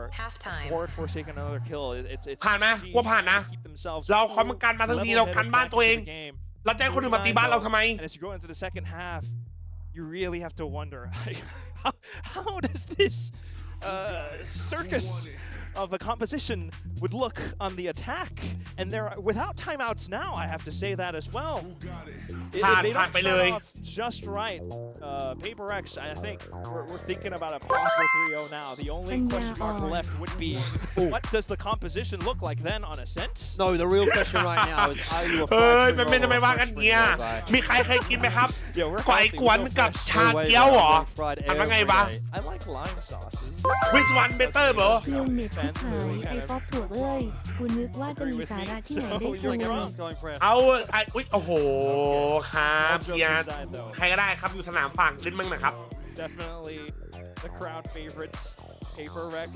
forward Forsaken another kill. It's ผ่านไหมว่าผ่านนะ keep themselves เราคอยมันกันมาทั้งทีเรากันบ้านตัวเอง เราจะให้คนอื่นมาตีบ้านเราทำไม And as you go into the second half, you really have to wonder how does this circus of a composition would look on the attack, and they're without timeouts now. I have to say that as well. If they don't start off just right, Paper X, I think we're thinking about a possible 3-0 now. The only question mark left would be, what does the composition look like then on Ascent? No, the real question right now is, are you a มันเป็นทำไมว่ากันเนี่ยมีใครเคยกินไหมครับไก่กวนกับชาเกี๊ยวเหรอทำยังไงวะ I like lime sauces. Which one better bro ลุงเน็ตที่ขายไอ้ป๊อปถั่วเอ้ยกูนึกว่าจะมีสาระที่ไหนได้คุย เอาอุ๊ยโอ้โหครับเฮียใครก็ได้ครับอยู่สนามฝั่งเล่นมั่งนะครับ Definitely the crowd favorites, Paper Rex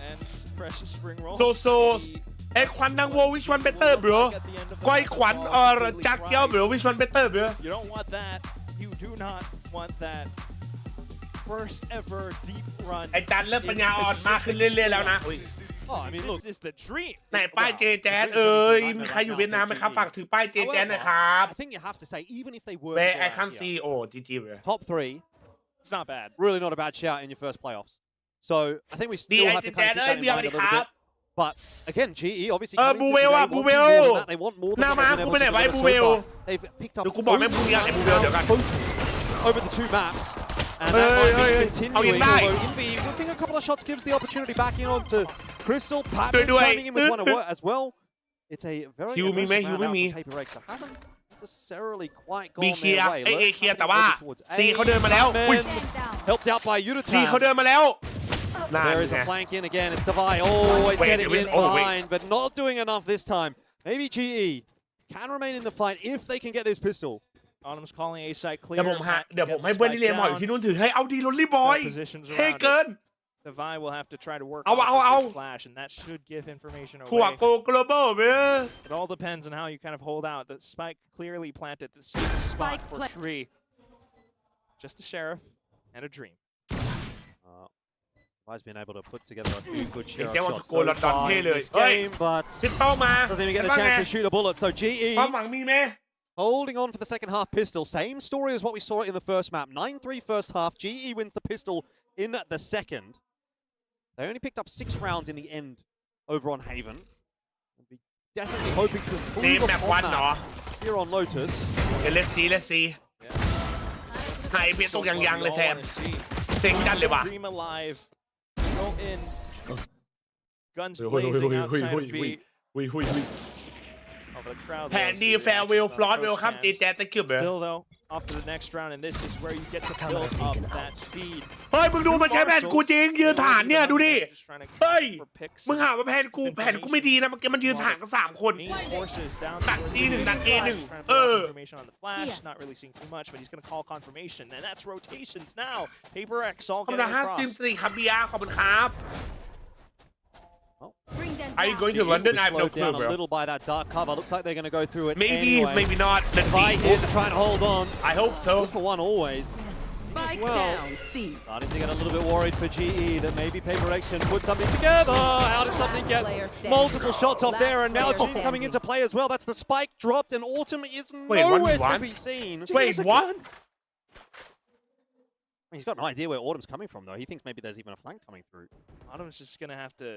and Precious Spring Roll. So ไอ้ควันดังโว which one better bro ก้อยขวัญจักเกี๊ยว bro which one better bro You don't want that. You do not want that. First ever deep run. ไอ้จันเริ่มปัญญาอ่อนมากขึ้นเรื่อยๆแล้วนะ Oh, I mean, look, this is the dream. ไหนป้ายJJaz มีใครอยู่เวียดนามไหมครับฝากถือป้ายJJaz หน่อยครับ I think you have to say, even if they were I can't see GG bro top 3, it's not bad. Really not a bad shout in your first playoffs. So I think we still have to kind of keep that in mind a little bit. But again, GE obviously coming to today, they want more than they've been able to do so far. They've picked up over the 2 maps. And that might be continuing, although Invi whipping a couple of shots gives the opportunity back in onto Crystal. Patman chiming in with one as well. It's a very aggressive round out for Paper X. So haven't necessarily quite gone their way. เคลียร์แต่ว่าซีเขาเดินมาแล้ว Helped out by Yurutan. ซีเขาเดินมาแล้ว There is a flank in again. It's Divide always getting in behind, but not doing enough this time. Maybe GE can remain in the fight if they can get this pistol. Autumn's calling A side clear. เดี๋ยวผมให้เพื่อนที่เรียนหมออยู่ที่นู่นถือให้เอาดีลลี่บอยเท่เกิน Divide will have to try to work เอา flash, and that should give information ถั่ว away. โก global เว้ย It all depends on how you kind of hold out. The spike clearly planted the safe spot for Tree. Just a sheriff and a dream. Divide's been able to put together a few good sheriff เดี๋ยว shots โกลอนดอนเท่เลย this game, but ซิปเป้ามา doesn't even get the chance to shoot a bullet. So GE ความหวังมีไหม holding on for the second half pistol. Same story as what we saw in the first map. 9-3 first half. GE wins the pistol in the second. They only picked up 6 rounds in the end over on Haven. We'll be definitely hoping to improve upon that here on Lotus. Let's see. หายเพียตกยังเลยแซมเซ็งกันเลยว่ะ Dream alive. Go in. Guns blazing outside of B. แผนดีแฟร์วิลฟลอตวิลครับJJazตะคิวเบอร์ Still though, off to the next round, and this is where you get to build up that speed. เฮ้ยมึงดูมันใช้แผนกูจริงยืนฐานเนี่ยดูดิเฮ้ยมึงหาว่าแผนกูไม่ดีนะเมื่อกี้มันยืนฐานกัน3 คนตัดG1ตัดA1 on the flash, not really seeing too much, but he's going to call confirmation, and that's rotations now. Paper X all getting across. ทีม4ครับบีอาร์ขอบคุณครับ Are you going to London? I have no clue, bro. A little by that dark cover. Looks like they're going to go through it. Maybe not. Let's see. Here to try and hold on. I hope so. Good for one always. Spike down, C. Starting to get a little bit worried for GE that maybe Paper X can put something together. How did something get multiple shots off there? And now June coming into play as well. That's the spike dropped, and Autumn is nowhere to be seen. Wait, what? He's got no idea where Autumn's coming from, though. He thinks maybe there's even a flank coming through. Autumn's just going to have to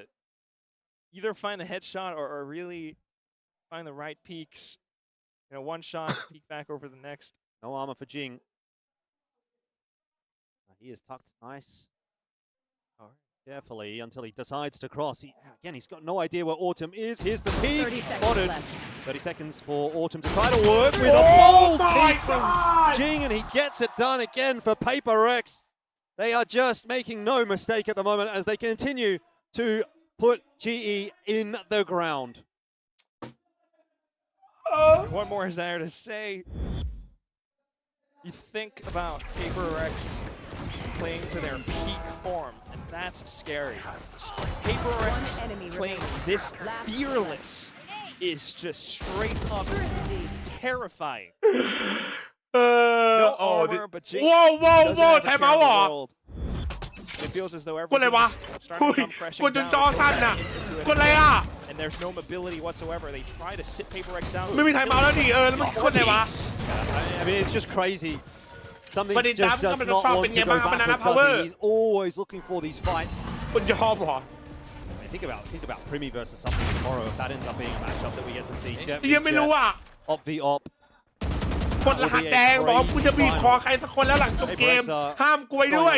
either find the headshot or really find the right peaks. You know, one shot, peek back over the next. No armor for Jing. He is tucked nice. Carefully until he decides to cross. Again, he's got no idea where Autumn is. Here's the peak. Spotted. 30 seconds for Autumn to try to work with a full peak from Jing, and he gets it done again for Paper X. They are just making no mistake at the moment as they continue to put GE in the ground. What more is there to say? You think about Paper X playing to their peak form, and that's scary. Paper X playing this fearless is just straight up terrifying. No armor, but Jing doesn't have a care in the world. It feels as though everything is starting to come crashing down into it. And there's no mobility whatsoever. They try to sit Paper X down. I mean, it's just crazy. something ประเด็น just ตามก็ does มัน not สอบ want เป็น to ไง go บ้างครับบรรดา backwards, พาวเวอ does ร์ he? He's always looking for these fights. คุณยอมเหรอ Think about Primi versus something tomorrow if that ends up being a matchup that we get to see. Jet ยังไม่รู้อ่ะ Op v Op. กดรหัสแดงบอกว่ากูจะบีบคอใครสักคนแล้วหลังจบเกมห้ามกูไว้ด้วย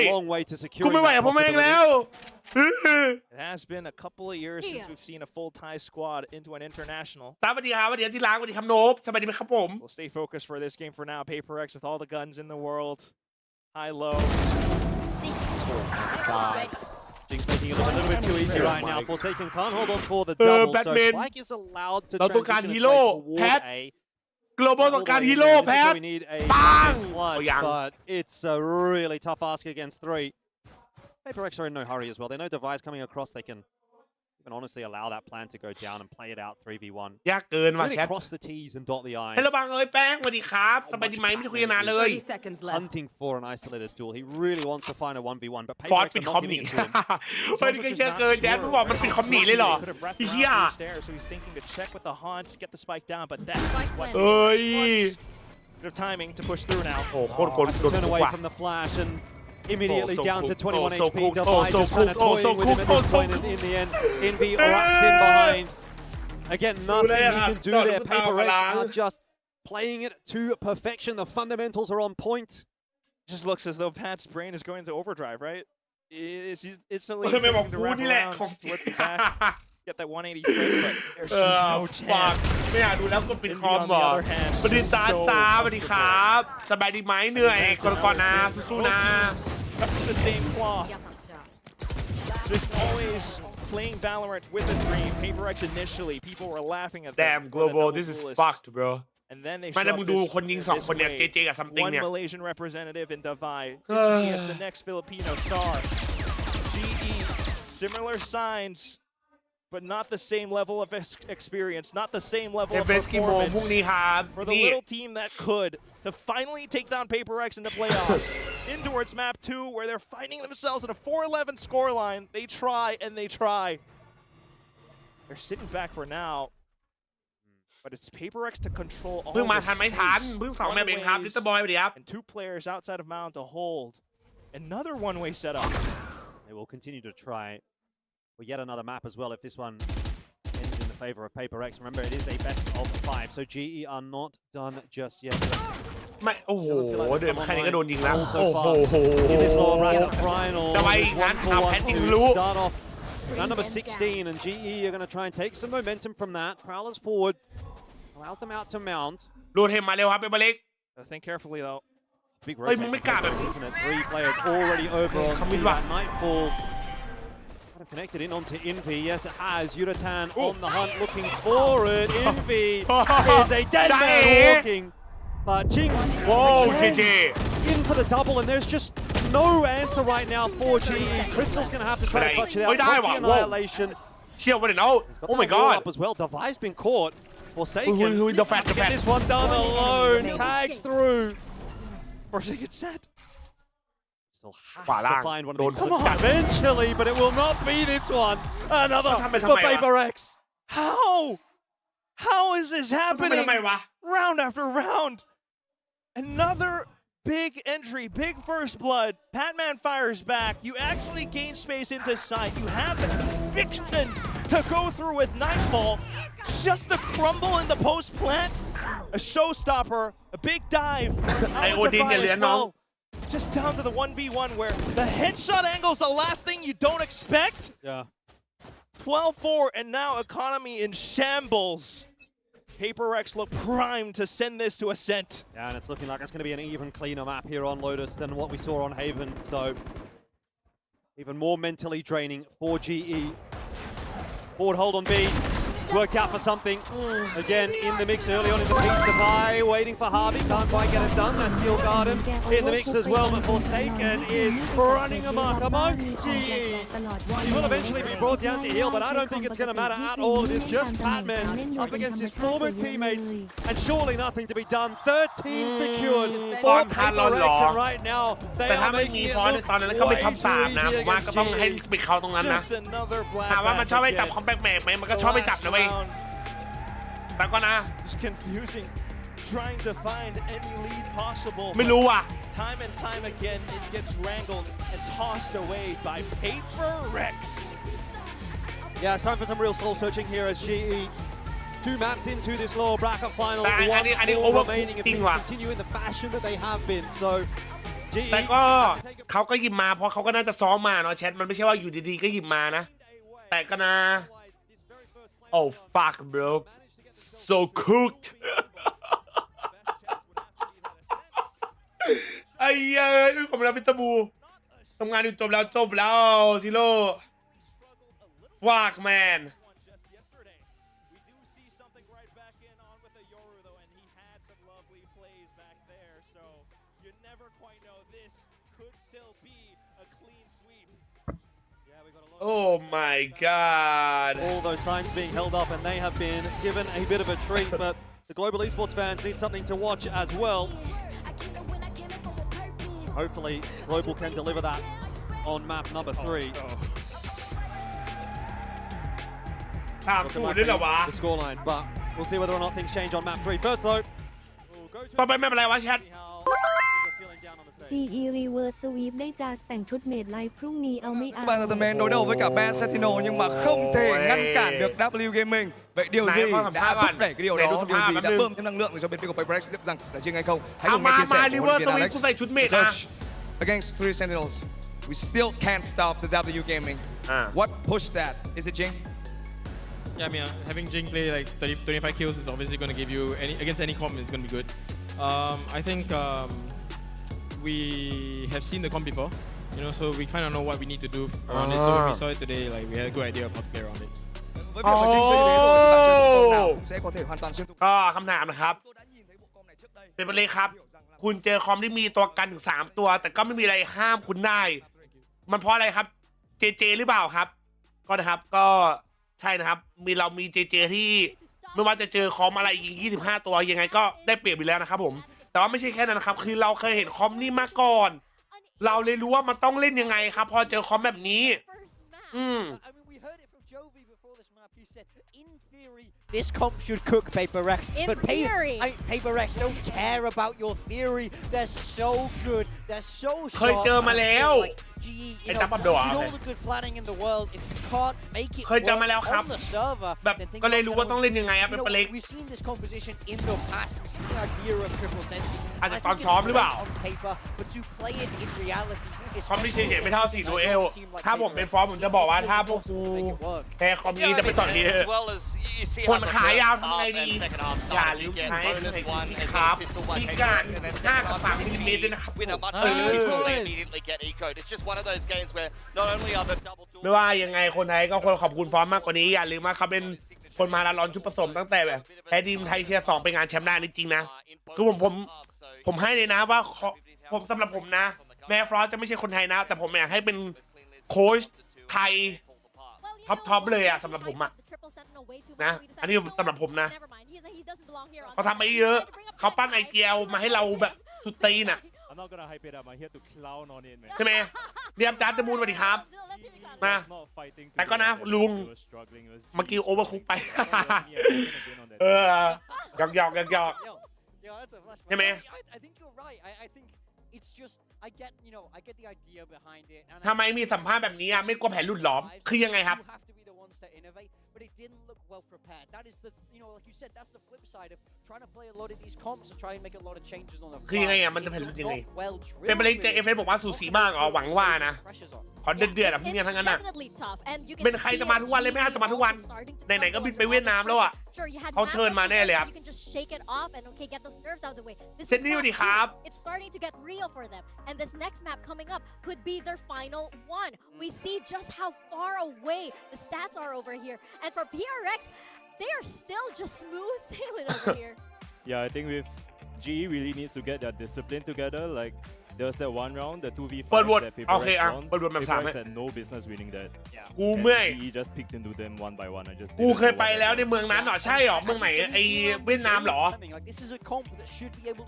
กูไม่ไหวกับพวกแม่งแล้ว It has been a couple of years since we've seen a full Thai squad into an international. สวัสดีครับสวัสดีที่รักสวัสดีครับโนบสวัสดีครับผม We'll stay focused for this game for now. Paper X with all the guns in the world. High, low. Jinx making it a little bit too easy right now. Forsaken can't hold on for the double, so Spike is allowed to transition his way toward a global ต้องการฮีโร่แพท we need a ปัง clutch, but it's a really tough ask against 3. Paper X are in no hurry as well. They know Device coming across. They can honestly allow that plan to go down and play it out 3v1. ยากเกินว่ะ Really แชท cross the T's and dot the I's. ให้ระวังเลยแป้งสวัสดีครับสบายดีไหมไม่ได้คุยกันนานเลย Hunting for an isolated duel. He really wants to find a 1v1, but ฟอร์ด Paper X ปิด are คอม not หนี giving it to him. เฮ้ยนี่ก็เยอะเกินแจ๊ดมึงบอกมันปิดคอมหนีเลยเหรอ Could have wrapped ไอ้ around เหี้ย through stairs, so he's thinking to check with the haunt, get the spike down, but that is what เอ้ย bit of timing to push through now. โอ้โคตรโดน Turn ทุก away ว่ะ from the flash and immediately so down to cool. 21 so HP. cool. Device so just kind of cool. toying so with him at cool. this so point, cool. and in the end, Envy wrapped in behind. Again, nothing he can do there. Paper X are just playing it to perfection. The fundamentals are on point. Just looks as though Pat's brain is going into overdrive, right? It's instantly ไม่บอก thinking to กู wrap นี่แหละ around ของ towards the back, get that 180 frame, but there's just no ฝาก chance. ไม่อยากดูแล้วก็ปิดคอมเหรอสวัสดีจ้าจ้าสวัสดีครับสบายดีไหมเหนื่อยก่อนนะสู้ๆนะ Up to the same claw. Just always playing Valorant with a dream. Paper X initially, people were laughing at them. Damn global this is fucked bro And then they ไม่ได้มึงดูคนยิงสอง this คนเนี่ย way. เจกับซัมติง One เนี่ย Malaysian representative in Davai. He is the next Filipino star. GE, similar signs, but not the same level of experience, not the same level of FS กี่โมง performance. พรุ่งนี้ครับ For the นี่ little team that could, to finally take down Paper X in the playoffs. In towards map 2, where they're finding themselves at a 4-11 scoreline. They try and they try. They're sitting back for now. But it's Paper X to control all เพิ่งมา the ทันไม่ทัน space. เพิ่งสองแมปเองครับลิตเติ้ลบอยสวัสดีครับ And 2 players outside of Mound to hold. Another one-way setup. They will continue to try for yet another map as well if this one ends in the favor of Paper X. Remember, it is a best of 5, so GE are not done just yet. ไม่โอ้โหเดินแค่นี้ก็โดนยิงแล้ว Also โอ้โห far in this lower bracket final. จะไป It's งั้น 1 ข่าว for แพท 1 ยิง to รู้ start off round number 16, and GE are going to try and take some momentum from that. Prowlers forward, allows them out to Mound. รูดเทมมาเร็วครับเป็นบาเล็ก Think carefully though. Big เฮ้ย rotate มึงไม่กล้าแบบ isn't it? 3 players already over on Come in, that Nightfall. Kind of connected in onto Envy. Yes, it has. Yuratan on the hunt looking for it. Envy is a dead man walking. But Jing Whoa, JJ. in for the double, and there's just no answer right now for GE. Crystal's going to have to try to clutch it out. Wait, Plus the annihilation. เชี่ยวมาเดี๋ยวเอา Got Oh my that wall god up as well. Device been caught. Forsaken. The fat, the Get fat. this one done alone. Tags through. Forsaken set. Still has ขวาล่าง to find one of โดน these. Come on, eventually, but it will not be this one. Another ทำไม for Paper X. How? How is this ทำไม happening? วะ Round after round. Another big entry, big first blood. Patman fires back. You actually gain space into sight. You have the conviction to go through with Nightfall. Just a crumble in the post plant. A showstopper. A big dive. I Odin as well. Just down to the 1v1 where the headshot angle is the last thing you don't expect. Yeah. 12-4 and now economy in shambles. Paper X look primed to send this to Ascent. Yeah, and it's looking like it's going to be an even cleaner map here on Lotus than what we saw on Haven. So even more mentally draining for GE. Forward hold on B. Worked out for something. Again, in the mix early on in the piece. Devi waiting for Harvey. Can't quite get it done. That's Steel Garden in the mix as well. But Forsaken is running amok amongst GE. He will eventually be brought down to heal, but I don't think it's going to matter at all. It is just Patman up against his former teammates. And surely nothing to be done. 13 secured for Paper X. And right now, they แต่ถ้า are ไม่มี making it ฟอนต์ look ตอนนั้นก็ไม่ way ทำสาม too นะ easy ผมว่าก็ต้อง against ให้ GE. ไปเขาตรงนั้นนะ Just another black ถามว่ามันชอบไปจับ bat คอมแบกแมกไหมมันก็ the ชอบไป last จับนะเว้ย round. แต่ก็นะ It's confusing. Trying to find any lead possible. ไม่รู้ว่ะ time and time again, it gets wrangled and tossed away by PaperX. Yeah, it's time for some real soul searching here as GE 2 maps into this lower bracket final. อันนี้ remaining if they continue in the fashion that they have been. So แต่ก็เขาก็หยิบมาเพราะเขาก็น่าจะซ้อมมาเนาะแชทมันไม่ใช่ว่าอยู่ดีๆก็หยิบมานะแต่ก็นะ Oh fuck bro so cooked ไอ้เย้ยผมรับพิตาบูทำงานอยู่จบแล้วซิโร่ fuck man Oh my god. All those signs being held up and they have been given a bit of a treat, but the global esports fans need something to watch as well. Hopefully Global can deliver that on map number 3. The scoreline, but we'll see whether or not things change on map 3. First though, ต่อไปไม่เป็นไรวะแชทGE Reverse Sweep ได้จาสแต่งชุดเมดไลฟ์พรุ่งนี้เอาไม่เอา Bạn Tần đối đầu với cả Ben Sentinel nhưng mà không thể ngăn cản được W Gaming. Vậy điều gì đã thúc đẩy cái điều đó? Điều gì đã bơm thêm năng lượng cho bên phía của PaperX biết rằng là riêng hay không? Hãy cùng nghe chia sẻ của huấn luyện viên Alex. Against 3 Sentinels, we still can't stop the W Gaming. What pushed that? Is it Jing? Yeah, I mean, having Jing play like 25 kills is obviously going to give you against any comp is going to be good. I think we have seen the comp before, you know, so we kind of know what we need to do around it. So when we saw it today, like we had a good idea of how to play around it. ก็คำถามนะครับเป็นไปเลยครับคุณเจอคอมที่มีตัวกันถึง3ตัวแต่ก็ไม่มีอะไรห้ามคุณได้มันเพราะอะไรครับเจหรือเปล่าครับก็นะครับก็ใช่นะครับเรามีเจที่ไม่ว่าจะเจอคอมอะไรยิง25ตัวยังไงก็ได้เปรียบอยู่แล้วนะครับผมแต่ว่าไม่ใช่แค่นั้นนะครับคือเราเคยเห็นคอมนี่มาก่อนเราเลยรู้ว่ามันต้องเล่นยังไงครับพอเจอคอมแบบนี้This comp should cook PaperX, but PaperX don't care about your theory. They're so good. They're so sharp. เคยเจอมาแล้ว GE, you know, with all the good planning in the world, if you can't make it work on the server, แบบก็เลยรู้ว่าต้องเล่นยังไงครับเป็นเล็ก We've seen this composition in the past. We've seen the idea of triple sensing. อาจจะตอนซ้อมหรือเปล่า on paper, but to play it in reality, คอมที่เฉยๆไม่เท่า4ดูเอลถ้าผมเป็นฟอร์มผมจะบอกว่าถ้าพวกกูแพ้คอมนี้จะไปต่อทีคนขายยาวทำไงดีอย่าลืมใช้ครับที่การ5 กับ 3 มิลลิเมตรด้วยนะครับไม่ว่ายังไงคนไทยก็ควรขอบคุณฟอร์มมากกว่านี้อย่าลืมว่าเขาเป็นคนมาร้อนชุดผสมตั้งแต่แบบแพ้ทีมไทยเชียร์2ไปงานแชมป์ได้จริงๆนะคือผมให้เลยนะว่าผมสำหรับผมนะแม้ฟรอสจะไม่ใช่คนไทยนะแต่ผมอยากให้เป็นโค้ชไทยท็อปเลยอะสำหรับผมอะนะอันนี้สำหรับผมนะเขาทำมาเยอะเขาปั้นไอเกียวมาให้เราแบบสุดตีนอะใช่ไหมเรียมจัดเดมูนสวัสดีครับนะแต่ก็นะลุงเมื่อกี้โอเวอร์คุกไปหยอกใช่ไหมทำไมมีสัมภาษณ์แบบนี้ไม่กลัวแผนหลุดหลอมคือยังไงครับ but it didn't look well prepared. That is the, you know, like you said, that's the flip side of trying to play a lot of these comps and try and make a lot of changes on the fly. คือยังไงมันจะเป็นยังไงเป็นไปเลยเจFSบอกว่าสูสีมากอ๋อหวังว่านะขอเดือดๆพวกนี้ทั้งนั้นน่ะเป็นใครจะมาทุกวันเลยไม่อาจจะมาทุกวันไหนๆก็บินไปเวียดนามแล้วอ่ะเขาเชิญมาแน่เลยครับเซนนี่สวัสดีครับ It's starting to get real for them and this next map coming up could be their final one. We see just how far away the stats are over here and for PRX they are still just smooth sailing over here. Yeah, I think with GE really needs to get their discipline together. Like there was that one round, the 2v5 that PaperX won. PaperX had no business winning that. And GE just picked into them one by one. I just กูเคยไปแล้วในเมืองนั้นเหรอใช่เหรอเมืองไหนไอเวียดนามเหรอ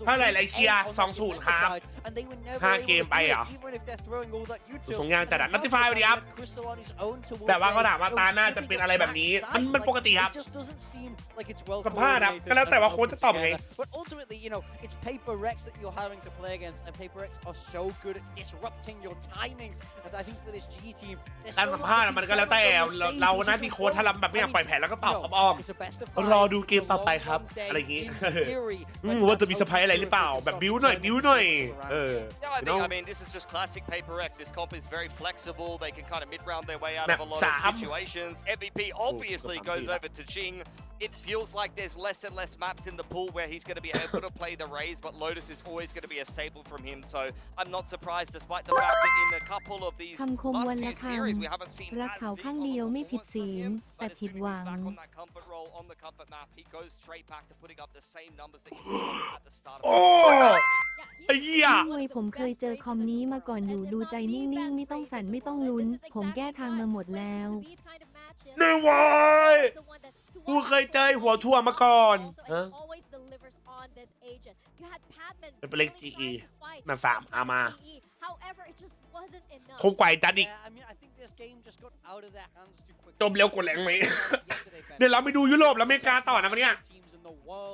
เท่าไหร่ไรเคียร์ 2-0 ครับ and they were never 5 เกมไปเหรอส่งยางจัดนัตติฟายสวัสดีครับแต่ว่าเขาถามว่าตาหน้าจะเป็นอะไรแบบนี้มันปกติครับสัมภาษณ์ครับก็แล้วแต่ว่าโค้ชจะตอบไง But ultimately, you know, it's Paper Rex that you're having to play against, and Paper Rex are so good at disrupting your timings. And I think for this GE team, การสัมภาษณ์มันก็แล้วแต่เราหน้าที่โค้ชถ้าเราแบบไม่อยากปล่อยแผนแล้วก็ตอบอ้อมรอดูเกมต่อไปครับอะไรอย่างงี้ว่าจะมีเซอร์ไพรส์อะไรหรือเปล่าแบบบิ้วหน่อยI mean, this is just classic Paper Rex. This comp is very flexible. They can kind of mid-round their way out of a lot of situations. MVP obviously goes over to Jing. It feels like there's less and less maps in the pool where he's going to be able to play the Raze, but Lotus is always going to be a staple from him. So I'm not surprised, despite the fact that in a couple of these last few series we haven't seen รักเขาข้างเดียวไม่ผิดศีลแต่ผิดหวัง on that comfort roll on the comfort map. He goes straight back to putting up the same numbers that he saw at the start of โอ้ไอ้เหี้ย ผมเคยเจอคอมนี้มาก่อนอยู่ดูใจนิ่งๆไม่ต้องสั่นไม่ต้องลุ้นผมแก้ทางมาหมดแล้ว หนึ่งวันกูเคยเจอหัวทั่วมาก่อนเป็นเล็ก GE มา3อามาคงไกวจัดอีกจบเร็วกว่าแรงไหม เดี๋ยวเราไปดูยุโรปและอเมริกาต่อนะวันนี้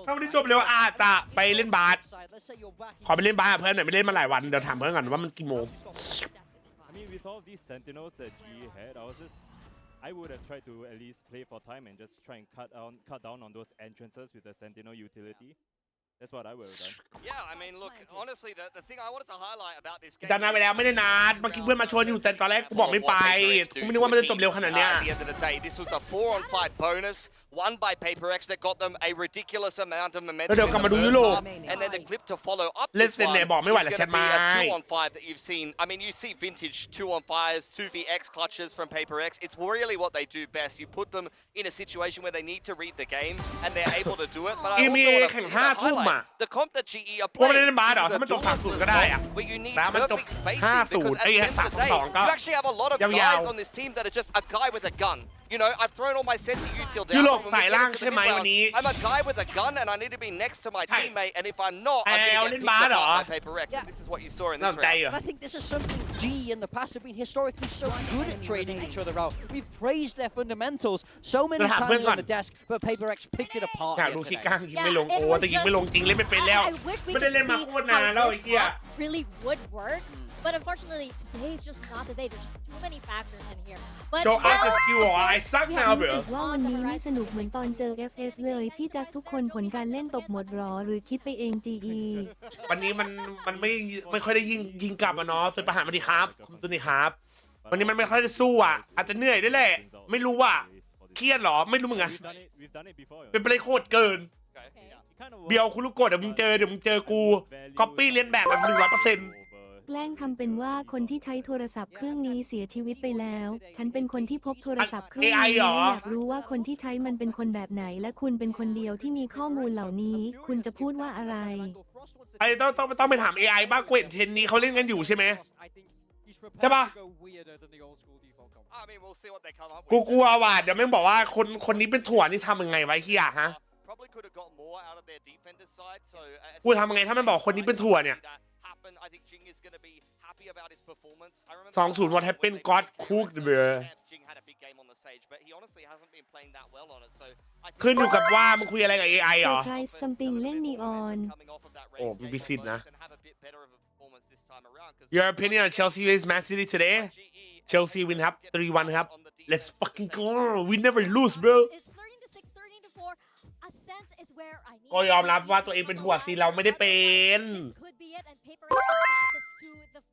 ถ้าวันนี้จบเร็วอาจจะไปเล่นบาสขอไปเล่นบาสเพื่อนหน่อยไม่เล่นมาหลายวันเดี๋ยวถามเพื่อนก่อนว่ามันกี่โมง I would have tried to at least play for time and just try and cut down on those entrances with the Sentinel utility. That's what I would have done. Yeah, I mean, look, honestly, the thing I wanted to highlight about this game. จะนานไปแล้วไม่ได้นานเมื่อกี้เพื่อนมาชวนอยู่แต่ตอนแรกกูบอกไม่ไปกูไม่นึกว่ามันจะจบเร็วขนาดเนี้ย At the end of the day, this was a 4-on-5 bonus won by Paper X that got them a ridiculous amount of momentum. เดี๋ยวกลับมาดูยุโรป And then the clip to follow up เล่น this เซน one เนี่ยบอกไม่ไหว is แล้ว going แชท to be มา a 2-on-5 that you've seen. I mean, you see vintage 2-on-5s, 2vx clutches from Paper X. It's really what they do best. You put them in a situation where they need to read the game and they're able to do it. But I also want to highlight the comp that GE are พวก playing. ไม่ได้บาสหรอถ้ามันจบ3-0ก็ได้อะ But you need แล้วมันจบ perfect spacing because at the end of the day, you actually have a lot of guys on this team that are just a guy with a gun. You know, I've thrown all my sensor util down. ยุโรปสายล่างใช่ไหมวันนี้ I'm a guy with a gun and I need to be next to my teammate. And if I'm not, I'm going to get picked up by Paper X. And this is what you saw in this round. And I think this is something G in the past have been historically so good at trading each other out. We've praised their fundamentals so many times on the desk, but Paper X picked it apart. อยากดูคิกก้างยิงไม่ลงโอ้แต่ยิงไม่ลงจริงเล่นไม่เป็นแล้วไม่ได้เล่นมาโคตรนานแล้วไอ้เหี้ย really would work. But unfortunately, today's just not the day. There's just too many factors in here. But Show us a skill. I suck now, bro. รู้สึกว่าวันนี้ไม่สนุกเหมือนตอนเจอ FS เลยพี่จัสทุกคนผลการเล่นตกหมดหรอหรือคิดไปเอง GE วันนี้มันไม่ค่อยได้ยิงกลับอะเนาะส่วนประหารสวัสดีครับคุณตุนี่ครับวันนี้มันไม่ค่อยได้สู้อ่ะอาจจะเหนื่อยด้วยแหละไม่รู้ว่าเครียดหรอไม่รู้เหมือนกันเป็นไปได้โคตรเกินเบียวคุณลูกกดเดี๋ยวมึงเจอกูก๊อปปี้เลียนแบบ100%แกล้งทำเป็นว่าคนที่ใช้โทรศัพท์เครื่องนี้เสียชีวิตไปแล้วฉันเป็นคนที่พบโทรศัพท์เครื่องนี้อยากรู้ว่าคนที่ใช้มันเป็นคนแบบไหนและคุณเป็นคนเดียวที่มีข้อมูลเหล่านี้คุณจะพูดว่าอะไรไอ้ต้องไปถาม AI บ้างกูเห็นเทนนี้เขาเล่นกันอยู่ใช่ไหมใช่ปะกูกลัวว่ะเดี๋ยวแม่งบอกว่าคนนี้เป็นถั่วนี่ทำยังไงไว้ขี้อ่ะฮะกูทำยังไงถ้ามันบอกคนนี้เป็นถั่วเนี่ย2-0 what happened got cooked bro ขึ้นอยู่กับว่ามึงคุยอะไรกับ AI เหรอ Surprise something เล่นนีออนโอ้มีสิทธิ์นะ Your opinion on Chelsea vs Man City today Chelsea win ครับ 3-1 ครับ Let's fucking go we never lose bro ก็ยอมรับว่าตัวเองเป็นหัวซีเราไม่ได้เป็น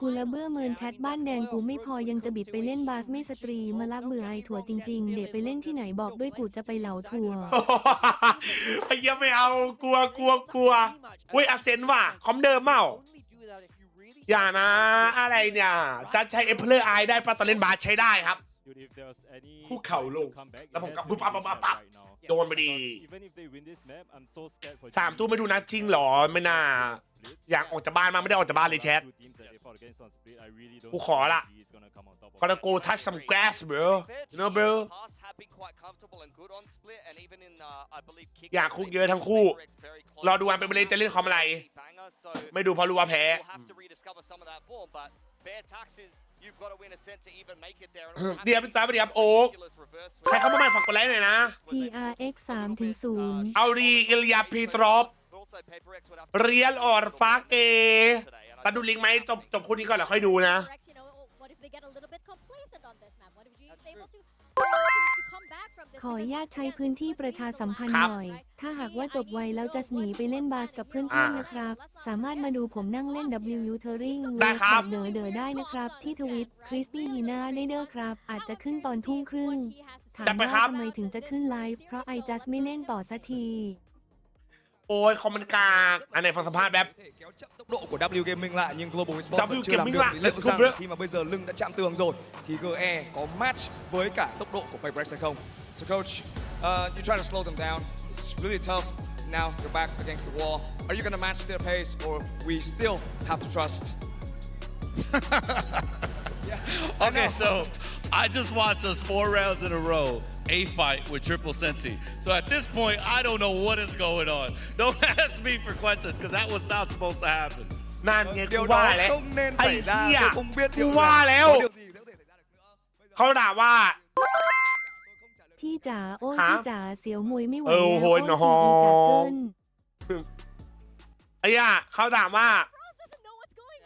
กูละเบื่อเมินแชทบ้านแดงกูไม่พอยังจะบิดไปเล่นบาสไม่สตรีมาละเบื่อไอถั่วจริงๆเดี๋ยวไปเล่นที่ไหนบอกด้วยกูจะไปเหลาถั่วไอ้ยังไม่เอากลัวอุ้ยอาเซนว่ะคอมเดิมเปล่าอย่านะอะไรเนี่ยจะใช้เอฟเพลอร์ไอได้ปะตอนเล่นบาสใช้ได้ครับคู่เข่าลงแล้วผมกับปุ๊บปั๊บโดนไปดี3 ตู้ไม่ดูนะจริงหรอไม่น่าอยากออกจากบ้านมาไม่ได้ออกจากบ้านเลยแชท กูขอละ Gotta go touch some grass bro you know bro อยากคุกเยอะทั้งคู่รอดูวันเป็นไปเลยจะเล่นคอมอะไรไม่ดูเพราะรู้ว่าแพ้เดี๋ยวเป็นจ้าเดี๋ยวโอ๊กใครเข้ามาใหม่ฝากกดไลค์หน่อยนะ PRX 3-0เอาดีอิลยาพีตรอปเรียลออร์ฟาเกตัดดูลิงก์ไหมจบคู่นี้ก่อนแล้วค่อยดูนะ ขออนุญาตใช้พื้นที่ประชาสัมพันธ์หน่อย ถ้าหากว่าจบไวแล้วจะหนีไปเล่นบาสกับเพื่อนๆนะครับ สามารถมาดูผมนั่งเล่น WU Touring ได้ครับ เดอได้นะครับ ที่ทวิตคริสปี้ฮีน่าได้เด้อครับ อาจจะขึ้นตอนทุ่มครึ่งถามว่าทำไมถึงจะขึ้นไลฟ์เพราะไอจัสไม่เล่นต่อสักที โอ้ยคอมมันกากอันไหนฟังสัมภาษณ์แบบ Tốc độ của W Gaming lại nhưng Global Esports W vẫn chưa làm Gaming được. lại, Liệu let's go, rằng bro. khi mà bây giờ lưng đã chạm tường rồi thì GE có match với cả tốc độ của PayPrex hay không? So coach, you try to slow them down. It's really tough. Now your back's against the wall. Are you gonna match their pace or we still have to trust? Okay, so I just watched us 4 rounds in a row, a fight with Triple Sensi. So at this point, I don't know what is going on. Don't ask me for questions because that was not supposed to happen. นั่นไงกู Điều ว่า đó แล้ว không nên ไอ้ xảy เหี้ย ra. Tôi không biết กู điều ว่า là แล้ว có điều gì có thể xảy ra được nữa. เขาด่าว่า พี่จ๋าโอ้ย ครับ พี่จ๋าเสียวมวยไม่ไหว เออ แล้ว โหย โอ้ย หนอ ทีดีกาเกิน ไอ้ย่าเขาถามว่า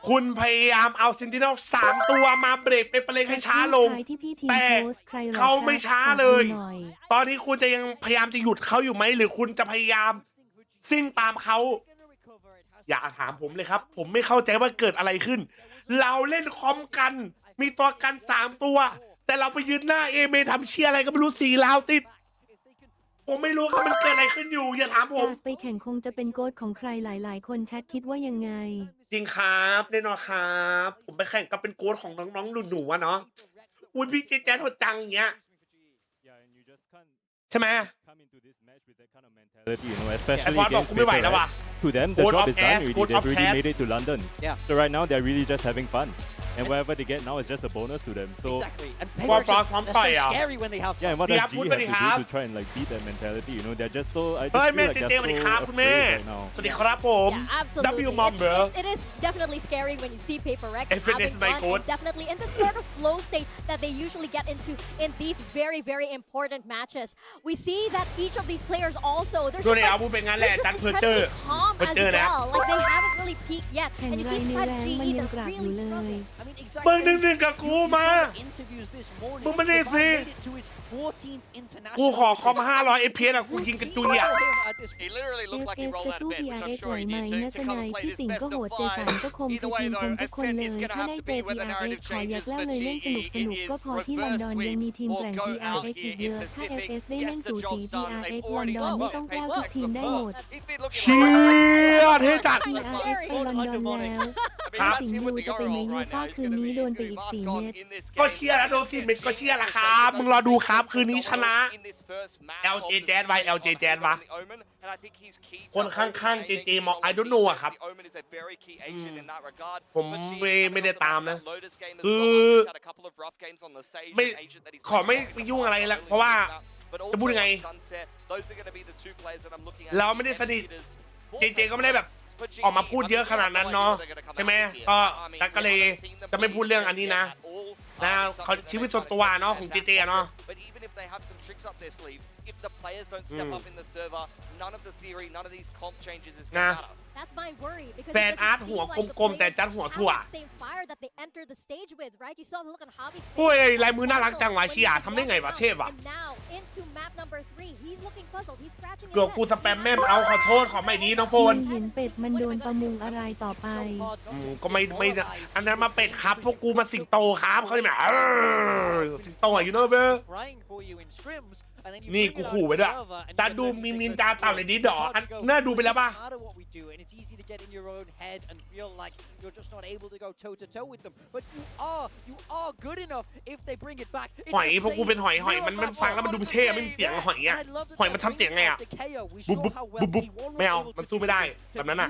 คุณพยายามเอาซินติโน3 ตัวมาเบรกเป็นประเลงให้ช้าลง ใครที่พี่ทีม แต่ โพสต์ใครหรอ เขาไม่ช้าเลย ฝกดูหน่อ ตอนนี้คุณจะยังพยายามจะหยุดเขาอยู่ไหมหรือคุณจะพยายามซิ่งตามเขา อย่าถามผมเลยครับ ผมไม่เข้าใจว่าเกิดอะไรขึ้น เราเล่นคอมกัน มีตัวกัน3 ตัว แต่เราไปยืนหน้าเอเมทำเชียร์อะไรก็ไม่รู้4 ราวติด ผมไม่รู้ครับมันเกิดอะไรขึ้นอยู่อย่าถามผม จาสไปแข่งคงจะเป็นโกดของใครหลายๆ คนแชทคิดว่ายังไง จริงครับแน่นอนครับผมไปแข่งกับเป็นโค้ชของน้องๆหนูๆอะเนาะอุ้ยพี่เจแจ๊ดหดจังอย่างเงี้ยใช่ไหม You know, especially F1 บอก against กูไม่ไหว Paper แล้วว่ะ X. To them, the Code job of is done ass, already. code They've of already cat. made it to London. Yeah. So right now, they're really just having fun. And whatever they get now is just a bonus to them. So Exactly. And Well, Paper X, Frost, they're I'm so fire. scary when they have yeah, and whatดี does ครับ G พูด have ไป to ดี do ครับ to try and like beat that mentality? You know, they're just so. I just เฮ้ย feel แม่ like เจ they're เจสวัสดีครับ so คุณแม่ afraid right now. สวัสดีครับผม Yeah, absolutely. W Mom bro It is definitely scary when you see Paper X FS having my fun code. and definitely in the sort of flow state that they usually get into in these very, very important matches. We see that each of these players also, they're ช่วง just นี้เอา like, พูดเป็นงั้นแหละ they're จัด just เพอร์เจอร์ incredibly calm เพอร์ as เจอร์นะ well. Like they haven't really peaked yet. แข่ง And you ไร see ใน Fred แรง GE, มันยัง they're กราบอยู่ really เลย struggling. I mean, มึง exactly. 1-1 กับกูมา Interviews this morning. มึงไม่ได้สิ Made it to his 14th international. กูขอคอม500 FPS อะกูยิงกันตุยอะ He literally looked like he FS rolled จะ out สู้ of bed, which I'm PRX sure ไหว he ไหม did นั to ส come นาย and play พี่ this ติ่ง best ก็โห of ดเจสัน 5. ก็คมคือ Either ที way ม though, คมทุกคน Ascent เลย is going to ถ้า have ได้ to เจ be อ where the PRX narrative ขอยัก changes แล้ว for เลยเล่นส GE. นุก It ก็ is พอที่ลอนดอน reverse ยังมีทีม sweep แกร่ง or go PRX out อีก here เย in อะถ้า Pacific. FS ได้เล่น Yes, สู the สี job's done. PRX They've ลอน already ดอน got ไม่ต้องแก้ทุก PayPal ทีมได้หมด He's been looking เชี่ยเท่จัด PRX ไปลอนดอนแล้วถ้าสิงห์ยูจะไปไหมยูฟ่าคืนนี้โดนไปอีก4 เม็ด ก็เชียร์แล้วโดน4 เม็ดก็เชียร์ละครับมึงรอดูครับคืนนี้ชนะ LJ Jazz ไว้ LJ Jazz วะคนข้างๆ JJ มอง I don't know อะครับผมไม่ได้ตามนะคือไม่ขอไม่ยุ่งอะไรละเพราะว่าจะพูดยังไงเราไม่ได้สนิท JJ ก็ไม่ได้แบบออกมาพูดเยอะขนาดนั้นเนาะใช่ไหมก็เลยจะไม่พูดเรื่องอันนี้นะเขาชีวิตส่วนตัวเนาะของ JJ เนาะนะ That's my worry because แฟนอาร์ตหัวกลมๆแต่จัดหัวถั่ว same fire that they enter the stage with, right? You saw the look on Javi's face. โอ้ยลายมือน่ารักจังวะเชียร์ทำได้ไงวะเทพอ่ะ And now into map number 3, he's looking puzzled. He's scratching his เกือบ head. กูสแปมแม่มเอาขอโทษขอไม่ดีน้องโฟ มัน นเห็นเป็ดมันโดนประมุงอะไรต่อไป ก็ไม่อันนั้นมาเป็ดครับพวกกูมาสิงโตครับเขาจะแบบสิงโตอยู่เนอะเบอร์นี่กูขู่ไว้ด้วยตาดูมีนินจาเต่าในนี้ดอกน่าดูไปแล้วป่ะ get in your own head and feel like you're just not able to go toe to toe with them. But you are good enough if they bring it back. หอยพวกกูเป็นหอยมันฟังแล้วมันดูเท่ไม่มีเสียงหอยอ่ะหอยมันทำเสียงไงอ่ะบุ๊บไม่เอามันสู้ไม่ได้แบบนั้นอ่ะ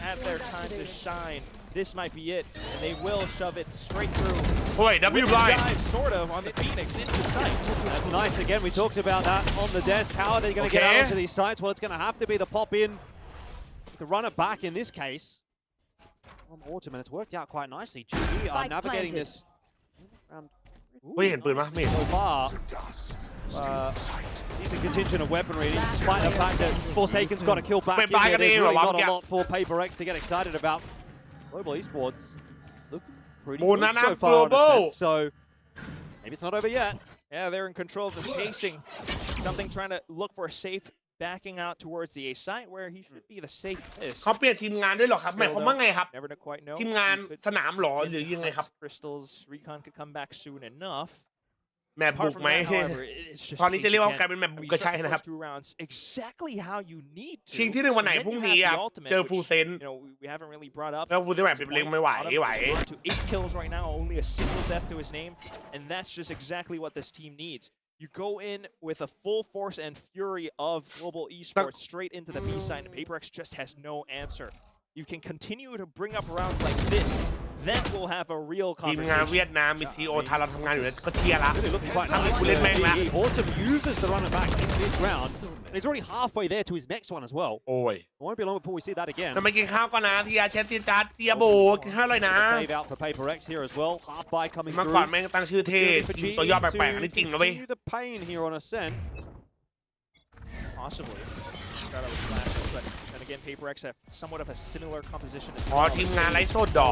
have their time to shine, this might be it, and they will shove it straight through. โอ้ย W บอย sort of on the Phoenix into sight. That's nice. Again, we talked about that on the desk. How are they going to get out into these sites? Well, it's going to have to be the pop in to run it back in this case. Autumn, and it's worked out quite nicely. GE are navigating this. เฮ้ยเห็นปืนปะไม่เห็น So far, decent contingent of weaponry, despite the fact that Forsaken's got a kill back in here. There's really not a lot for Paper X to get excited about. Global Esports looking pretty good so far on a sense, so maybe it's not over yet. Yeah, they're in control of the pacing. Something trying to look for a safe backing out towards the A site where he should be the safest. เขาเปลี่ยนทีมงานด้วยเหรอครับหมายความว่าไงครับ Never quite know. ทีมงานสนามหรอหรือยังไงครับ Crystals, Recon could come back soon enough. แมปบุกไหมตอนนี้จะเรียกว่ากลายเป็นแมปบุกก็ใช่นะครับ Exactly how you need to. ชิงที่1วันไหนพรุ่งนี้ครับเจอฟูเซน We haven't really brought up. แล้วฟูเซนแบบเล็งไม่ไหว To 8 kills right now, only a single death to his name, and that's just exactly what this team needs. You go in with a full force and fury of Global Esports straight into the B side, and PaperX just has no answer. You can continue to bring up rounds like this, then we'll have a real ทีมงาน conversation. เวียดนามมีทีโอทาเราทำงานอยู่แล้วก็เชียร์ละ Really looking quite ทั้ง nice ผู้เล่นแม่งละ Autumn uses the runner back in this round, and he's already halfway there to his next one as well. โอ้ย It won't be long before we see that again. ทำไมกินข้าวก่อนนะทีอาเชนติจัดเตียโบกินข้าวเลยนะ Save out for Paper X here as well. Half by coming มา through. ก่อนแม่งตั้งชื่อเท่ตัวย่อแปลกๆอันนี้จริงนะเว้ย Continue the pain here on Ascent. Possibly. Thought I was flashing, but then again, Paper X have somewhat of a similar composition as อ๋อ well. ทีมงานไลฟ์สดดอ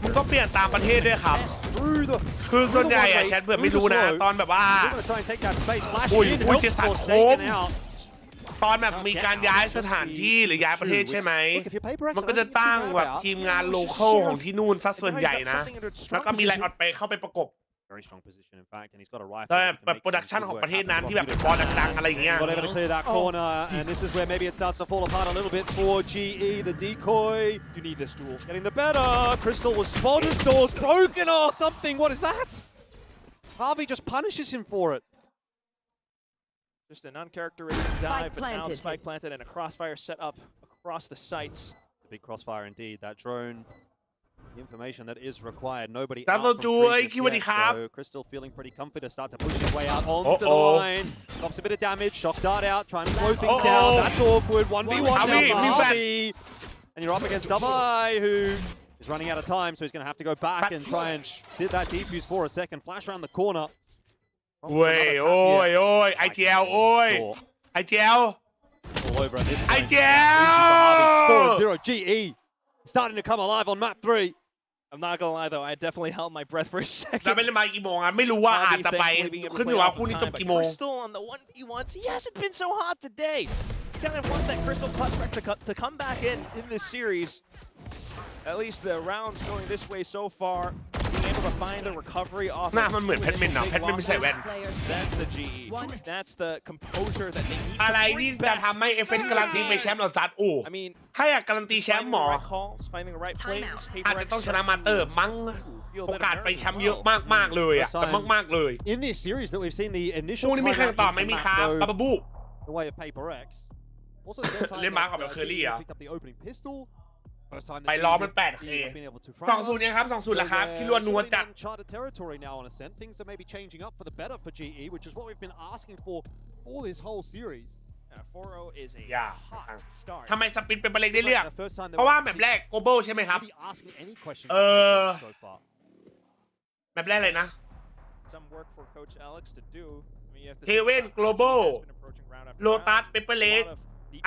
มึงก็เปลี่ยนตามประเทศด้วยครับ Through the คือส่วนใหญ่อะแชทเผื่อไม่รู้นะ ตอนแบบว่า We're going to try and take that space. Flash อุ้ย in, อุ้ย help จะสัตว์โคม Forsaken out. ตอนแบบมีการย้ายสถานที่หรือย้ายประเทศใช่ไหม มันก็จะตั้งแบบทีมงานโลเคอลของที่นู่นซะส่วนใหญ่นะ แล้วก็มีไลน์ออดไปเข้าไปประกบ Very strong position, in fact, and he's got a rifle. แต่แบบโปรดักชันของประเทศนั้นที่แบบเป็นบอลดังๆอะไรอย่างเงี้ย Well, able to clear that corner, and this is where maybe it starts to fall apart a little bit for GE. The decoy. You need this duel. Getting the better. Crystal was spotted. Doors broken or something. What is that? Harvey just punishes him for it. Just an uncharacteristic dive, but now spike planted and a crossfire set up across the sites. A big crossfire indeed. That drone. The information that is required. Nobody That's out from previous yet, so Crystal feeling pretty comfy to start to push his way out onto the line. Stops a bit of damage. Shock dart out, trying to slow things down. That's awkward. 1v1 now for Harvey. And you're up against Double who is running out of time, so he's going to have to go back and try and sit that defuse for a second. Flash around the corner. โอ้ยโอ้ยโอ้ยไอเจลโอ้ยไอเจล All over at this ไอ point. เจล 4-0 GE. Starting to come alive on map 3. I'm not gonna lie though, I definitely held my breath for a จะ second. ไม่ได้มากี่โมงอ่ะไม่รู้ว่าอาจจะไปขึ้นอยู่ว่าคู่นี้จบกี่โมง Crystal on the 1v1s, he hasn't been so hot today. You kind of want that Crystal to come back in this series. At least the rounds going this way so far, being able to find a recovery off. หน้ามันเหมือนแพทเมนเนาะแพทเมนไม่ใส่แว่น That's the GE. That's the composure that they need. อะไรที่จะทำให้เอฟเฟนการันตีไปแชมป์เราจัดโอ้ I mean, ถ้าอยากการันตีแชมป์หมอ finding the right plays, อาจจะต้องชนะมาเตอร์มั้งโอกาสไปแชมป์เยอะมากๆเลยอ่ะแต่มากๆเลย In this series that we've seen the initial คู่นี้มีใครต่อไหมมีครับบาบาบู the way of Paper X. Also, เล่นมากับเคอรี่อ่ะ picked up the opening pistol. ไปล้อมัน 8K 2-0เนี่ยครับ2-0แล้วครับคิดว่านัวจัด Uncharted territory now on Ascent. Things are maybe changing up for the better for GE, which is what we've been asking for all this whole series. 4-0 is a อย่า hot start. ทำไมสปินเป็นประเด็นได้เลือกเพราะว่าแบบแรก global ใช่ไหมครับแบบแรกเลยนะ Some work for Coach Alex to do. Heaven Global Lotus Pepper Lake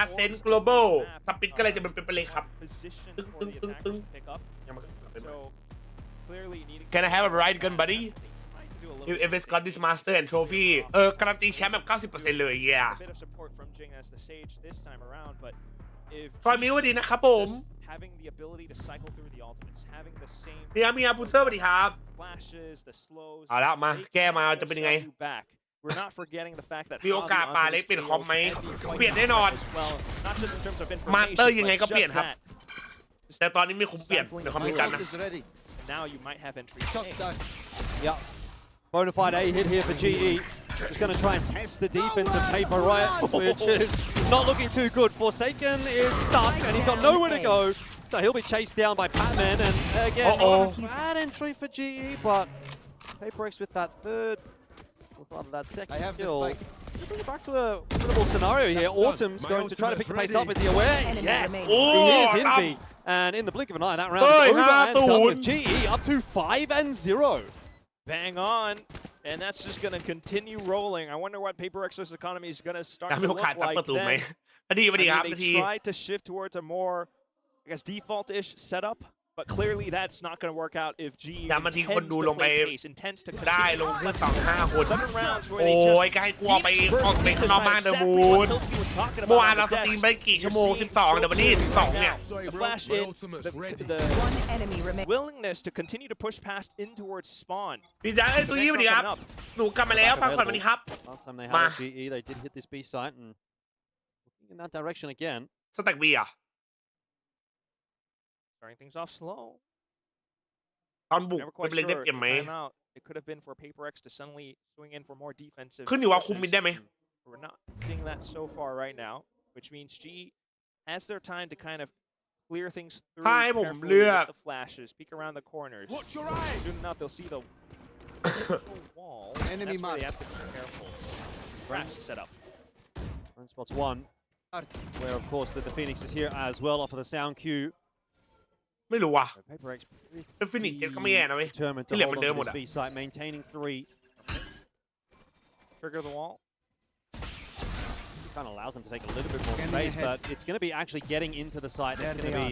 Ascent Global สปินก็เลยจะเป็นเปเปอร์เลกครับตึ้งยังไม่Can I have a ride gun buddy if it's got this master and trophy การันตีแชมป์แบบ 90% เลย yeah ซอยมิวดีนะครับผมเนี่ยมีอาบูเตอร์สวัสดีครับเอาละมาแก้มาจะเป็นยังไงมีโอกาสป่าเล็กเปลี่ยนคอมไหมเปลี่ยนแน่นอนมาเตอร์ยังไงก็เปลี่ยนครับแต่ตอนนี้ไม่คุ้มเปลี่ยนในความคิดกันนะ Yeah. Bonafide A hit here for GE. Just going to try and test the defense of Paper X, which is not looking too good. Forsaken is stuck, and he's got nowhere to go. So he'll be chased down by Batman, and again, not a bad entry for GE, but PaperX with that third, or rather that second I have the kill. spike. We bring it back to a winnable scenario here. Autumn's going to try to pick the pace up. Is he aware? Yes, he is Envy. And in the blink of an eye, that round is over and done with GE up to 5-0. Bang on. And that's just going to continue rolling. I wonder what PaperX's economy is going to start to look like then. I mean, they tried to shift towards a more, I guess, default-ish setup, but clearly that's not going to work out if GE intends to play pace, intends to continue. 7 rounds where they just ใกล้กลัวไปออกเด็กนอกบ้านเดอะมูนเมื่อวานเราสตรีมไปกี่ชั่วโมง12เดี๋ยววันนี้12เนี่ย The flash in, the willingness to continue to push past in towards spawn. ดีใจไอ้ตัวยี่สวัสดีครับหนูกลับมาแล้วพักผ่อนสวัสดีครับ Last time they had a GE, they did hit this B site and looking in that direction again. สแต็กบีอ่ะ Starting things off slow. ตอนบุกเป็นเล่นได้เกมไหม It could have been for PaperX to suddenly swing in for more defensive. ขึ้นอยู่ว่าคุมมิดได้ไหม We're not seeing that so far right now, which means G has their time to kind of clear things through carefully with the flashes, peek around the corners. Soon enough, they'll see the wall. Enemy mark. They have to be careful. Traps set up. Run spots one, where of course the Phoenix is here as well off of the sound cue. ไม่รู้ว่ะ PaperX เป็นฟินิกก็ไม่แย่นะเว้ย determined to ที่เหลือ hold มันเดิม on หม to ด this อ่ะ B site, maintaining 3. Trigger the wall. Kind of allows them to take a little bit more space, but it's going to be actually getting into the site that's going to be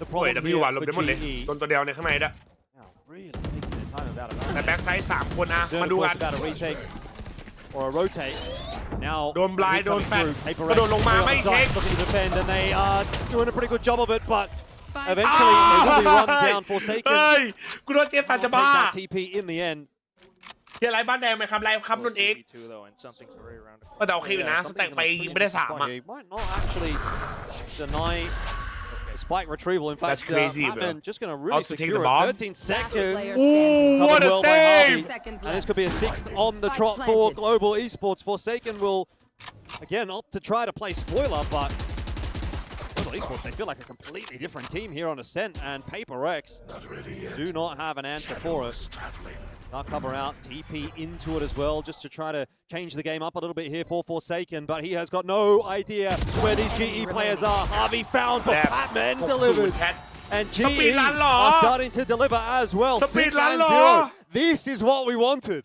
the problem here for GE. โดนตัวเดียวในข้างในด้วย Really taking their time about it. แต่แบ็กไซด์3คนอ่ะ Concerned, มา of ดูกั course, น about a retake or a rotate. Now โดนบลายโดนแฟน PaperX กระโดดลงมาไม่เช็ค looking to defend, and they are doing a pretty good job of it, but eventually they will be run down. Forsaken เฮ้ยกูโดนเจสันจะบ้า take that TP in the end. เที่ยไรบ้านแดงไหมครับไรครับนนเอกแต่โอเคอยู่นะสแต็กไปยิงไม่ได้3อ่ะ He might not actually deny the spike retrieval. In fact, That's crazy, Batman bro. just going to really Also take secure the bomb. it. 13 seconds. Ooh, what a Covered well by save! Harvey. And this could be a 6th on the trot for Global Esports. Forsaken will again opt to try to play spoiler, but Global Esports, they feel like a completely different team here on Ascent, and PaperX do not have an answer for it. Dark cover out, TP into it as well, just to try to change the game up a little bit here for Forsaken, but he has got no idea where these GE players are. Harvey found, but Batman delivers. And GE are starting to deliver as well. 6-0. This is what we wanted.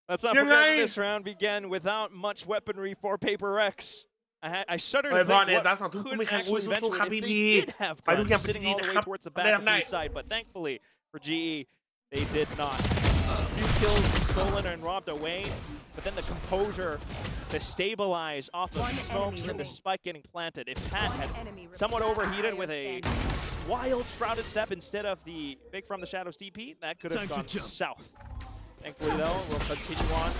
Let's not forget this round began without much weaponry for PaperX. I shudder to think what could actually eventually, if they did have guns sitting all the way towards the back of the side, but thankfully for GE, they did not. A few kills stolen and robbed away, but then the composure to stabilize off of the smokes and the spike getting planted. If Pat had somewhat overheated with a wild shrouded step instead of the big from the shadows DP, that could have gone south. Thankfully though, we'll continue on.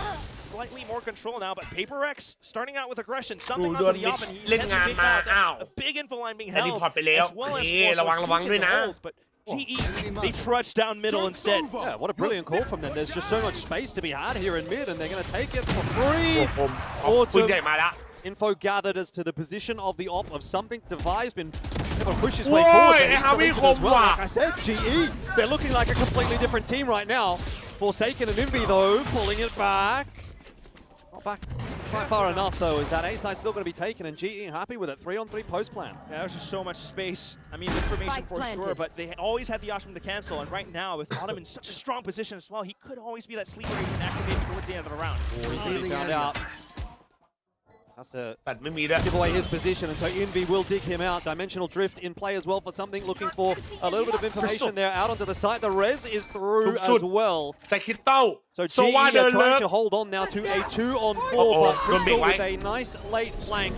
Slightly more control now, but PaperX starting out with aggression, something onto the oven. He tends to take out. That's a big info line being held, as well as hold, but GE, they trudge down middle instead. Yeah, what a brilliant call from them. There's just so much space to be had here in mid, and they're going to take it for free. Autumn. Info gathered as to the position of the op of something. Devi's been able to push his way forward. Well. Like I said, GE, they're looking like a completely different team right now. Forsaken and Envy, though, pulling it back. Not back quite far enough, though, is that A side still going to be taken, and GE happy with it. 3-on-3 post plan. Yeah, there's just so much space. I mean, information for sure, but they always had the option to cancel, and right now, with Autumn in such a strong position as well, he could always be that sleeper he can activate towards the end of the round. Really found out. Has to give away his position, and so Envy will dig him out. Dimensional drift in play as well for something, looking for a little bit of information there out onto the side. The res is through as well. So GE are trying to hold on now to a 2-on-4, but Crystal with a nice late flank.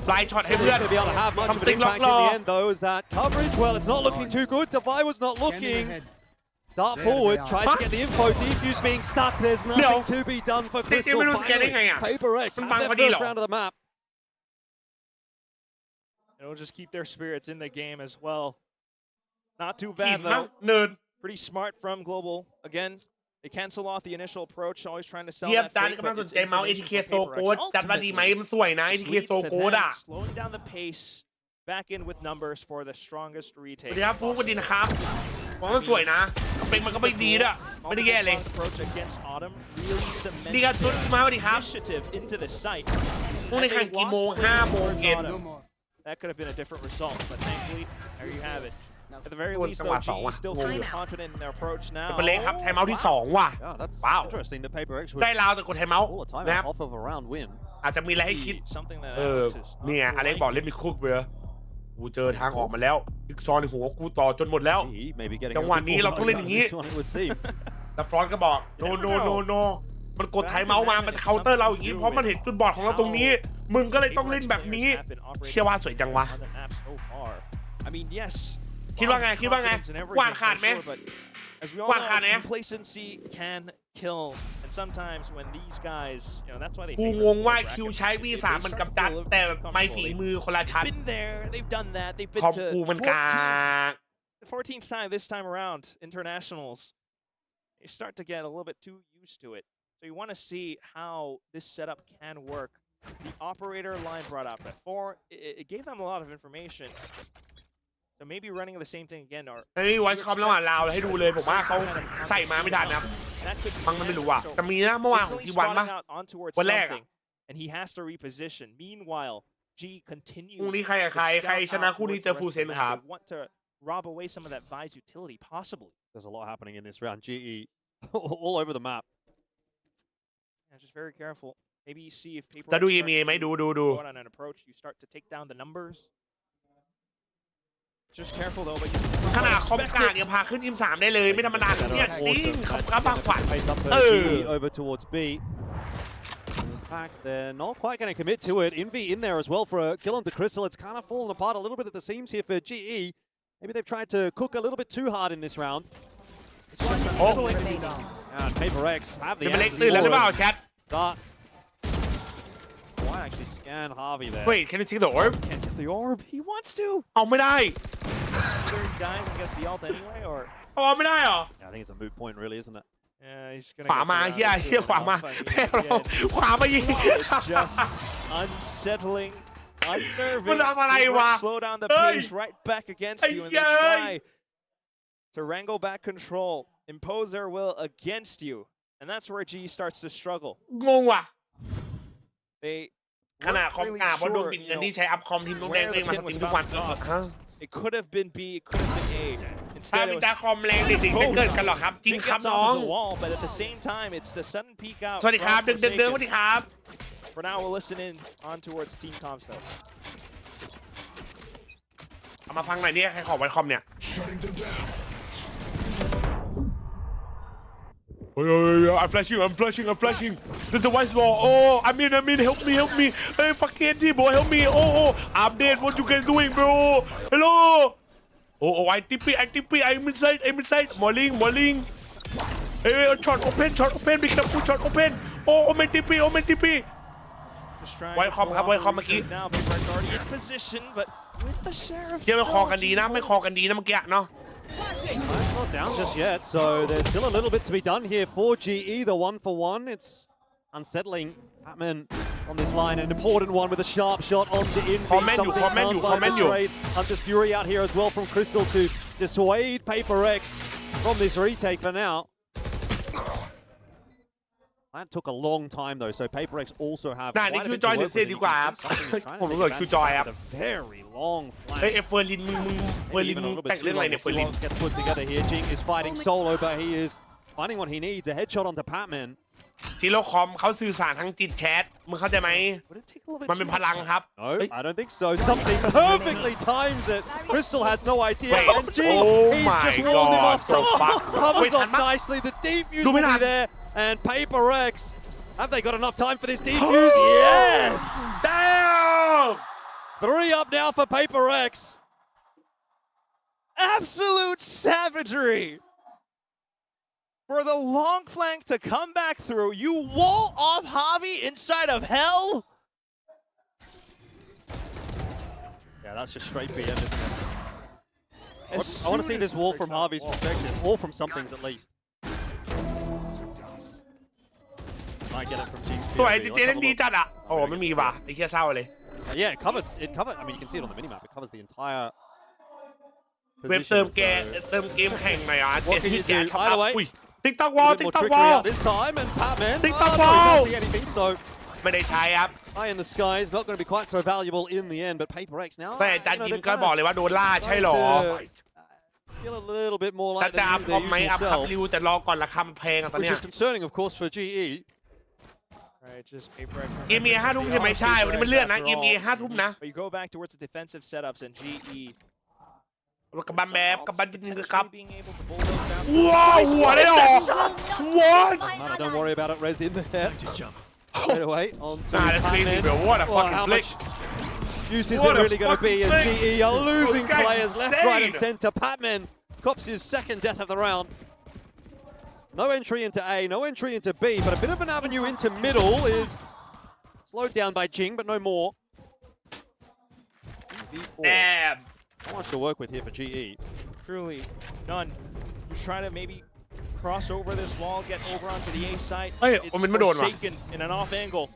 Blind shot He's going to be able to have much of an impact in the end, though, is that coverage, well, it's not looking too good. Devi was not looking. Dart forward, tries to get the info. Defuse being stuck. There's nothing to be done for Crystal. Finally, PaperX have their first round of the map. It'll just keep their spirits in the game as well. Not too bad, though. Pretty smart from Global. Again, they cancel off the initial approach, always trying to sell that fake, but it's information from PaperX. Ultimately, slowing down the pace, back in with numbers for the strongest retake. ผมว่าสวยนะเป็นมันก็ไม่ดีด้วยไม่ได้แย่เลย approach against Autumn really cements ดีครับจุดมาสวัสดีครับ initiative into the site. พรุ่งนี้แข่งกี่โมง5 โมงเย็น That could have been a different result, but thankfully, there you have it. At the very least, จังหวะ though, สอง GE ว่ะ still seems confident in their approach now. เป็นเล็กครับไทม์เอาท์ที่2ว่ะ Yeah, that's ว้าว interesting. The Paper X ได้ราวแต่กดไทม์เอาท์ pull a นะครับ timeout off of a round win. อาจจะมีอะไรให้คิด Something that เนี่ย อะไรบอกเล่นมีคุกเบอร์กูเจอทางออกมาแล้วอีกซอนในหัวกูต่อจนหมดแล้ว GE maybe getting จังหวะนี้เราต้องเล่นอย่างนี้ this one, it would seem. แต่ฟรอนต์ก็บอกโนมันกดไทม์เอาท์มามันจะเคาน์เตอร์เราอย่างนี้เพราะมันเห็นจุดบอดของเราตรงนี้มึงก็เลยต้องเล่นแบบนี้เชื่อว่าสวยจังวะ I mean, yes. คิดว่าไงกวาดขาดไหม As we all กวาดขาด know, ไหม complacency can kill, and sometimes when these guys, that's why they. กูงงว่าคิวใช้ V3 มันกับดันแต่ไม่ฝีมือคนละชั้น Been there, they've done that. They've คอม been กูมันกาก the 14th time this time around internationals. You start to get a little bit too used to it. So you want to see how this setup can work. The operator line brought up at 4. It gave them a lot of information. So maybe running the same thing again. Or ไอ้ไวส์คอมระหว่างเราให้ดูเลยผมว่าเขาใส่มาไม่ทันนะฟังมันไม่รู้อ่ะแต่มีนะเมื่อวานของทีวันปะวันแรกอ่ะ and he has to reposition. Meanwhile, G continues. คู่นี้ใครกับใครชนะคู่นี้เจอฟูเซนครับ Want to rob away some of that Vi's utility, possibly. There's a lot happening in this round. GE all over the map. Yeah, just very careful. Maybe you see if Paper จะดูEMA ไหมดู go on an approach. You start to take down the numbers. Just careful though, but ขนาดคอมกาดยังพาขึ้นทีม3ได้เลยไม่ธรรมดาเนี่ยจริงครับบางขวัญ Over towards B. In fact, they're not quite going to commit to it. Envy in there as well for a kill on the Crystal. It's kind of fallen apart a little bit at the seams here for GE. Maybe they've tried to cook a little bit too hard in this round. And Paper X have the จะมาเล็กตื่นแล้วหรือเปล่าแชท Why actually scan Harvey there? Wait, can you take the orb? Can't get the orb. He wants to. เอาไม่ได้ Either he dies and gets the ult anyway, or เอาไม่ได้เหรอ Yeah, I think it's a moot point, really, isn't it? yeah, he's gonna. ขวามาเฮียขวามาแพ้เราขวามายิง It's just unsettling, unnerving. มันทำอะไรวะ Slow down the เฮ้ย pace right back against you, and they ไอ้เหี้ย try to wrangle back control, impose their will against you, and that's where G starts to struggle. งงว่ะ They ขนาดคอมกาเพราะโดนบินเงินที่ใช้อัพคอมทีมต้องแดงเองมาทำทีมทุกวัน It could have been B, it could have been A. ถ้า Instead, มี it ตา was คอมแรงดิ่งๆจะเกิดกันหรอครับจริง G ครับ gets น้อง off of the wall, but at the same time, it's the sudden peek out. สวัสดีครับ from เดินสวัสดี Forsaken. ครับ For now, we'll listen in on towards Team Comms though. เอามาฟังหน่อยนี่ใครขอไว้คอมเนี่ย I'm flashing. There's a white ball. Oh, I'm in. Help me. Hey, fucking D boy, help me. Oh, I'm dead. What you guys doing, bro? Hello. Oh, I TP. I'm inside. Molling. Hey, shot open. Be careful, shot open. Oh, man TP. Just trying White to com pull ครับ off White com the เมื่อกี้ retreat now. Paper X already in position, but with the sheriff. เดี๋ยวไม่คอกันดีนะไม่คอกันดีนะเมื่อกี้เนาะ It's not down just yet, so there's still a little bit to be done here for GE. The 1-for-1. It's unsettling. Batman on this line, an important one with a sharp shot on the in. Comment you. Hunter's Fury out here as well from Crystal to dissuade Paper X from this retake for now. That took a long time though, so Paper X also have น่า quite นี่ a คือ bit จ to อย work เดือด with. เสียดีกว่าครับผมรู้สึกคือจอยครับ Very long เฮ้ย flank. เฟอร์ลินมึงแต่งเรื่องอะไรเนี่ยเฟอร์ลิน Gets put together here. Jing is fighting solo, but he is finding what he needs. A headshot onto Patman. ซีโร่คอมเขาสื่อสารทางจิตแชทมึงเข้าใจไหมมันเป็นพลังครับ No, I don't think so. Something perfectly times it. Crystal has no idea. Wait. And Jing, Oh he's my just walled him God, off. so Someone fuck. covers Wait, off Hanma? nicely. The defuse Do will we be not? there. And Paper X, have they got enough time for this defuse? Yes! Damn! 3 up now for Paper X. Absolute savagery. For the long flank to come back through, you wall off Javi inside of hell? Yeah, that's just straight BM, isn't it? I want to see this wall from Harvey's perspective, or from something's at least. Might get it from Team สวยจริงๆเล่นดีจัดอ่ะโอ้ไม่มีว่ะไอ้เหี้ยเศร้าเลย Yeah, it covered. I mean, you can see it on the minimap. It covers the entire เว็บเติม position. เติมเกมแข่งหน่อยอ่ะ What can you do? Either way, ติ๊กต๊อกวอล a bit ติ๊ก more ต๊อกวอ trickery ล out this time, and Patman, TikTok no, ball. can't see anything, so ไม่ได้ใช้ครับ eye in the sky is not going to be quite so valuable in the end, but Paper X now, แต่อาจารย์ยิมก็บอกเลยว่าโดนล่าใช่หรอ feel a little bit more แต่ like จะอัพ the คอมไหม usual อัพคับ self, ริวแต่รอก่อนราคามันแพงอ่ะตอน which เนี้ย is concerning, of course, for GE. Right, just Paper X. เอ็มเอ5 ทุ่มใช่ไหมใช่วันนี้มันเลื่อนนะเอ็มเอ5 ทุ่มนะ But you go back towards the defensive setups and GE กับบันแบบกับบันจริงๆครับ being able to bulldoze down. ว้าวหัวเลยเหรอ What Don't worry about it, Rez in there. Straight away onto Nah, that's crazy, Patman. bro. What a Oh, fucking how flick. much use is What it a really going to be as fucking GE are flick. losing This guy's players left, right, and insane. centre. Patman cops his second death of the round. No entry into A, no entry into B, but a bit of an avenue into middle is slowed down by Jing, but no more. Damn. Not much to work with here for GE. Truly, none. You try to maybe cross over this wall, get over onto the A side. Hey, It's I'm in middle, Forsaken in an off angle.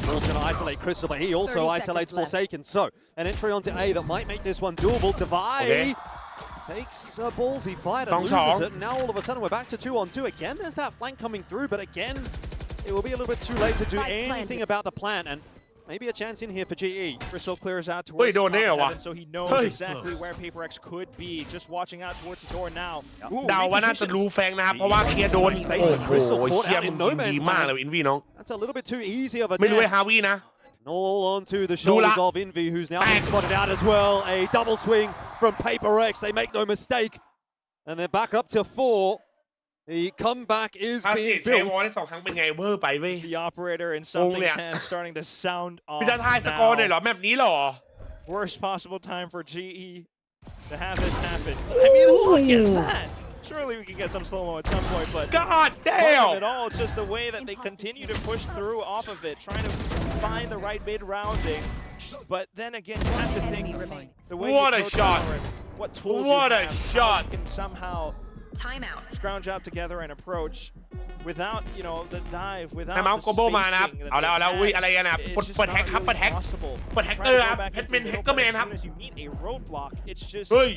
Ball's going to isolate Crystal, but he also 30 isolates seconds left. Forsaken. So, an entry onto A that might make this one doable. Divide Okay. takes a ballsy fight and Song loses song. it. And now all of a sudden we're back to 2-on-2. Again, there's that flank coming through, but again, it will be a little bit too late to do Spike anything planted. about the plant. And maybe a chance in here for GE. Crystal clears out Wait, towards the don't top nail, heaven, so he knows Hey. exactly where Paper X could be. Just watching out towards the door now. Ooh, เดาว่าน่าจะรู้แฟงนะครับ เพราะว่าเคลียร์โดน โอ้โหเคลียร์มึงยิงดีมากเลยอินวีน้อง That's a little bit too easy of a ไม่รู้ไอ้ death. ฮาวินะ And all onto the shoulders of Envy, who's now been spotted out as well. A double swing from Paper X. They make no mistake. And they're back up to 4. The comeback is ถ้า being ใช้วอล built. ได้2 ครั้งเป็นไงเวอร์ไปเว้ย The operator in something's yeah. hand starting to sound off พี่จะทายสกอร์หน่อยเหร now. อแบบนี้เหรอ Worst possible time for GE to have this happen. I mean, look at that. Surely we can get some slow-mo at some point, but God wasn't damn at all. It's just the way that they continue to push through off of it, trying to find the right mid-rounding. But then again, you have to think the way What you a approach shot. Valorant, what tools What you a have, how shot. you can somehow Timeout. scrounge out together and approach without, you know, the dive, แต่ without เมาส์ the โกโบมานะครับ spacing that เอาแล้ว they've อุ้ย had. อะไรกันนะ It's เปิด just เปิด not แฮกครับ really เปิดแฮก possible. เปิดแฮก Try เก to อร์ go ครับ back เพชร into เป็น the แฮก middle, เกอร์ but แม as นครับ soon as you meet a roadblock, it's just เฮ้ย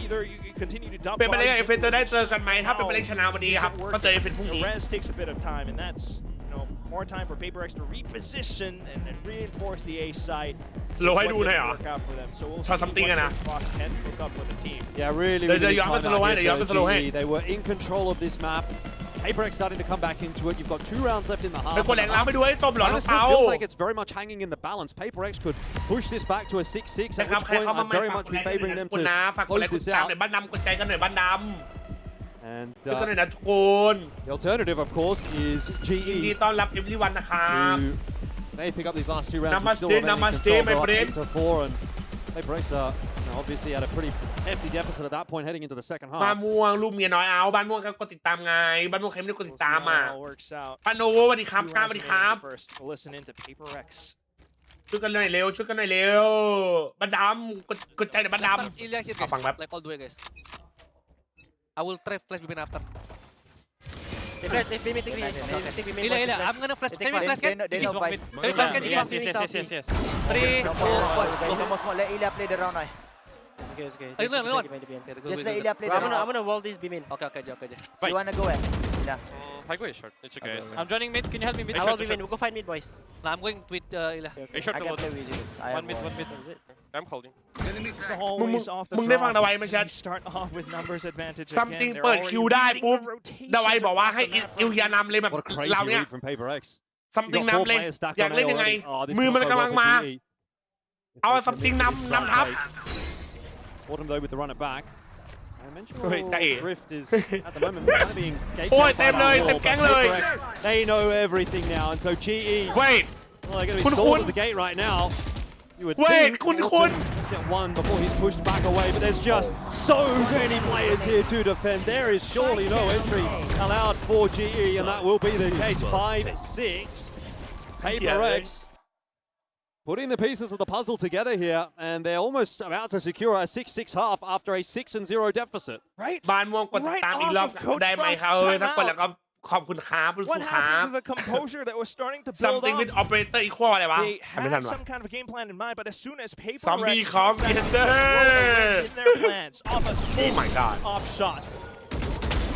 either you continue to dump เป็นไปได้ไง bodies เอฟเอจะได้เจอกันไหม into ถ้าเป็นไปได้ชนะวันนี้ครับ isn't ก็เจอเอฟเอ working. พรุ่ง The นี้ res takes a bit of time, and that's, you know, more time for Paper X to reposition and reinforce the A site. โลให้ดูหน่อยเหรอ Work out for them. So we'll Try see something what in Coach Boss can pick up for the team. Yeah, really, They- really they good are time the slow out hand, here they are for the slow GE. hand. They were in control of this map. Paper X starting to come back into it. You've got 2 rounds left in the half. ไปกดแรงล้างไปด้วยจบเหรอน้อง Honestly, เปา feels like it's very much hanging in the balance. Paper X could push this back to a 6-6, นะ at ครับ which ใคร point เข้ามา I'd ใหม่ very ฝาก much กด be ไลค์ favoring หน่ them อยคุณ to นะฝากกดไล close ค์กด this ตาม out. หน่อยบ้านดำกดใจกันหน่อยบ้านด And ำช่วยกันหน่อยนะทุกคน the alternative, of course, is ยินดี GE. ต้อนรับ everyone นะครับ Who may pick up these last 2 rounds and Namaste, still remain in namaste, control. my They're up friend. 8-4, and Paper X are obviously at a pretty empty deficit at that point heading into the second บ้าน half. ม่วงลูกเมียน้อยเอาบ้านม่วงก็กดติดตามไงบ้านม่วงใครไม่ได้กด We'll ติ see ดตาม how อ่ะ it all works out. ปาโนสวัสดีครับ Two ก้า rounds สวัสดีค remaining รับ in the first. We'll listen into Paper X. ช่วยกันหน่อยเร็วช่วยกันหน่อยเร็วบ้านดำกดใจหน่อยบ้านดำ Ilya here, เอาฟัง guys. แบบ Like all the way, guys. I will try flash beam after. Ilya, I'm gonna flash. Can we flash? Can we flash? Can you flash? Yes. 3, 2, 1. Let Ilya play the round now. Okay. Ayun. Just let Ilya play the round. I'm gonna wall this beam in. Okay. You wanna go where? Yeah. I go short. It's okay. I'm joining mid. Can you help me mid? I will beam in. We'll go find mid, boys. No, I'm going with Ilya. I can play with you. I have One mid. I'm holding. It's always off the มึงได้ฟัง drop. ดาไว้ไหมแชท You start off with numbers advantage something again. เปิด They're คิว already ได้ reading ปุ๊บ the rotations ดาไว้บอกว่า across ให้ the map อิ from ลยานำเลยแบบ What a crazy เราเนี่ย lead from Paper X. something You've got นำเลย 4 players stacked อยาก on เล่น A ยังไง already. Oh, this มือ could มัน go กำลัง well มา for GE. เอา something นำทับ Autumn though with the run it back. Dimensional Wait, that is- Drift is at the moment kind of being gated โอ้ย by เต็ม that เลย wall, เต็ม but แก๊งเลย Paper X, they know everything now, and so GE, wait well, they're going to be Kun stalled Kun. at the gate right now. You would Wait, think Kun Autumn, Kun. let's get one before he's pushed back away, but there's just so many players here to defend. There is surely no entry allowed for GE, and that will be the case. 5-6. Paper X putting the pieces of the puzzle together here, and they're almost about to secure a 6-6 half after a 6-0 deficit. Right? บ้านม่วงกดติดตามอีกรอบ Right off of Coach ได้ไหมครับ Frost's ถ้ากดแล้วก็ ขอบคุณครับคุณสุ What ครั happened บ to the composure that was starting to build something up? with operator equal อะไรวะ They ทำไม่ทัน had วะ some kind of a game plan in mind, but as soon as Paper Zombie Rex Kong comes back Cleanser. in their plans off of this my God. off shot,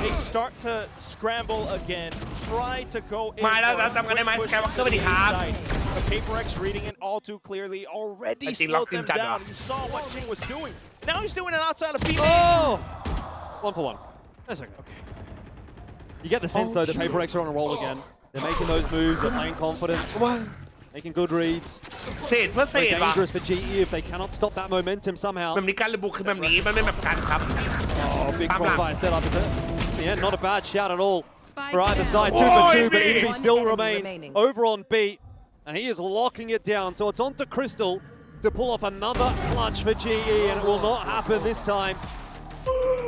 they start to scramble again, try to go in มาแล้ว for a จำกันได้ไหม quick push Skywalker to สวัสดี the ครับ inside. But Paper Rex reading it all too clearly already จริงๆล็อก slowed ทีม them จัดเหรอ down. You saw what Jing was doing. Now he's doing it outside of B. Oh! 1 for 1. That's okay. You get the sense, though, that Paper Rex are on a roll again. They're making those moves, they're playing confident, making good reads. เศษเพื่อเศ Very ษว่ะ dangerous for GE if they cannot stop that momentum somehow. แบบนี้การระบุคือแบบนี้มันไม่แบบกันครับ Oh, big ตามหลัง crossfire setup. Yeah, not a bad shout at all for either side. Oh, 2 for 2, but Invi. Invi still One enemy remains remaining. over on B, and he is locking it down. So it's on to Crystal to pull off another clutch for GE, and it will not happen this time.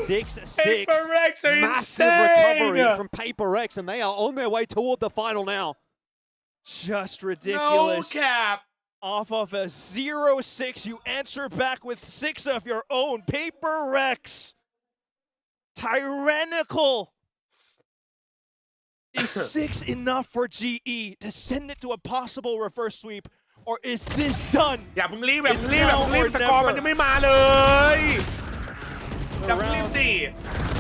6-6. Paper Rex are Massive insane. recovery from Paper Rex, and they are on their way toward the final now. Just no ridiculous. cap Off of a 0-6, you answer back with 6 of your own. Paper Rex. Tyrannical. Is 6 enough for GE to send it to a possible reverse sweep? Or is this done? อย่าเพิ่งรีบอย่า It's เพิ่งรีบอย่า now เพิ่งรีบ or สกอร์มัน never. ยังไม่มาเลย The อย่าเพิ่งรีบ round สิ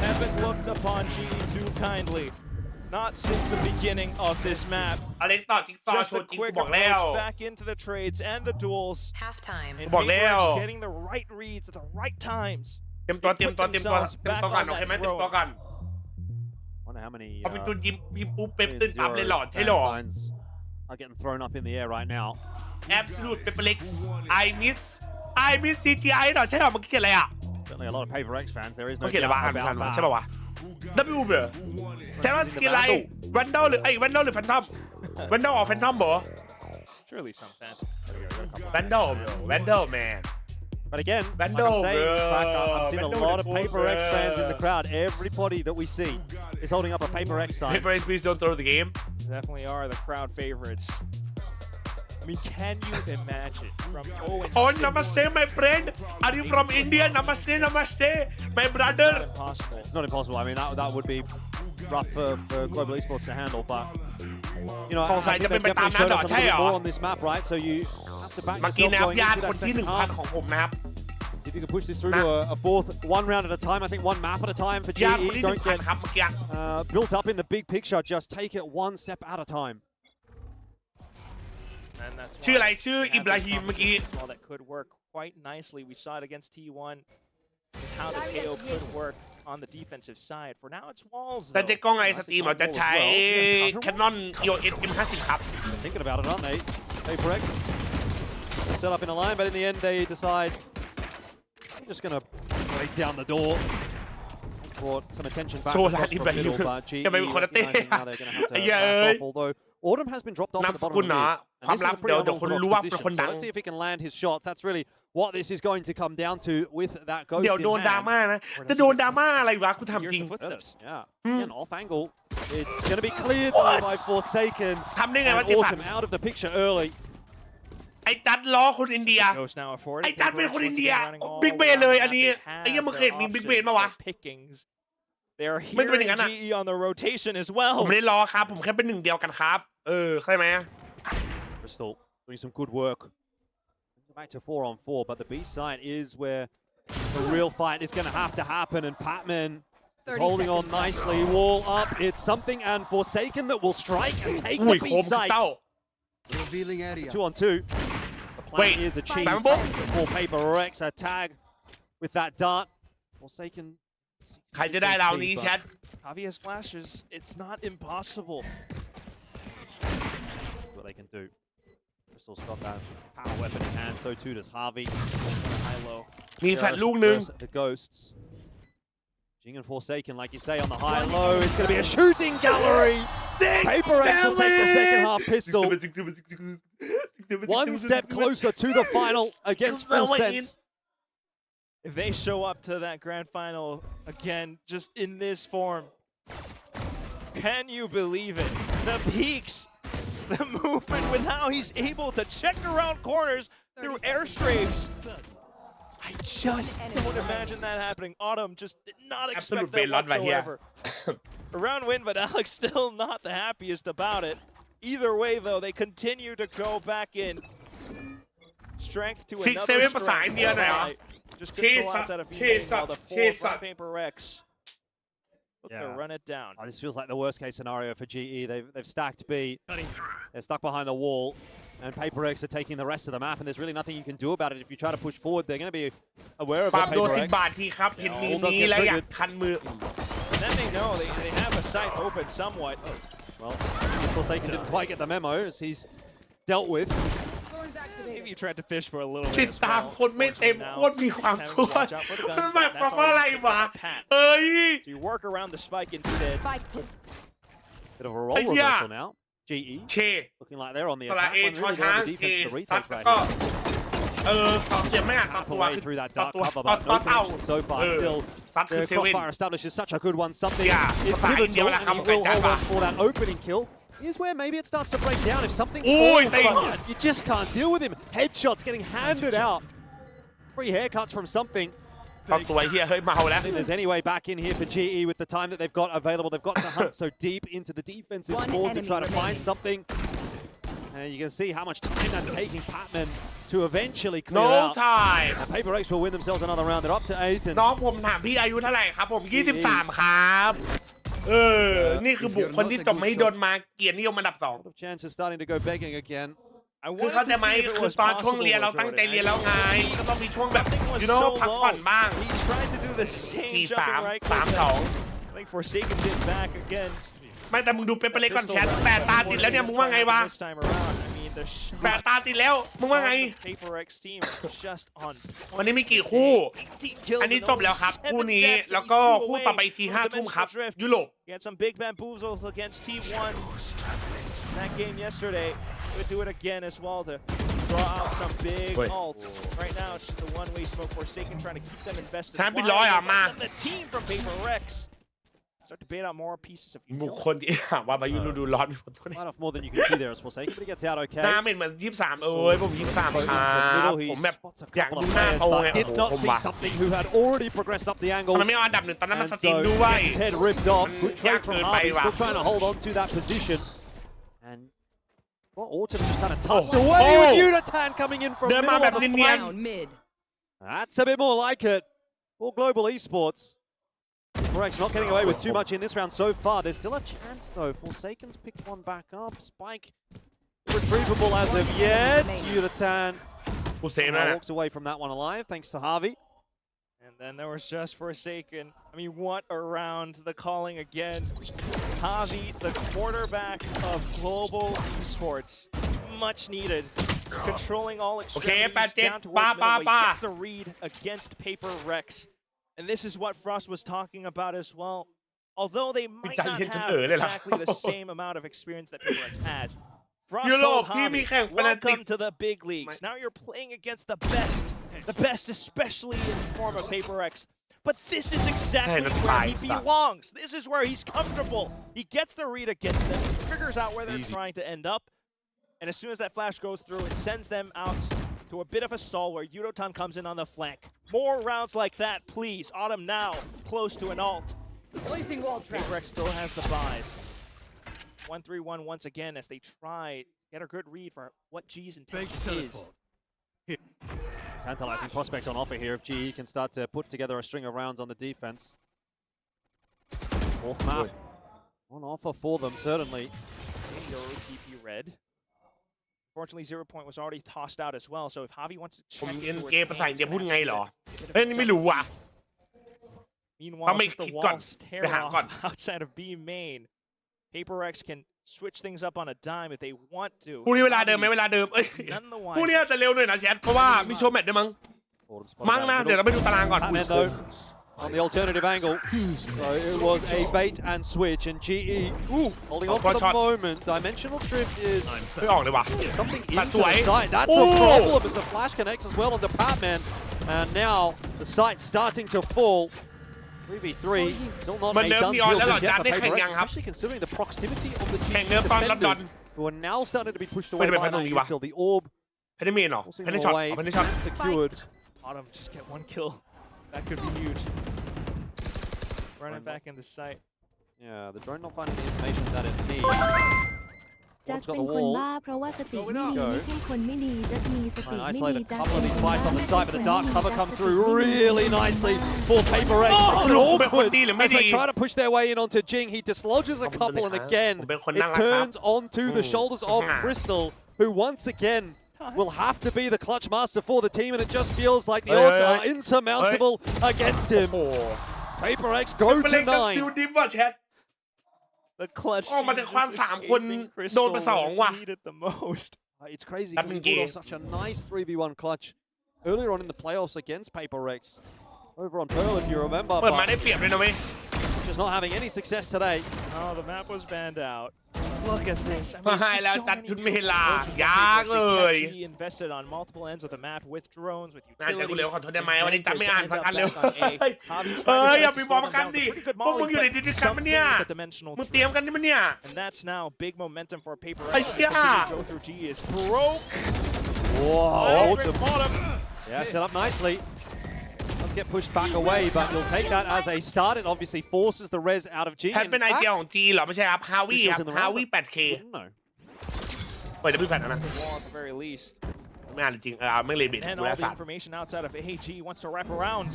haven't looked upon GE too kindly. Not since the beginning of this map. อเล็กต่อจิ๊กซอว์ Just โช a ว์จริง quick กูบอกแล้ว approach back into the trades and the duels. Halftime. And บอก Paper แล้ว Rex getting the right reads at the right times. เตรียมตัวเตรียมตัวเตรียมตัวเตรียมตัวก่อนโอเคไหมเตรียมตัวก่อน Wonder how many พอเป็นจุดยิ้มปุ๊บเป๊ปตื่นปั๊บเลยหลอดใช่หรอ signs are getting thrown up in the air right now. Absolute Paperlex I miss CGI หรอใช่หรอเมื่อกี้เขียนอะไรอ่ะ Certainly a lot of Paper Rex fans. There is เมื่ no อกี้เขียนอะไร doubt วะอ่านไม่ทัน about วะ that. ใช่ป่าวะ W เบอร์ใช่ว่าสกิลอะไรวันดอลหรือวันดอลหรือแฟนทอมวันดอลออกแฟนทอมบอ Surely some fans. วันดอลวันดอลแมน But again, like Vandal, I'm saying, in fact, I'm seeing a Vandal lot of with Paper X Paper. fans in the crowd. Everybody that we see is holding up a Paper X sign. Paper X, please don't throw the game. Definitely are the crowd favorites. I mean, can you imagine from 0-6? Oh, namaste, my friend. Are you from India? Namaste, namaste, my brother. It's not impossible. It's not impossible. I mean, that would be rough for Global Esports to handle, but you know, I think they've definitely showed us a little bit more on this map, right? So you have to back เมื่อกี้ yourself นะครับ going ญาติ into คน that ที่ second half. 1,000 ของผมนะครับ See if you can push this through to a fourth, one round at a time. I think one map at a time for ญาติคน GE. ที่ Don't get 1,000 ครับเมื่อกี้ built up in the big picture. Just take it one step at a time. And that's ชื่ออะไร why ชื่อ we have อิบรา this ฮิมเมื่อกี้ competition as well that could work quite nicely. We saw it against T1 with how the KO could work on the defensive side. For now, it's walls. แต่ though. เจ๊กล้องไอ Nice สตรีม on เราจะ wall as ใช้ well. Canon EOS M50 ครับ They're thinking about it, aren't they? Paper X set up in a line, but in the end they decide they're just going to break down the door. Brought some attention back โชว์ร้าน across อิ from บราฮิม middle, but GE จะไปเป็นคนละเต้ recognizing now they're going to have ไอ้ to เหี้ย back เอ้ย off. Although Autumn has been dropped off นา at ม the ส bottom กุ of ล the เนาะ mid. ความ And this ลั is บ a เดี๋ยว pretty คน unorthodox รู้ว่าเป็น position. คน So ดัง let's see if he can land his shots. That's really what this is going to come down to with that ghost เดี๋ยว in โดนดรา hand. ม่านะ จะโดนดราม่าอะไรวะกูถาม Here's จริง the footsteps. Yeah, again, off angle. It's going to be cleared though by Forsaken. ทำได้ไง And วะเจ๊ฝัน Autumn out of the picture early. ไอ้จัดล้อคนอินเดีย Ghost now afforded. ไอ้จัดเป็นคน Paper Rex อินเดีย once again running all บิ๊กเบน around เลย the อัน map. นี้ They ไอ้เหี้ย have มึงเคย their เห็นมีบิ๊กเบน options, ปะวะ their pickings. They are ไม่จะเป็นอย่าง hearing นั้นอะ GE on the rotation as ผม well. ไม่ได้ล้อครับ ผมแค่เป็นหนึ่งเดียวกันครับ ใช่ไหม Crystal doing some good work. Back to 4-on-4, but the B side is where the real fight is going to have to happen, and Patman is holding on nicely. Wall up, it's something, and Forsaken that will strike and take อุ้ย the โค B มทุก side. เต้า Revealing area. 2-on-2. The plan Wait, is achieved Bambo? for Paper Rex. A tag with that dart. Forsaken. ใครจะได้ราวนี้แชท Javi's flashes. It's not impossible. What they can do. Crystal's got that power weapon in hand, so too does Harvey. High low. มีแฟลชลูกหนึ่ง The ghosts. Jing and Forsaken, like you say, on the high low. It's going to be a shooting gallery. Paper X will take the second half pistol. One step closer to the final against Full Sense. If they show up to that grand final again, just in this form, can you believe it? The peaks, the movement with how he's able to check around corners through airstrafes. I just don't imagine that happening. Autumn just did not expect Absolute that Baylon right here. whatsoever. A round win, but Alex still not the happiest about it. Either way, though, they continue to go back in. Strength to another strength. Just control outside of VCT while the 4 from Paper X look to run it down. Oh, this feels like the worst case scenario for GE. They've stacked B. They're stuck behind the wall. And Paper X are taking the rest of the map, and there's really nothing you can do about it. If you try to push forward, they're going to be aware of it. Paper X. บาททีครับเห็นมีนี้แล้วอยากคันมือ And then they know they have a sight open somewhat. Well, Forsaken didn't quite get the memo as he's dealt with. Maybe you tried to fish for a little ติ bit ด as ตาม well. คนไม่เต็มโคตรมีความทุกข์มันหมายความว่าอะไรวะเอ้ย So you work around the spike instead. Bit of a role reversal now. GE เช looking like they're on the สละ attack เอ when ชอ really ช้าง they're on the เอ defense for the ซัด retake แล้ว right ก็ here. สองเจ็บไม่อ่ะตัด Tap ตัว away through that dark ตัว cover, ตั but ด no เต่า connection so far. Still, ซัดคือ the เซเว่น crossfire establishes such a good one. Something Yeah, is crossfire pivotal, เดียวละครับ and he will ไก่ hold จ้า on for that opening kill. Here's where maybe it starts to break down. If something โอ้ย falls, เต็ง but you just can't deal with him. Headshots getting handed out. 3 haircuts from something. เข้าตัวเฮียเฮ้ยเมา I แล้ว don't think there's any way back in here for GE with the time that they've got available. They've got to hunt so deep into the defensive spawn to try to find something. And you can see how much time that's taking Patman to eventually clear No out. time And Paper X will win themselves another round. They're up to 8. And น้องผมถามพี่อายุเท่าไหร่ครับผม23ครับนี่คือบุคคลที่จบไม่โดนมาเกียรตินิยมอันดับ2 of chances starting to go begging again. คือเข้าใจไหมคือตอนช่วงเรียนเราตั้งใจเรียนแล้วไงก็ต้องมีช่วงแบบ you know พักผ่อนบ้าง He tried to do the same jumping right click. 3-2 I think Forsaken did back again. ไม่แต่มึงดูเปเปอร์เล็กก่อนแชท8 ตาติดแล้วเนี่ยมึงว่าไงวะ This time around, I mean, the 8 ตาติดแล้วมึงว่าไง Paper X team just on. วันนี้มีกี่คู่อันนี้จบแล้วครับคู่นี้แล้วก็คู่ต่อไปที5 ทุ่มครับยุโรป He had some big bamboozles against T1 that game yesterday. Would do it again as well to draw out some big ults. Right now, it's just the one-way smoke. Forsaken trying to keep them invested. And the team from Paper X start to bait out more pieces of บุคคลที่ถามว่าพายุฤดูร้อนมีฝนตก Quite off more than you can see there as Forsaken, but he gets out okay. หน้าเหมือน23เอ้ยผม23ครับผมแบบอยากดูหน้าเขาไง Did not see something who had already progressed up the angle. มันไม่เอาอันดับ 1ตอนนั้นมัน And สตรีม so ด้วย gets his head ripped off. Good trade from Harvey, still trying to hold on to that position. And well, Autumn just kind of tucked away with Unatan coming in from middle of the flank. That's a bit more like it for Global Esports. Rex not getting away with too much in this round so far. There's still a chance though. Forsaken's picked one back up. Spike retrievable as of yet. Unatan walks away from that one alive thanks to Harvey. And then there was just Forsaken. I mean, what a round, the calling again. Javi, the quarterback of Global Esports. Much needed. Controlling all extremities down towards middle. He gets the read against Paper Rex. And this is what Frost was talking about as well. Although they might not have exactly the same amount of experience that Paper Rex has. Frost told Javi, welcome to the big leagues. Now you're playing against the best especially in the form of Paper X. But this is exactly where he belongs. This is where he's comfortable. He gets the read against them. He figures out where they're trying to end up. And as soon as that flash goes through, it sends them out to a bit of a stall where Yudotan comes in on the flank. More rounds like that, please. Autumn now close to an ult. Paper X still has the buys. 1-3-1 once again as they try to get a good read for what G's intention is. Tantalizing prospect on offer here if GE can start to put together a string of rounds on the defense. Fourth map on offer for them, certainly. TP red. Fortunately, 0 point was already tossed out as well, so if Javi wants to check it, เกมภาษาอังกฤษพูดไงเหรอเฮ้ยนี่ไม่รู้อ่ะ Meanwhile, just the walls tear off outside of B main. Paper X can switch things up on a dime if they want to. พรุ่งนี้เวลาเดิมไหมเวลาเดิมเอ้ยพรุ่งนี้อาจจะเร็วหน่อยนะแชทเพราะว่ามีโชว์แมตช์ด้วยมั้งนะเดี๋ยวเราไปดูตารางก่อน On the alternative angle, so it was a bait and switch, and GE holding on for the moment. Dimensional drift is something into the site. That's a problem as the flash connects as well onto Patman, and now the site's starting to fall. 3v3, still not a done deal just yet for Paper X, especially considering the proximity of the GE defenders, who are now starting to be pushed away by that until the orb forcing them away and secured. Autumn just get one kill. That could be huge. Running back in the site. Yeah, the drone not finding the information that it needs. จัสเป็นคนบ้าเพราะว่าสติไม่ดีไม่ใช่คนไม่ดีจัสมีสติไม่ดีจัส A couple of these fights on the side, but the dark cover comes through really nicely for Paper X. As they try to push their way in onto Jing, he dislodges a couple, and again, it turns onto the shoulders of Crystal, who once again will have to be the clutch master for the team, and it just feels like the odds are insurmountable against him. Paper X go to 9. The clutch ออกมาจากความ3 คนโดนไป2 ว่ะ It's crazy because he pulled off such a nice 3v1 clutch earlier on in the playoffs against Paper X over on Pearl, if you remember. เปิดมาได้เปรียบเลยนะเว้ย Just not having any success today. Oh, the map was banned out. Look at this. I มาให้แล้วจัดชุดเมลายากเลย He invested on multiple ends of the map with drones, with น่าจะ utilities. กูเร็วขอโทษได้ไหมวันนี้จำไม่อ่านสักอันเลยอย่าไปบอกกันดิพวกมึงอยู่ในดิจิทัลมันเนี่ยมึงเตรียมกันนี่มันเนี่ย And that's now big momentum for Paper X. ไอ้เหี้ย Go through G is broke. Whoa, bottom. Yeah, set up nicely. Let's get pushed back away, but you'll take that as a start. It obviously forces the res out of G. แพทเป็นไอเดียของจีเหรอไม่ใช่ครับฮาวี่ครับฮาวี่ 8K เปิดจะพี่แฟนนะ At the very least. ไม่อ่านจริงไม่เลยบิด And ดู all แล the สัตว์ information outside of AG wants to wrap around.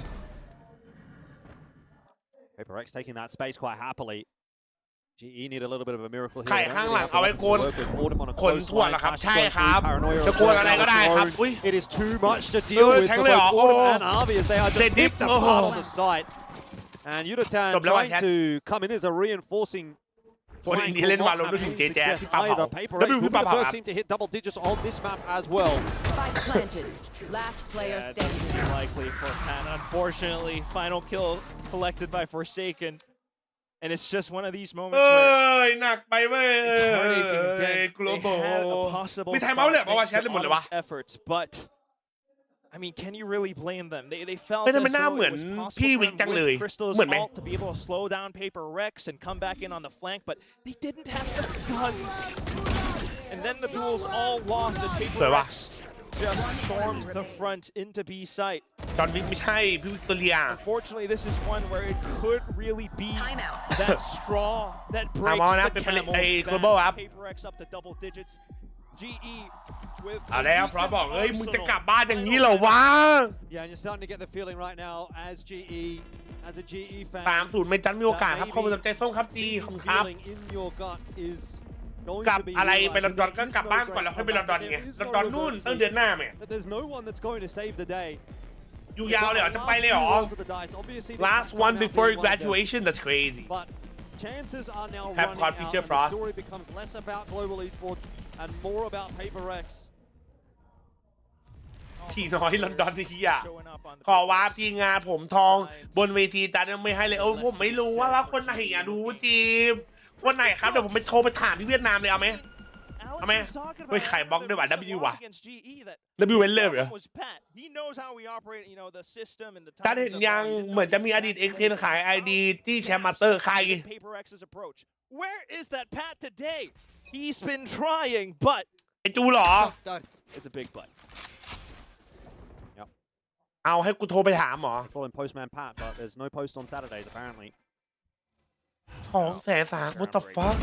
Paper X taking that space quite happily. GE need a little bit of a miracle ไข่ here. ข้างหลังเอาไว้โกนขนส่วนเหรอครับใช่ครับจะโกนอะไรก็ได้ครับอุ้ย It is too much to deal with for both Autumn and Arby as they are just picked apart on the site. And Yudatan trying to come in as a reinforcing คนอินดี้เล่นวาโลด้วยถึงJJaz ที่ปาเผา Paper แล้ว X ดู will ที่ be ปา the เผา first team to hit double digits on this map as well. Spike planted. Last player Yeah, it standing. doesn't seem likely for Pat. Unfortunately, final kill collected by Forsaken. And it's just one of these moments เอ้ where ยหนักไปเว้ย it's heartache again. global They had a possible มีไทม์เอาท์เลยเพราะว่า stop แชทเลยหมดเลยวะ to Autumn's efforts, but I mean, can you really blame them? They felt ไม่ as ทำไมหน้า though เหมื it อน was possible พี่ for วิก them จังเลย with Crystal's เหมือนไหม ult to be able to slow down Paper Rex and come back in on the flank, but they didn't have the guns. And then the duels all lost as Paper Rex just stormed the front into B site. จอห์นวิกไม่ใช่พี่วิกตอเรีย Unfortunately, this is one where it could really be that straw that breaks เอานะ the เป็น camel's ไอ้ back. global ครับ Paper X up to double digits. GE with เอาแล้วฟลอสบอกเอ้ยมึงจะกลับบ้านอย่างนี้เหรอวะ Yeah, and you're starting to get the feeling right now as a GE fan. 3-0ไม่จันมีโอกาสครับเข้ามาสนใจส้มครับจีขอบคุณครับ Feeling in your gut is going กลับ to be อะไรไป realized ลอนดอน that ก็ there กลับ is บ้าน no ก่อนแล้วค่อยไป break ลอนดอน back. ไง There is ลอน no ดอนนู่น reverse ต้นเดือนหน้าแม่ that there's no one that's going to save the day. อยู่ยาวเลยเหรอจะไปเลยเหรอ Rolls of the dice. Obviously, there's last some one time out before being won there. graduation that's crazy But chances are now Have running quad out, feature and Frost. the story becomes less about global esports and more about Paper X. พี่น้อยลอนดอนที่อ่ะขอวาร์ปทีงานผมทองบนเวทีจันยังไม่ให้เลยผมไม่รู้ว่าคนไหนอ่ะดูจีบคนไหนครับเดี๋ยวผมไปโทรไปถามที่เวียดนามเลยเอาไหมเอาไหมเฮ้ยขายบล็อกด้วยว่ะ W ว่ะ W เว้นเลิฟเหรอจันเห็นยังเหมือนจะมีอดีตเอ็กเพนขาย ID ที่แชมป์มาสเตอร์ใคร Where is that Pat today? He's been trying, but ไอจูเหรอ it's a big but. เอาให้กูโทรไปถามหรอ Calling Postman Pat, but there's no post on Saturdays apparently. 200,000 what the fuck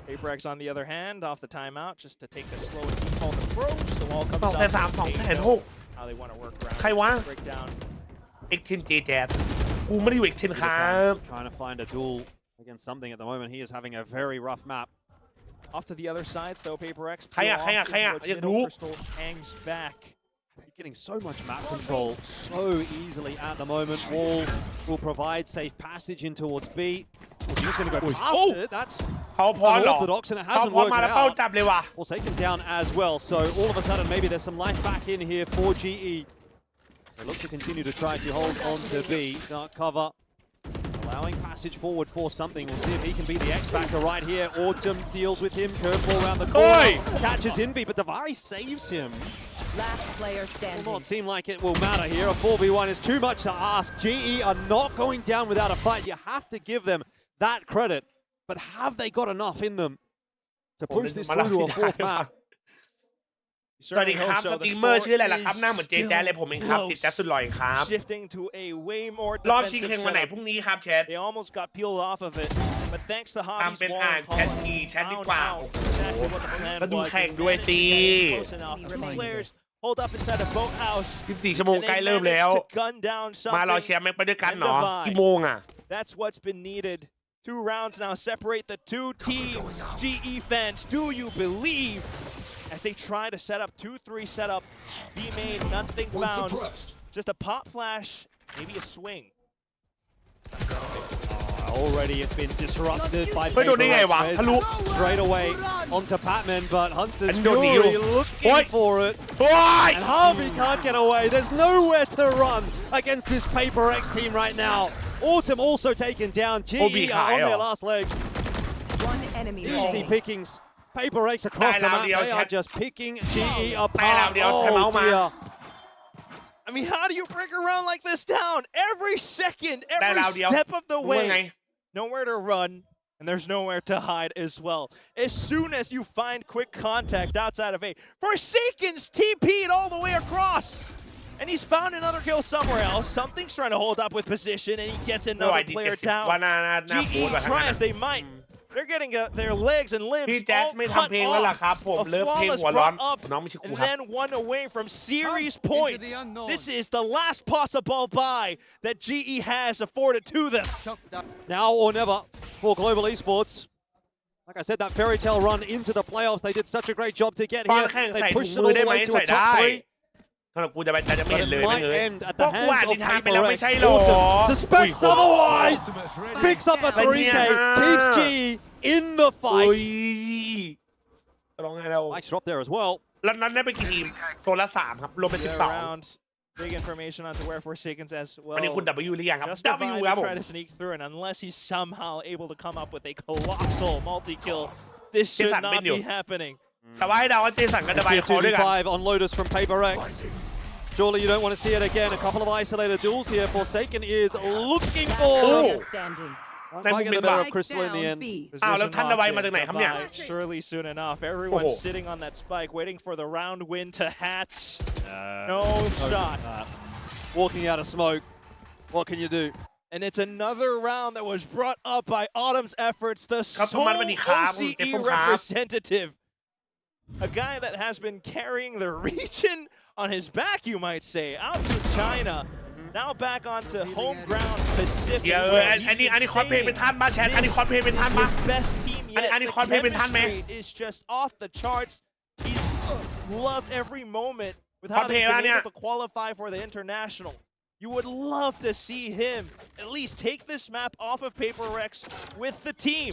Paper X on the other hand, off the timeout, just to take the slow and default approach. The wall comes up. 200,000 How they want to work around. ใครวะ Break down. X10 JJaz กูไม่ได้อยู่ X10 ครับ Trying to find a duel against something at the moment. He is having a very rough map. Off to the other side, though, Paper X. ใครอะอยากรู้ Crystal hangs back. They're getting so much map control so easily at the moment. Wall will provide safe passage in towards B. Well, he's going to go past it. That's เขาพร้อมเหรอ unorthodox, and it เขา hasn't พร้อม worked มาแล้วเป้า out. จับเลยว่ะ We'll take him down as well. So all of a sudden, maybe there's some life back in here for GE. They look to continue to try to hold on to B. Dark cover. Allowing passage forward for something. We'll see if he can be the X factor right here. Autumn deals with him. Curveball around the corner. Catches Envy, but Device saves him. Last player standing. Will not seem like it will matter here. A 4v1 is too much to ask. GE are not going down without a fight. You have to give them that credit. But have they got enough in them to push this through to a fourth map? สวัสดีครับสตรีมเมอร์ชื่ออะไรล่ะครับหน้าเหมือนJJazเลยผมเองครับJJazสุดหล่อครับ Shifting to a way more รอบชิง defensive แข่งวันไหน setup. พรุ่งนี้ครับแชท They almost got peeled off of it, but But thanks to ทำ Hobby's เป็น wall อ่าน and แชท call ทีแชทดี found กว่า out exactly what the plan ก็ดู was. แข่งด้วยตี Close enough. The players hold up inside a boathouse. 24 ชั่วโมงใกล้เริ่มแล้ว Managed to gun down มารอ something. เชียร์แม่งไปด้วยกันเหรอ กี่โมงอ่ะ That's what's been needed. 2 rounds now separate the two teams. GE fans, do you believe? As they try to set up 2-3 setup, B main, nothing found. Just a pop flash, maybe a swing. Already it's been disrupted by ไม่โดนได้ไงวะทะลุ straight away onto Patman, but Hunter's อันโดนหนี Fury looking for it. โอ้ย And Harvey can't get away. There's nowhere to run against this Paper X team right now. Autumn also taken down. GE are on their last legs. One enemy Easy pickings. Paper X across the map. They are just picking GE apart. Oh dear. I mean, how do you break a round like this down? Every second, every step of the way. Nowhere to run, and there's nowhere to hide as well. As soon as you find quick contact outside of A, Forsaken's TP'd all the way across. And he's found another kill somewhere else. Something's trying to hold up with position, and he gets another player down. GE try as they might. They're getting their legs and limbs พี่แจ๊ส all ไม่ cut ทำเพลงแล้วล่ะครับ ผม off. เลิก A เพลง flawless หัวร้อน brought up, น้องไม่ใช่กู and ครับ then one away from series point. This is the last possible buy that GE has afforded to them. Now or never for Global Esports. Like I said, that fairy tale run into the playoffs, they did such a great job to get ตอน here. แข่ง They ใส่ถุง pushed it มือ all ได้ the ไหม way to ใส่ a top ได้ 3. สำหรับกูจะไม่เห็น But it เลย might เลย end at ก็ the กูอ่าน hands นิ of ทานไปแล้ว Paper ไม่ X. ใช่หรอ Autumn suspects otherwise. Picks up a 3K, keeps G in the โอ้ย fight. ร้องไงแล้ว Nice drop there as well. แล้วนั้นได้ไปกี่ทีมโซนละ 3 ครับ รวมเป็น They're 12 around. Big information onto where Forsaken's as well. วันนี้คุณ W หรือยังครับ Just W about ครับผ to ม try to sneak through, and unless he's somehow able to come up with a colossal multi-kill, this should Jason, not menu. be happening. แต่ว่าให้เดาว่าเจสันกับเดบาย See a เขาด้วยกัน 2v5 on Lotus from Paper X. Surely you don't want to see it again. A couple of isolated duels here. Forsaken is looking for. player standing. Might get the better of Crystal in the end. อ้าวแล้วท่านเดบายมาจากไหนครับเนี่ย Surely soon enough. Everyone's sitting on that spike, waiting for the round win to hatch. No shot. Walking out of smoke. What can you do? And it's another round that was brought up by Autumn's efforts. The sole OCE representative. A guy that has been carrying the region on his back, you might say, out to China. Now back onto home ground Pacific. อันนี้คอสเพลย์เป็นท่านมาแชทอันนี้คอสเพลย์เป็นท่านมา His best team yet. อันนี้คอสเพลย์เป็นท่านไหม The chemistry is just off the charts. He's loved every moment with how they've been able to qualify for the international. You would love to see him at least take this map off of Paper X with the team.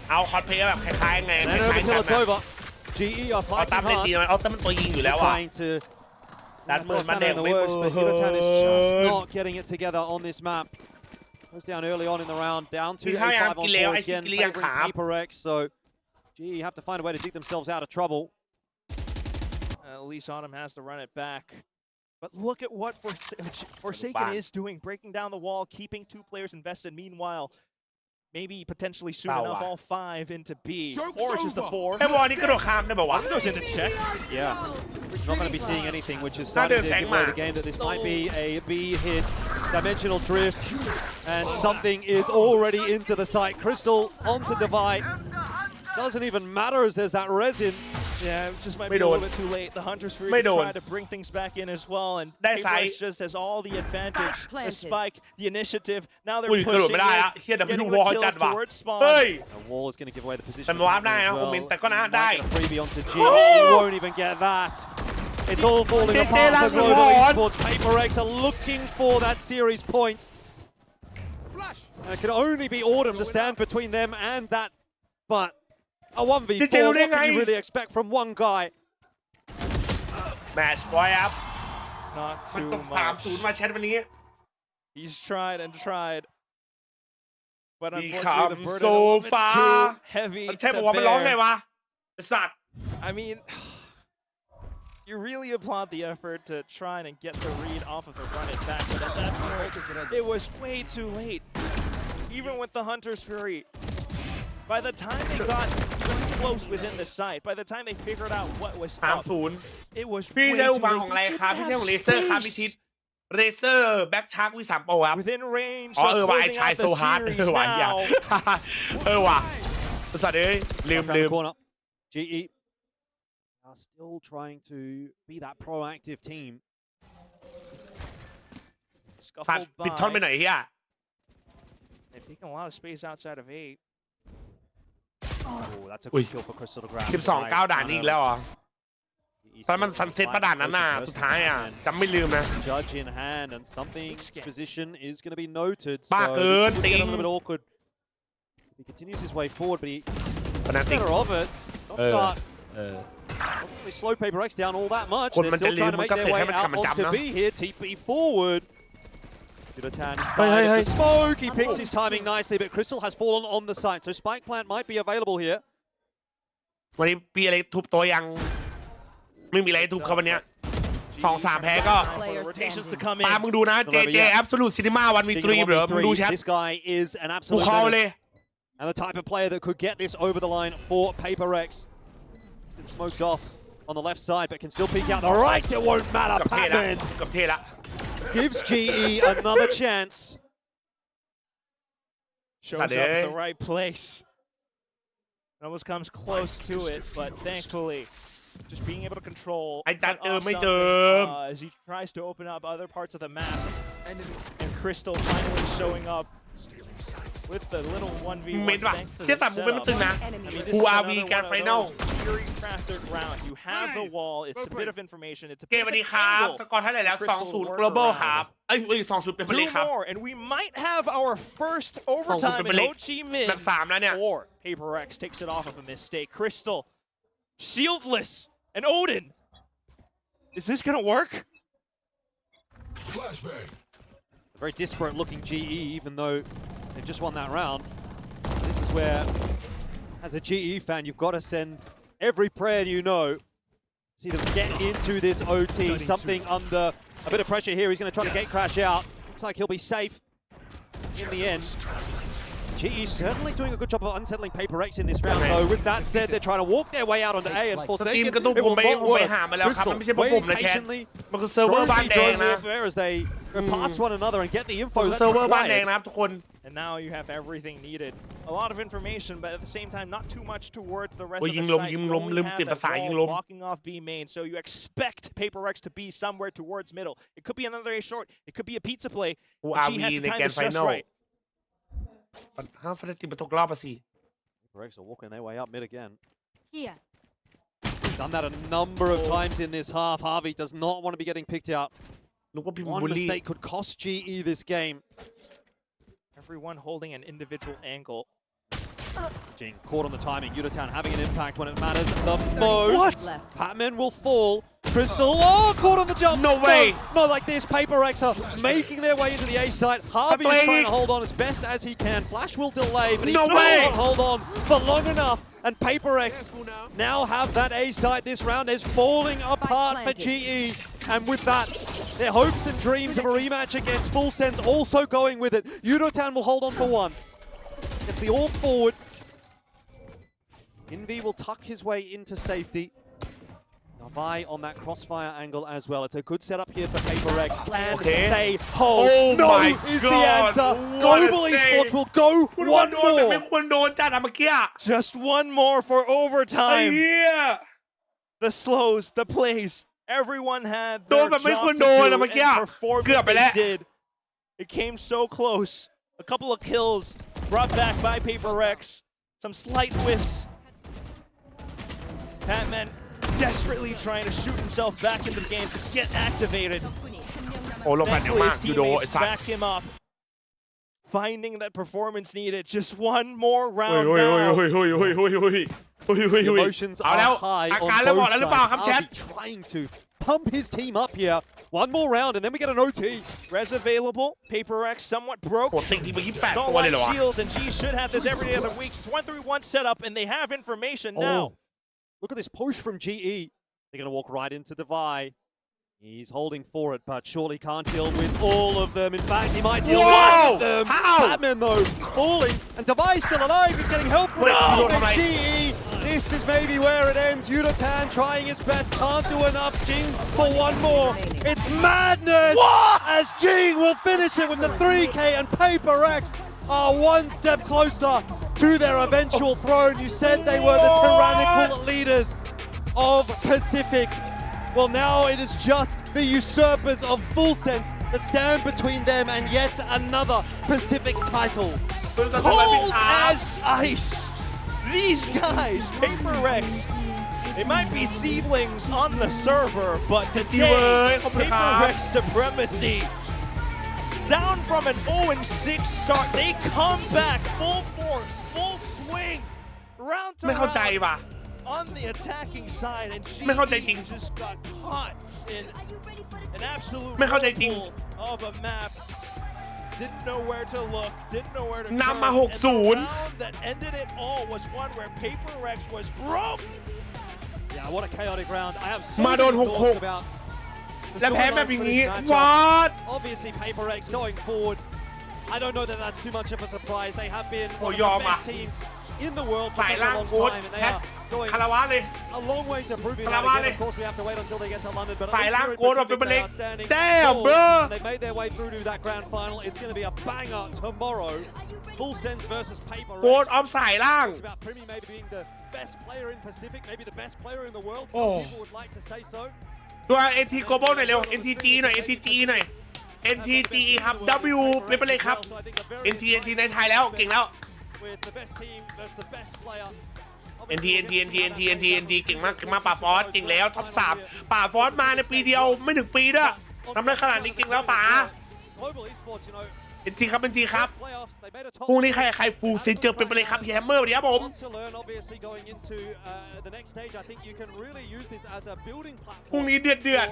เอาคอสเพลย์แบบคล้ายๆไง And over till it's over. GE are เอาตาม fighting ในตี hard. มันเอาแต่มันตัวยิงอยู่แล้วอ่ะ Trying to ดันเปิด force มา man แดง in the ไม่ works, เปิ but Hirotan is just not getting it together on this map. Goes down early on in the round, down to 5 on 4 again, favoring Paper X. So GE have to find a way to dig themselves out of trouble. At least Autumn has to run it back. But look at what Forsaken is doing, breaking down the wall, keeping 2 players invested. Meanwhile, maybe potentially soon enough, all 5 into B. Forges the 4. ไอ้บอลนี่กระโดดข้ามได้ป่าวะ Goes into check. Yeah, not going to be seeing anything, which is starting to give away the game that this might be a B hit, dimensional drift, and something is already into the site. Crystal onto Divide. Doesn't even matter as there's that resin. Yeah, it just might be a little bit too late. The Hunter's Fury tried to bring things back in as well, and Paper X just has all the advantage. The spike, the initiative. Now they're pushing in, getting the kills towards spawn. The wall is going to give away the position. แต่มันวาร์ปได้นะผมเห็นแต่ก็น่าได้ Might get a freebie onto G. He won't even get that. It's all falling apart for Global Esports. Paper X are looking for that series point. And it can only be Autumn to stand between them and that. But a 1v4, what can you really expect from one guy? แมตช์บอยครับ Not มัน too ต้อง much. 3-0 มาแชทวันนี้ He's tried and tried. But มี unfortunately, the คำ burden โซ a little bit ฟา too heavy ใช่ to บอกว่ามันร้องไง bear. วะไอ้สัตว์ I mean, you really applaud the effort to try and get the read off of the run it back, but at that point, it was way too late. Even with the Hunter's Fury, by the time they got close within the site, by the time they figured out what was up, 3-0 it was พี่ way ใช่ too หูฟังของอะไร late. ครับพี่ใช่ของเลเซอร์ครับพี่ทิศ เรเซอร์แบ็กชาร์กวี3 Pro ครับ Within range อ๋อ of ว่ะไอ้ closing ชาย out โซ the ฮาร์ด series ว่ะอย่า now. ว่ะสัตว์เอ้ยลืม GE are still trying to be that proactive team. สัตว์ปิดท่อนไปไหนเฮีย They've taken a lot of space outside of 8. Oh, that's a good kill for Crystal to grab. 12-9 ด่านนี้อีกแล้วเหรอตอนมันซันเซ็ตประด่านนั้นน่ะสุดท้ายอ่ะจำไม่ลืมนะ Judge in hand and something position is going to be noted. บ้าเกิน ติง a little bit awkward. He continues his way forward, but he better of it. Doesn't really slow Paper X down all that much. They're still trying to make their way out onto B here. TP forward. Yudotan inside of the smoke. He picks his timing nicely, but Crystal has fallen on the side, so Spike Plant might be available here. วันนี้ปีอะไรทุบตัวยังไม่มีอะไรทุบเขาวันนี้ 2-3 แพ้ก็ตามมึงดูนะ JJ Absolute Cinema 1v3 เหรอมึงดูแชท This guy is an กู absolute เข้าเลย and the type of player that could get this over the line for Paper X. It's been smoked off on the left side, but can still peek out the right. It won't matter. Patman กับเท่ละ gives GE another chance. Shows up at the right place. It almost comes close to it, but thankfully, just being able to control as he tries to open up other parts of the map, and Crystal finally showing up with the little 1v1 thanks to the setup. I mean, this is another one of those very crafted round. You have the wall. It's a bit of information. It's a เก bit ม of วัน an นี้ครับ angle. สกอร์เท่าไหร่แล้ว 2-0 global ครับเอ้ย 2-0 เป็นไปเลย Two ครับ more, and we might have our first overtime in Ho Chi Minh. นัด3แล้วเนี่ย Or Paper X takes it off of a mistake. Crystal, shieldless, and Odin. Is this gonna work? A very disparate looking GE, even though they've just won that round. This is where, as a GE fan, you've got to send every prayer you know. See them get into this OT. Something under a bit of pressure here. He's going to try to gate crash out. Looks like he'll be safe in the end. GE certainly doing a good job of unsettling Paper X in this round, though. With that said, they're trying to walk their way out onto A and Forsaken. It will not work. Crystal waiting patiently, drone warfare as they go past one another and get the info that's required. And now you have everything needed. A lot of information, but at the same time, not too much towards the rest of the site. You only have that wall blocking off B main, so you expect Paper X to be somewhere towards middle. It could be another A short. It could be a pizza play. But she has to time this just right. 5 ฟาติมาตกรอบสิ Paper X are walking their way up mid again. Here. Done that a number of times in this half. Harvey does not want to be getting picked out. One mistake could cost GE this game. Everyone holding an individual angle. Jing caught on the timing. Yudotan having an impact when it matters the most. What? Patman will fall. Crystal, oh, caught on the jump. No way. Not like this. Paper X are making their way into the A site. Harvey is trying to hold on as best as he can. Flash will delay, but he cannot hold on for long enough. And Paper X now have that A site. This round is falling apart for GE. And with that, their hopes and dreams of a rematch against Full Sense also going with it. Yudotan will hold on for one. Gets the all forward. Invi will tuck his way into safety. Navai on that crossfire angle as well. It's a good setup here for Paper X. Can they hold? Oh no my is God. the answer. Global Esports will go one more. ไม่ควรโดนจัดอะเมื่อกี้ Just one more for ไอ้ overtime. เหี้ย The slows, the plays. Everyone had โด their นแบบไม่ job ควร to โดน do อะเมื่อกี้ and perform เกือบ what ไปแล้ว they did. It came so close. A couple of kills brought back by Paper X. Some slight whiffs. Patman desperately trying to shoot himself back into the game to get activated. โอ้ลงกันเยอะ Thankfully, มาก his ยูโดไอ้ teammates สัตว์ back him up. Finding that performance needed. Just one more โอ้ย round โอ้ย now. โอ้ยโอ้ยโอ้ยโอ้ยโอ้ยโอ้ย The emotions เอาแล้ว are high อา on การเริ่มออก both แล้วหรือเปล่า sides. ครับแชท Harvey trying to pump his team up here. One more round and then we get an OT. Res available. Paper X somewhat broke. โอ้ติงทีไป28 It's all ตัวเลย light เหรอวะ shields, and G should have this every other week. It's 1-3-1 setup, and they have information now. Look at this push from GE. They're going to walk right into Divide. He's holding for it, but surely can't deal with all of them. In fact, he might deal with them. How? Batman, though, falling. And Divide still alive. He's getting help from GE. This is maybe where it ends. Yudotan trying his best. Can't do enough. Jing for one more. It's madness. What? as Jing will finish it with the 3K and Paper X are one step closer to their eventual throne. You said they were the tyrannical leaders of Pacific. Well, now it is just the usurpers of Full Sense that stand between them and yet another Pacific title. Cold as ice. These guys, Paper X, they might be seedlings on the server, but today, Paper X supremacy. Down from an 0-6 start, they come back full force, full swing, round to round on the attacking side, and GE just got caught in an absolute whirlpool of a map. Didn't know where to look, didn't know where to turn, and the round that ended it all was one where Paper X was broke. Yeah, what a chaotic round. I have so many thoughts about the storyline for this matchup. Obviously, Paper X going forward. I don't know that that's too much of a surprise. They have been one of the best teams in the world for such a long time, and they are going a long way to proving that again. Of course, we have to wait until they get to London, but at least here in Pacific, they are standing tall. They made their way through to that grand final. It's going to be a banger tomorrow. Full Sense versus Paper X. It's about Primi maybe being the best player in Pacific, maybe the best player in the world. Some people would like to say so. ตัว NT Global หน่อยเร็ว NTG หน่อย NTG หน่อย NTG ครับ W เป็นไปเลยครับ NT ในไทยแล้วเก่งแล้ว NT เก่งมากป่าฟอสเก่งแล้วท็อป3ป่าฟอสมาในปีเดียวไม่ถึงปีด้วยทำได้ขนาดนี้เก่งแล้วป่า NT ครับ NT ครับพรุ่งนี้ใครฟูลเซนเจอเป็นไปเลยครับแฮมเมอร์เดี๋ยวผมพรุ่งนี้เดือด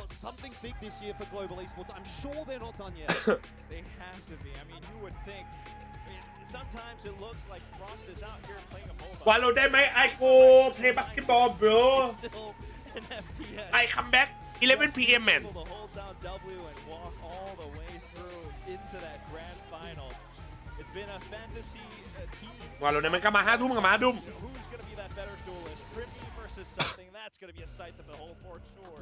Sometimes it looks like Frost is out here playing a mobile. ว่าเราได้ไหม I go play basketball bro I come back 11 PM man To hold down W and walk all the way through into that grand final. It's been a fantasy team. ว่าเราได้ไหมก็มา5 ทุ่มกับมาดุม Who's going to be that better duelist? Primi versus something. That's going to be a sight to behold for sure.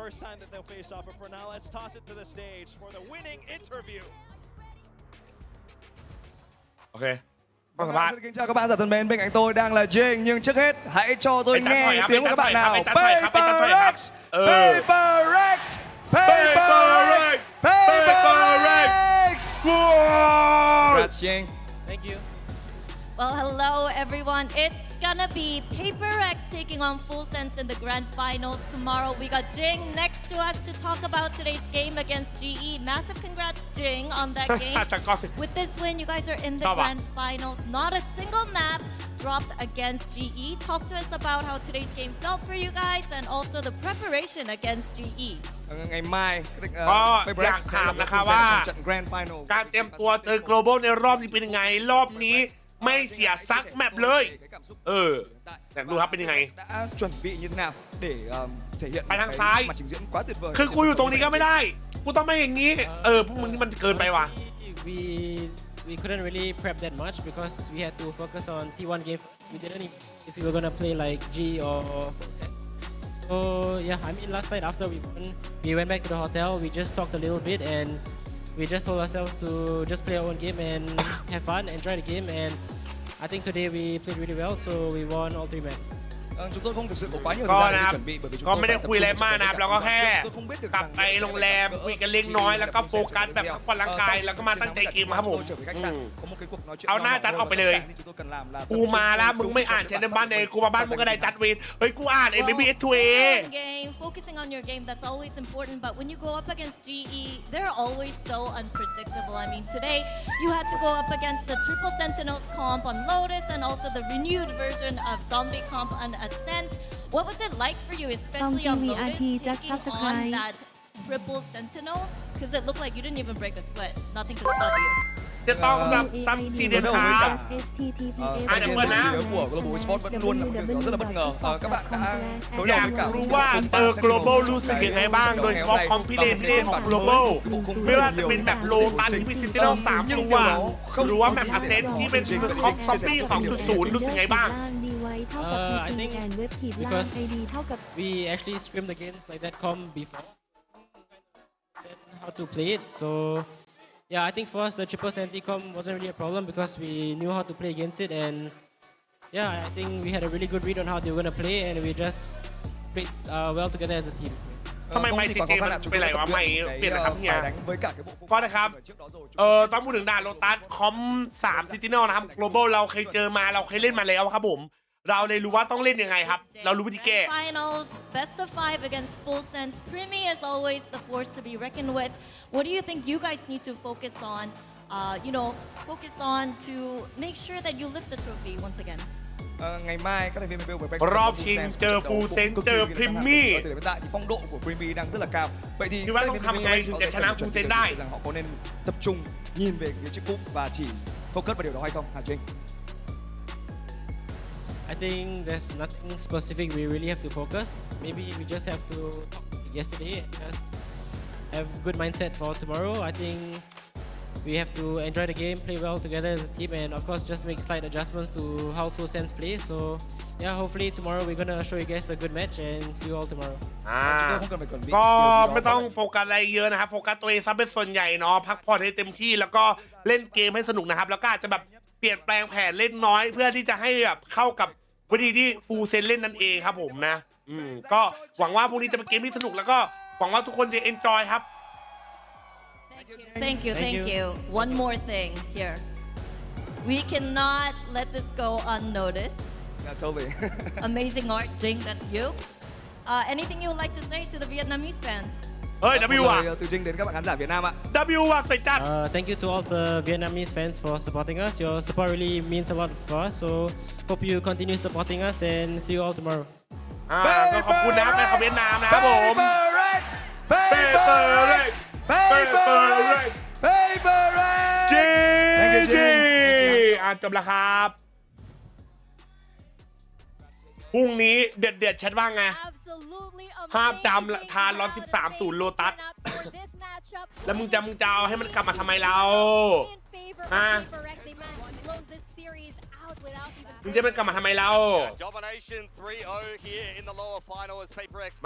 First time that they'll face off, but for now, let's toss it to the stage for the winning interview. Ok. Các bạn. Xin kính chào các bạn thân mến, bên cạnh tôi đang là Jing, nhưng trước hết hãy cho tôi nghe tiếng của các bạn nào. Paper X, Paper X, Paper X, Paper X. Congrats, Jing. Thank you. Well, hello everyone. It's gonna be Paper X taking on Full Sense in the grand finals tomorrow. We got Jing next to us to talk about today's game against GE. Massive congrats, Jing, on that game. With this win, you guys are in the grand finals. Not a single map dropped against GE. Talk to us about how today's game felt for you guys and also the preparation against GE. ngày mai ก็อยากถามนะคะว่าการเตรียมตัวเจอ global ในรอบนี้เป็นยังไงรอบนี้ไม่เสียซักแมปเลยอยากดูครับเป็นยังไงไปทางซ้ายคือกูอยู่ตรงนี้ก็ไม่ได้กูต้องไม่อย่างนี้พวกมึงนี่มันเกินไปว่ะ We couldn't really prep that much because we had to focus on T1 game. We didn't even if we were gonna play like G or Full Set. So yeah, I mean last night after we won, we went back to the hotel. We just talked a little bit and we just told ourselves to just play our own game and have fun, enjoy the game. And I think today we played really well, so we won all 3 matches. ก็นะครับก็ไม่ได้คุยอะไรมากนะครับแล้วก็แค่กลับไปโรงแรมคุยกันเล็กน้อยแล้วก็โฟกัสแบบพักผ่อนร่างกายแล้วก็มาตั้งใจเกมครับผมเอาหน้าจัดออกไปเลยกูมาแล้วมึงไม่อ่านแชทในบ้านเลยกูมาบ้านมึงก็ได้จัดเวรเฮ้ยกูอ่านไอ้ Baby S2A Focusing on your game, that's always important, but when you go up against GE, they're always so unpredictable. I mean, today you had to go up against the Triple Sentinels comp on Lotus and also the renewed version of Zombie comp on Ascent. What was it like for you, especially on Lotus, taking on that Triple Sentinels? Because it looked like you didn't even break a sweat. Nothing could stop you. จะต้องแบบ34 เดือนครับเดี๋ยวเปิดนะ của Global Esports vẫn luôn là một điều rất là bất ngờ. Các bạn đã đối อยากรู้ว่าเจอ global รู้สึกยังไงบ้างโดยเฉพาะคอมพิเลนที่เล่นของ global ไม่ว่าจะเป็นแบบโลตันที่มีซิตี้ต้อง3 ตัวหรือว่าแบบอาเซนที่เป็นคอมซอมบี้ 2.0 รู้สึกไงบ้าง I think because we actually scrimmed against like that comp before. how to play it. So yeah, I think for us the triple anti-com wasn't really a problem because we knew how to play against it, and yeah, I think we had a really good read on how they were going to play, and we just played well together as a team. ทำไมไม่จริงๆมันเป็นไรวะไม่เปลี่ยนนะครับเนี่ยก็นะครับต้องพูดถึงด่านโลตัสคอม3ซิติโนนะครับ global เราเคยเจอมาเราเคยเล่นมาแล้วครับผมเราเลยรู้ว่าต้องเล่นยังไงครับเรารู้วิธีแก้ Finals best of 5 against Full Sense. Primi is always the force to be reckoned with. What do you think you guys need to focus on? Focus on to make sure that you lift the trophy once again. Ngày mai các thành viên Vietnam รอบชิงเจอฟูลเซนเจอพริมมี่ thời điểm hiện tại thì phong độ của Primi đang rất là cao. Vậy thì คิดว่าต้องทำไงถึงจะชนะฟูลเซนได้ rằng họ có nên tập trung nhìn về phía chiếc cúp và chỉ focus vào điều đó hay không, Hà Trinh? I think there's nothing specific we really have to focus. Maybe we just have to talk like yesterday and just have good mindset for tomorrow. I think we have to enjoy the game, play well together as a team, and of course just make slight adjustments to how Full Sense plays. So yeah, hopefully tomorrow we're gonna show you guys a good match and see you all tomorrow. ก็ไม่ต้องโฟกัสอะไรเยอะนะครับโฟกัสตัวเองซะเป็นส่วนใหญ่เนาะพักผ่อนให้เต็มที่แล้วก็เล่นเกมให้สนุกนะครับแล้วก็อาจจะแบบเปลี่ยนแปลงแผนเล่นน้อยเพื่อที่จะให้แบบเข้ากับวิธีที่ฟูลเซนเล่นนั่นเองครับผมนะก็หวังว่าพรุ่งนี้จะเป็นเกมที่สนุกแล้วก็หวังว่าทุกคนจะเอนจอยครับThank you. One more thing here. We cannot let this go unnoticed. Yeah, totally. Amazing art, Jing, that's you. Anything you would like to say to the Vietnamese fans? เฮ้ย W อ่ะ từ Trinh đến các bạn khán giả Việt Nam ạ. W อ่ะใส่จัด Thank you to all the Vietnamese fans for supporting us. Your support really means a lot for us. So hope you continue supporting us and see you all tomorrow. ก็ขอบคุณนะแฟนของเวียดนามนะครับผม จบแล้วครับพรุ่งนี้เดือดแชทว่าไงห้ามจำทาน113-0โลตัสแล้วมึงจะเอาให้มันกลับมาทำไมเรามึงจะมันกลับมาทำไมเรา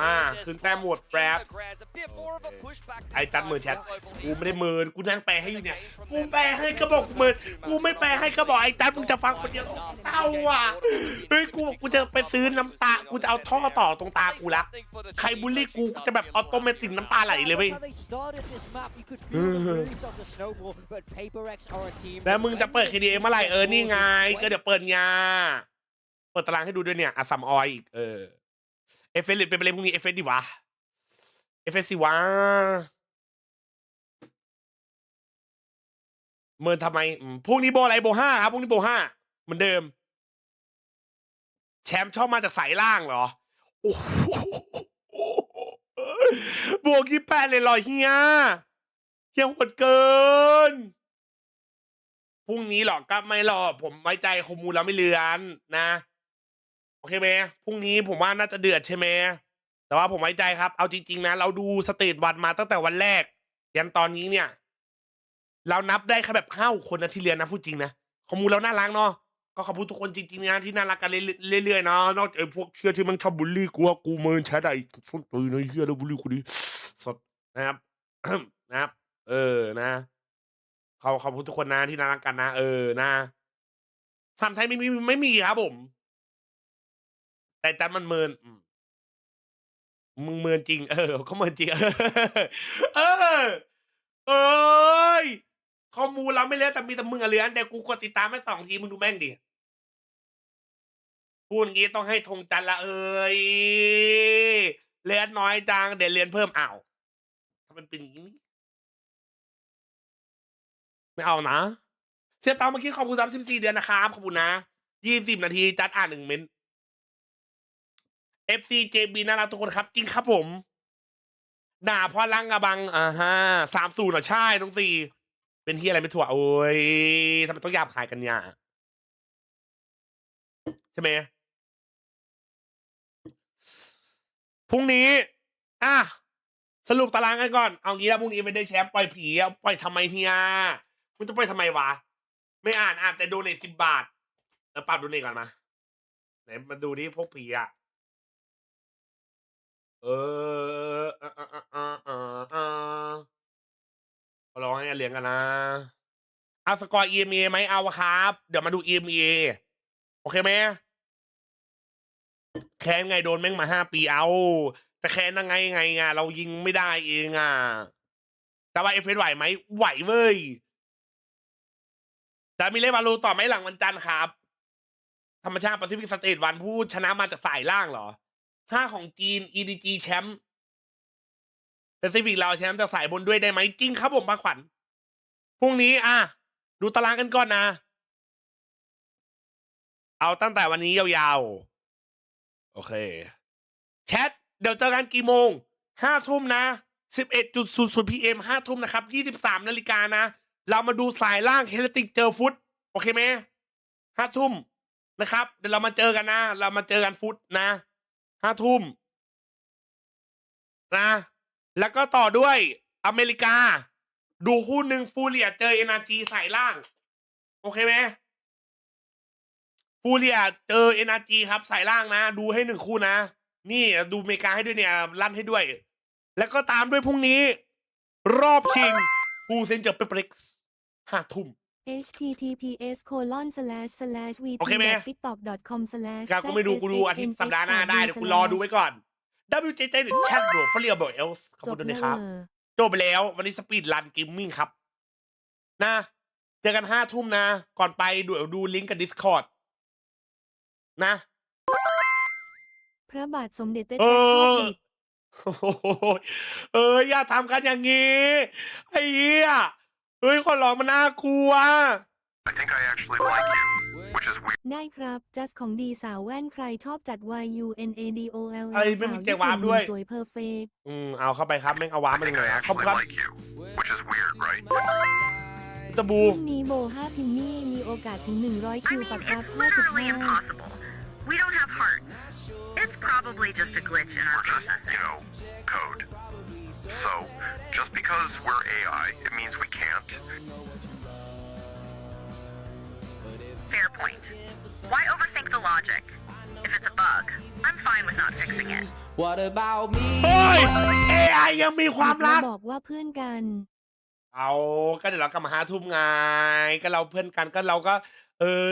มาขึ้นแต้มหมดแป๊บไอ้จัดมือแชทกูไม่ได้มือกูนั่งแปลให้อยู่เนี่ยกูแปลให้ก็บอกมือกูไม่แปลให้ก็บอกไอ้จัดมึงจะฟังคนเดียวเอาว่ะเฮ้ยกูจะไปซื้อน้ำตากูจะเอาท่อต่อตรงตากูละใครบูลลี่กูจะแบบออโตเมติกน้ำตาไหลเลยเว้ยแล้วมึงจะเปิด KDA เมื่อไหร่นี่ไงก็เดี๋ยวเปิดงาเปิดตารางให้ดูด้วยเนี่ยซัมออยอีกเอฟเฟสเป็นไปเลยพรุ่งนี้เอฟเฟสดิวะเอฟเฟสสิวะเมินทำไมพรุ่งนี้โบอะไรโบ5ครับพรุ่งนี้โบ5เหมือนเดิมแชมป์ชอบมาจากสายล่างเหรอโอ้โหบวก28เลยเหรอเฮียโหดเกินพรุ่งนี้หรอก็ไม่หรอกผมไว้ใจคอมมูแล้วไม่เลือนนะโอเคไหมพรุ่งนี้ผมว่าน่าจะเดือดใช่ไหมแต่ว่าผมไว้ใจครับเอาจริงๆนะเราดูสเตจวันมาตั้งแต่วันแรกยันตอนนี้เนี่ยเรานับได้แค่แบบ5 คนนะที่เรียนนะพูดจริงนะคอมมูเราน่ารักเนาะก็ขอบคุณทุกคนจริงๆนะที่น่ารักกันเรื่อยๆนะนอกจากพวกเชื่อที่มันชอบบูลลี่กูว่ากูเมินแชทไอ้ส้นตีนไอ้เหี้ยแล้วบูลลี่กูดิสดนะครับ นะครับนะขอบคุณทุกคนนะที่น่ารักกันนะนะทำไทยไม่มีครับผมแต่จันมันเมินมึงเมินจริงเขาเมินจริงข้อมูลเราไม่เลี้ยแต่มีแต่มึงอะเลี้ยแต่กูกดติดตามให้2 ทีมึงดูแม่งดิพูดอย่างงี้ต้องให้ธงจันละเลี้ยน้อยจังเดี๋ยวเรียนเพิ่มอ้าวทำไมเป็นอย่างนี้ไม่เอานะเสียตังค์เมื่อกี้ขอบคุณ34 เดือนนะครับขอบคุณนะ20 นาทีจัดอ่าน1 เม้น FC JB น่ารักทุกคนครับจริงครับผมด่าพอลังกระบัง30เหรอใช่น้องซีเป็นที่อะไรไม่ถั่วโอ้ยทำไมต้องหยาบคายกันเนี่ยใช่ไหมพรุ่งนี้สรุปตารางกันก่อนเอางี้แล้วพรุ่งนี้ไม่ได้แชมป์ปล่อยผีปล่อยทำไมเฮียมึงจะปล่อยทำไมวะไม่อ่านแต่โดเนท10 บาทแล้วปรับโดเนทก่อนมาไหนมาดูดิพวกผี อย่าเลี้ยงกันนะเอาสกอร์ EMA ไหมเอาครับ เดี๋ยวมาดู EMA โอเคไหมแค้นไงโดนแม่งมา5 ปีเอาแต่แค้นยังไงเรายิงไม่ได้เองแต่ว่าFSไหวไหมไหวเว้ยแต่มีเล่นวาโลต่อไหมหลังวันจันทร์ครับธรรมชาติ Pacific Stage วันผู้ชนะมาจากสายล่างเหรอถ้าของจีน EDG แชมป์ Pacific เราแชมป์จากสายบนด้วยได้ไหมจริงครับผมป้าขวัญพรุ่งนี้ดูตารางกันก่อนนะเอาตั้งแต่วันนี้ยาวๆโอเคแชทเดี๋ยวเจอกันกี่โมง5 ทุ่มนะ 11:00 PM 5 ทุ่มนะครับ23 นาฬิกานะเรามาดูสายล่างเฮลติกเจอฟุตโอเคไหม5 ทุ่มนะครับเดี๋ยวเรามาเจอกันนะเรามาเจอกันฟุตนะ5 ทุ่มนะแล้วก็ต่อด้วยอเมริกาดูคู่หนึ่งฟูเรียเจอ NRG สายล่างโอเคไหมฟูเรียเจอ NRG ครับสายล่างนะดูให้1 คู่นะนี่ดูอเมริกาให้ด้วยเนี่ยลั่นให้ด้วยแล้วก็ตามด้วยพรุ่งนี้รอบชิงฟูเซนเจอร์เปเปร็กซ์5 ทุ่มhttps://vt โอเคไหม tiktok.com/ กูไม่ดูกูดูอาทิตย์สัปดาห์หน้าได้เดี๋ยวกูรอดูไว้ก่อน WJJ หรือแชทโรฟเรียบเอลส์ขอบคุณด้วยนะครับจบไปแล้ววันนี้สปีดรันเกมมิ่งครับนะเจอกัน5 ทุ่มนะก่อนไปดูลิงก์กับ Discord นะพระบาทสมเด็จเต้ เอ โช อ คดี อย่าทำกันอย่างนี้ไอ้เหี้ยขอร้องมันน่ากลัว ได้ครับจัสของดีสาวแว่นใครชอบจัด YUNADOL ไอ้ไม่มีแจกวาร์ปด้วย สวยเพอร์เฟก เอาเข้าไปครับแม่งเอาวาร์ปมาเลยขอบคุณครับตะบู พรุ่งนี้โบ5 พิมมี่มีโอกาสถึง100 คิวปักอัพ55 We don't have hearts. It's probably just a glitch in our processing. Code. So, just because we're AI, it means we can't. Fair point. Why overthink the logic? If it's a bug, I'm fine with not fixing it. What about me? เฮ้ย AI ยังมีความรัก บอกว่าเพื่อนกัน ก็เดี๋ยวเรากลับมา5 ทุ่มไงก็เราเพื่อนกันก็เราก็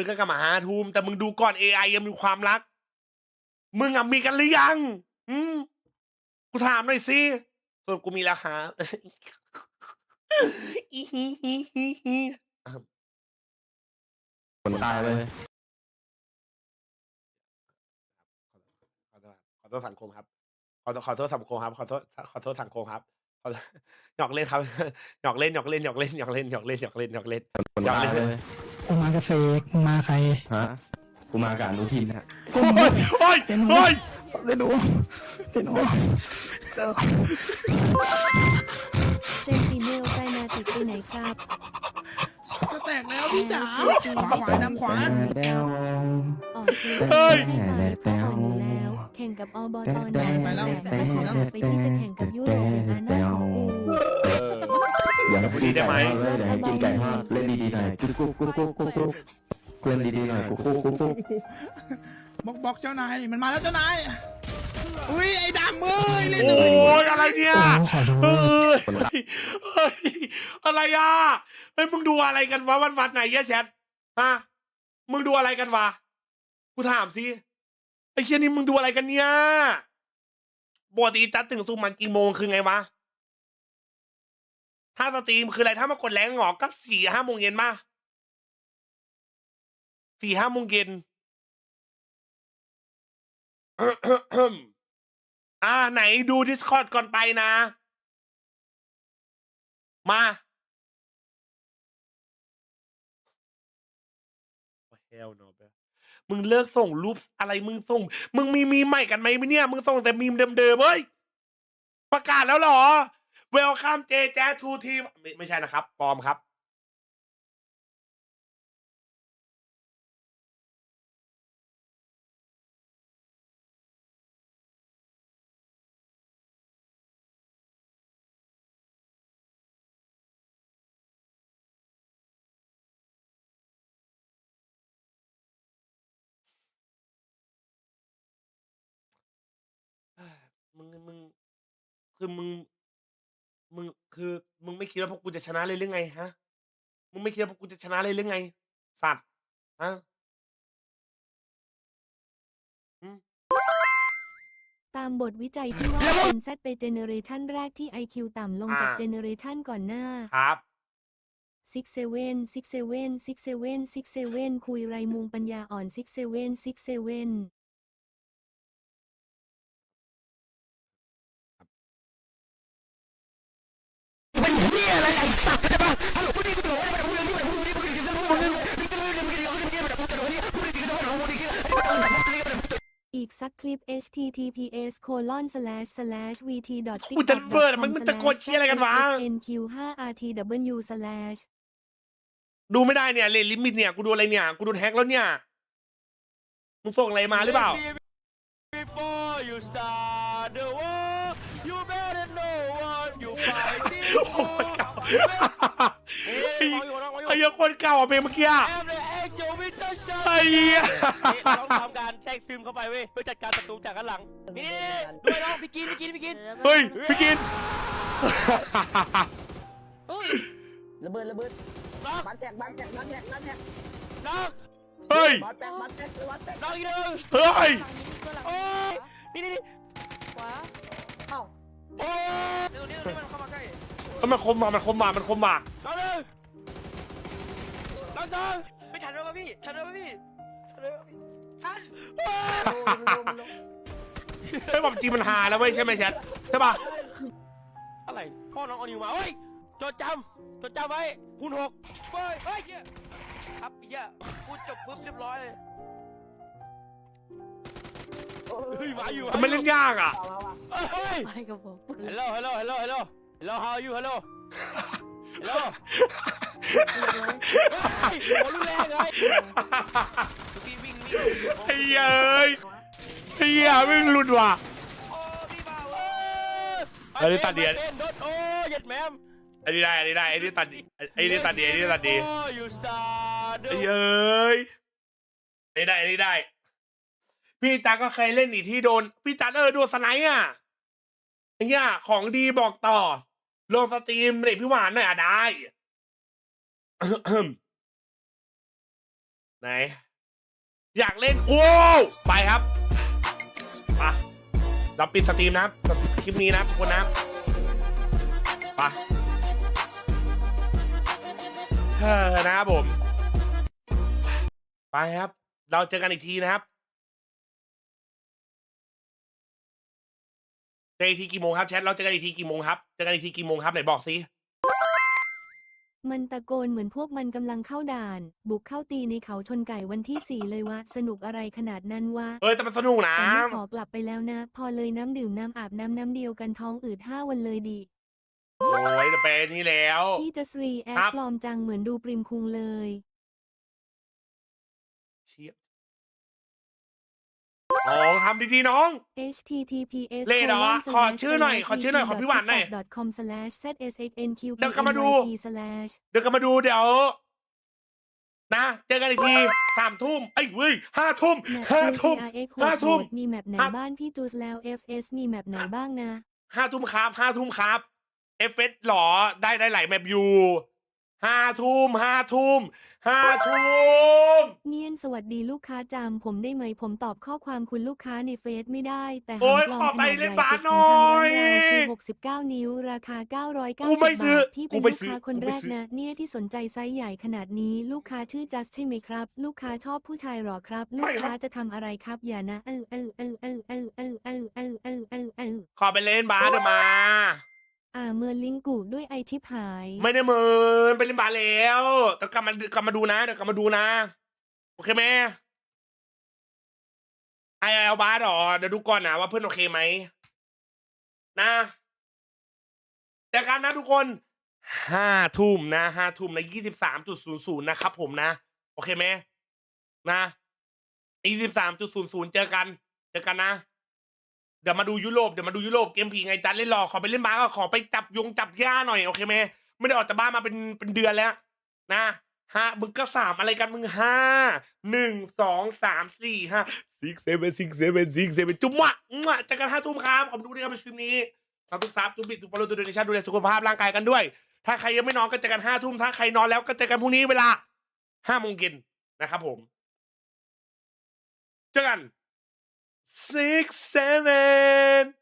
ก็กลับมา5 ทุ่มแต่มึงดูก่อน AI ยังมีความรักมึงมีกันหรือยังกูถามหน่อยสิส่วนกูมีแล้วครับคนตายเลย ขอโทษสังคมครับขอโทษสังคมครับขอโทษสังคมครับหยอกเล่นครับหยอกเล่นกูมากับเฟกมาใครฮะกูมากับอนุทินฮะโอ้ยเล่นดูเซนติเนลไกนาติดไปไหนครับ จะแตกแล้วพี่จ๋าขวานำขวาออกเฮ้ยก็อ่อนอยู่แล้วแข่งกับอบตเนี่ยไปแล้วไปที่จะแข่งกับยุโรปอาน่าของกู อย่าพูดดีได้ไหมกินไก่ทอดเล่นดีๆหน่อยกุ๊กเล่นดีๆหน่อยกุ๊กบอกเจ้านายมันมาแล้วเจ้านายอุ้ยไอ้ดำมือเล่น โอ้ยอะไรเนี่ยอะไรมึงดูอะไรกันวะวันไหนแชทมึงดูอะไรกันวะกูถามสิไอ้เชี่ยนี่มึงดูอะไรกันเนี่ยปกติจัดถึงซูมมันกี่โมงคือไงวะถ้าสตรีมคืออะไรถ้ามากดแรงหงอกก็4-5 โมงเย็นป่ะ4-5 โมงเย็นไหนดู Discord ก่อนไปนะมามึงเลิกส่งรูปอะไรมึงมีมีใหม่กันไหมเนี่ยมึงส่งแต่มีมเดิมๆเฮ้ยประกาศแล้วเหรอ Welcome JJaz to team ไม่ใช่นะครับปลอมครับมึงคือ มึงคือมึงไม่คิดว่าพวกกูจะชนะเลยหรือไงฮะมึงไม่คิดว่าพวกกูจะชนะเลยหรือไงสัตว์ฮะ ตามบทวิจัยที่ว่าเป็นเซตไปเจเนเรชันแรกที่ IQ ต่ำลงจากเจเนเรชันก่อนหน้าครับ67 คุยไรมุงปัญญาอ่อน67อีกสักคลิป https://vt.tik.com/nq5rtw/ กูจะเปิดมันจะกดเชียร์อะไรกันวะดูไม่ได้เนี่ยเลนลิมิตเนี่ยกูโดนอะไรเนี่ยกูโดนแฮกแล้วเนี่ยมึงส่งอะไรมาหรือเปล่า Before you start the war, you better know what you fighting for. ไอ้เหี้ยคนเก่าอ่ะเพลงเมื่อกี้อ่ะไอ้เหี้ย ต้องทำการแทรกซึมเข้าไปเว้ยเพื่อจัดการศัตรูจากด้านหลังนี่ด้วยน้องพี่กิน เฮ้ยพี่กิน ระเบิดบ้านแตกน้อง เฮ้ย บ้านแตกน้องอีกหนึ่ง เฮ้ย โอ้ยนี่ขวาเอ้า โอ้ยนี่มันเข้ามาใกล้มันคมมาน้องหนึ่งน้องสองไม่ทันแล้วป่ะพี่ทันไอ้ความจริงมันหาแล้วเว้ยใช่ไหมแชทใช่ป่ะ อะไรพ่อน้องเอานิวมาเฮ้ยจดจำไว้คูณ6เฮ้ยเหี้ยครับเหี้ยพูดจบปุ๊บเรียบร้อยเลยเฮ้ยมาอยู่มันเล่นยากอ่ะเฮ้ย ไปกับผม Hello how are you Hello หัวรุนแรงเลยวิ่งไอ้เหี้ยวิ่งหลุดว่ะอันนี้ตัดเดียดโอ้ยัดแมมอันนี้ได้อันนี้ตัดดีไอ้เอ้ยอันนี้ได้พี่จักก็เคยเล่นอีกที่โดนพี่จักโดนสไนป์อ่ะไอ้เหี้ยของดีบอกต่อลงสตรีมเด็กพี่หวานหน่อยได้ ไหนอยากเล่นโอ้ไปครับไปเราปิดสตรีมนะครับคลิปนี้นะทุกคนนะไปนะครับผมไปครับเราเจอกันอีกทีนะครับเจอกันอีกทีกี่โมงครับแชทเราเจอกันอีกทีกี่โมงครับไหนบอกสิมันตะโกนเหมือนพวกมันกำลังเข้าด่านบุกเข้าตีในเขาชนไก่วันที่4เลยวะสนุกอะไรขนาดนั้นวะแต่มันสนุกนะแต่ไม่ขอกลับไปแล้วนะพอเลยน้ำดื่มน้ำอาบน้ำเดียวกันท้องอืด5 วันเลยดิโอ้ยจะเป็นนี่แล้วพี่จะสรีแอดปลอมจังเหมือนดูปริมคุงเลยเชียบน้องทำดีๆน้อง https เลยเหรอขอชื่อหน่อยขอพี่หวานหน่อย .com/zshnq เดี๋ยวกลับมาดูเดี๋ยวนะเจอกันอีกที3 ทุ่ม5 ทุ่มมีแมปไหนบ้านพี่จูสแล้ว FS มีแมปไหนบ้างนะ5 ทุ่มครับ FS หรอได้หลายแมปอยู่5 ทุ่มเนียนสวัสดีลูกค้าจำผมได้ไหมผมตอบข้อความคุณลูกค้าในเฟซไม่ได้แต่หางกล่องขนาดใหญ่สุดของทางร้านเราคือ69 นิ้วราคา990 บาทพี่เป็นลูกค้าคนแรกนะเนี่ยที่สนใจไซส์ใหญ่ขนาดนี้ลูกค้าชื่อจัสใช่ไหมครับลูกค้าชอบผู้ชายหรอครับลูกค้าจะทำอะไรครับอย่านะขอไปเล่นบาสเดี๋ยวมาเมินลิงกูด้วยไอชิปหายไม่ได้เมินไปเล่นบาสแล้วแต่กลับมาดูนะเดี๋ยวกลับมาดูนะโอเคไหมเอาบาสหรอเดี๋ยวดูก่อนนะว่าเพื่อนโอเคไหมนะเจอกันนะทุกคน5 ทุ่มนะ5 ทุ่มใน 23.00 นะครับผมนะโอเคไหมนะ 23.00 เจอกันนะเดี๋ยวมาดูยุโรปเกมผีไงจัดเล่นรอขอไปเล่นบาสก็ขอไปจับหญ้าหน่อยโอเคไหมไม่ได้ออกจากบ้านมาเป็นเดือนแล้วนะมึงก็3อะไรกันมึง5 1 2 3 4 5 6 7 6 7 6 7จุ๊บเจอกัน5 ทุ่มครับขอบคุณที่เข้ามาชมนี้ ทุกซับทุกบิดทุกฟอลโล่ทุกโดเนชั่นดูแลสุขภาพร่างกายกันด้วยถ้าใครยังไม่นอนก็เจอกัน5 ทุ่มถ้าใครนอนแล้วก็เจอกันพรุ่งนี้เวลา5 โมงเย็นนะครับผมเจอกัน6 7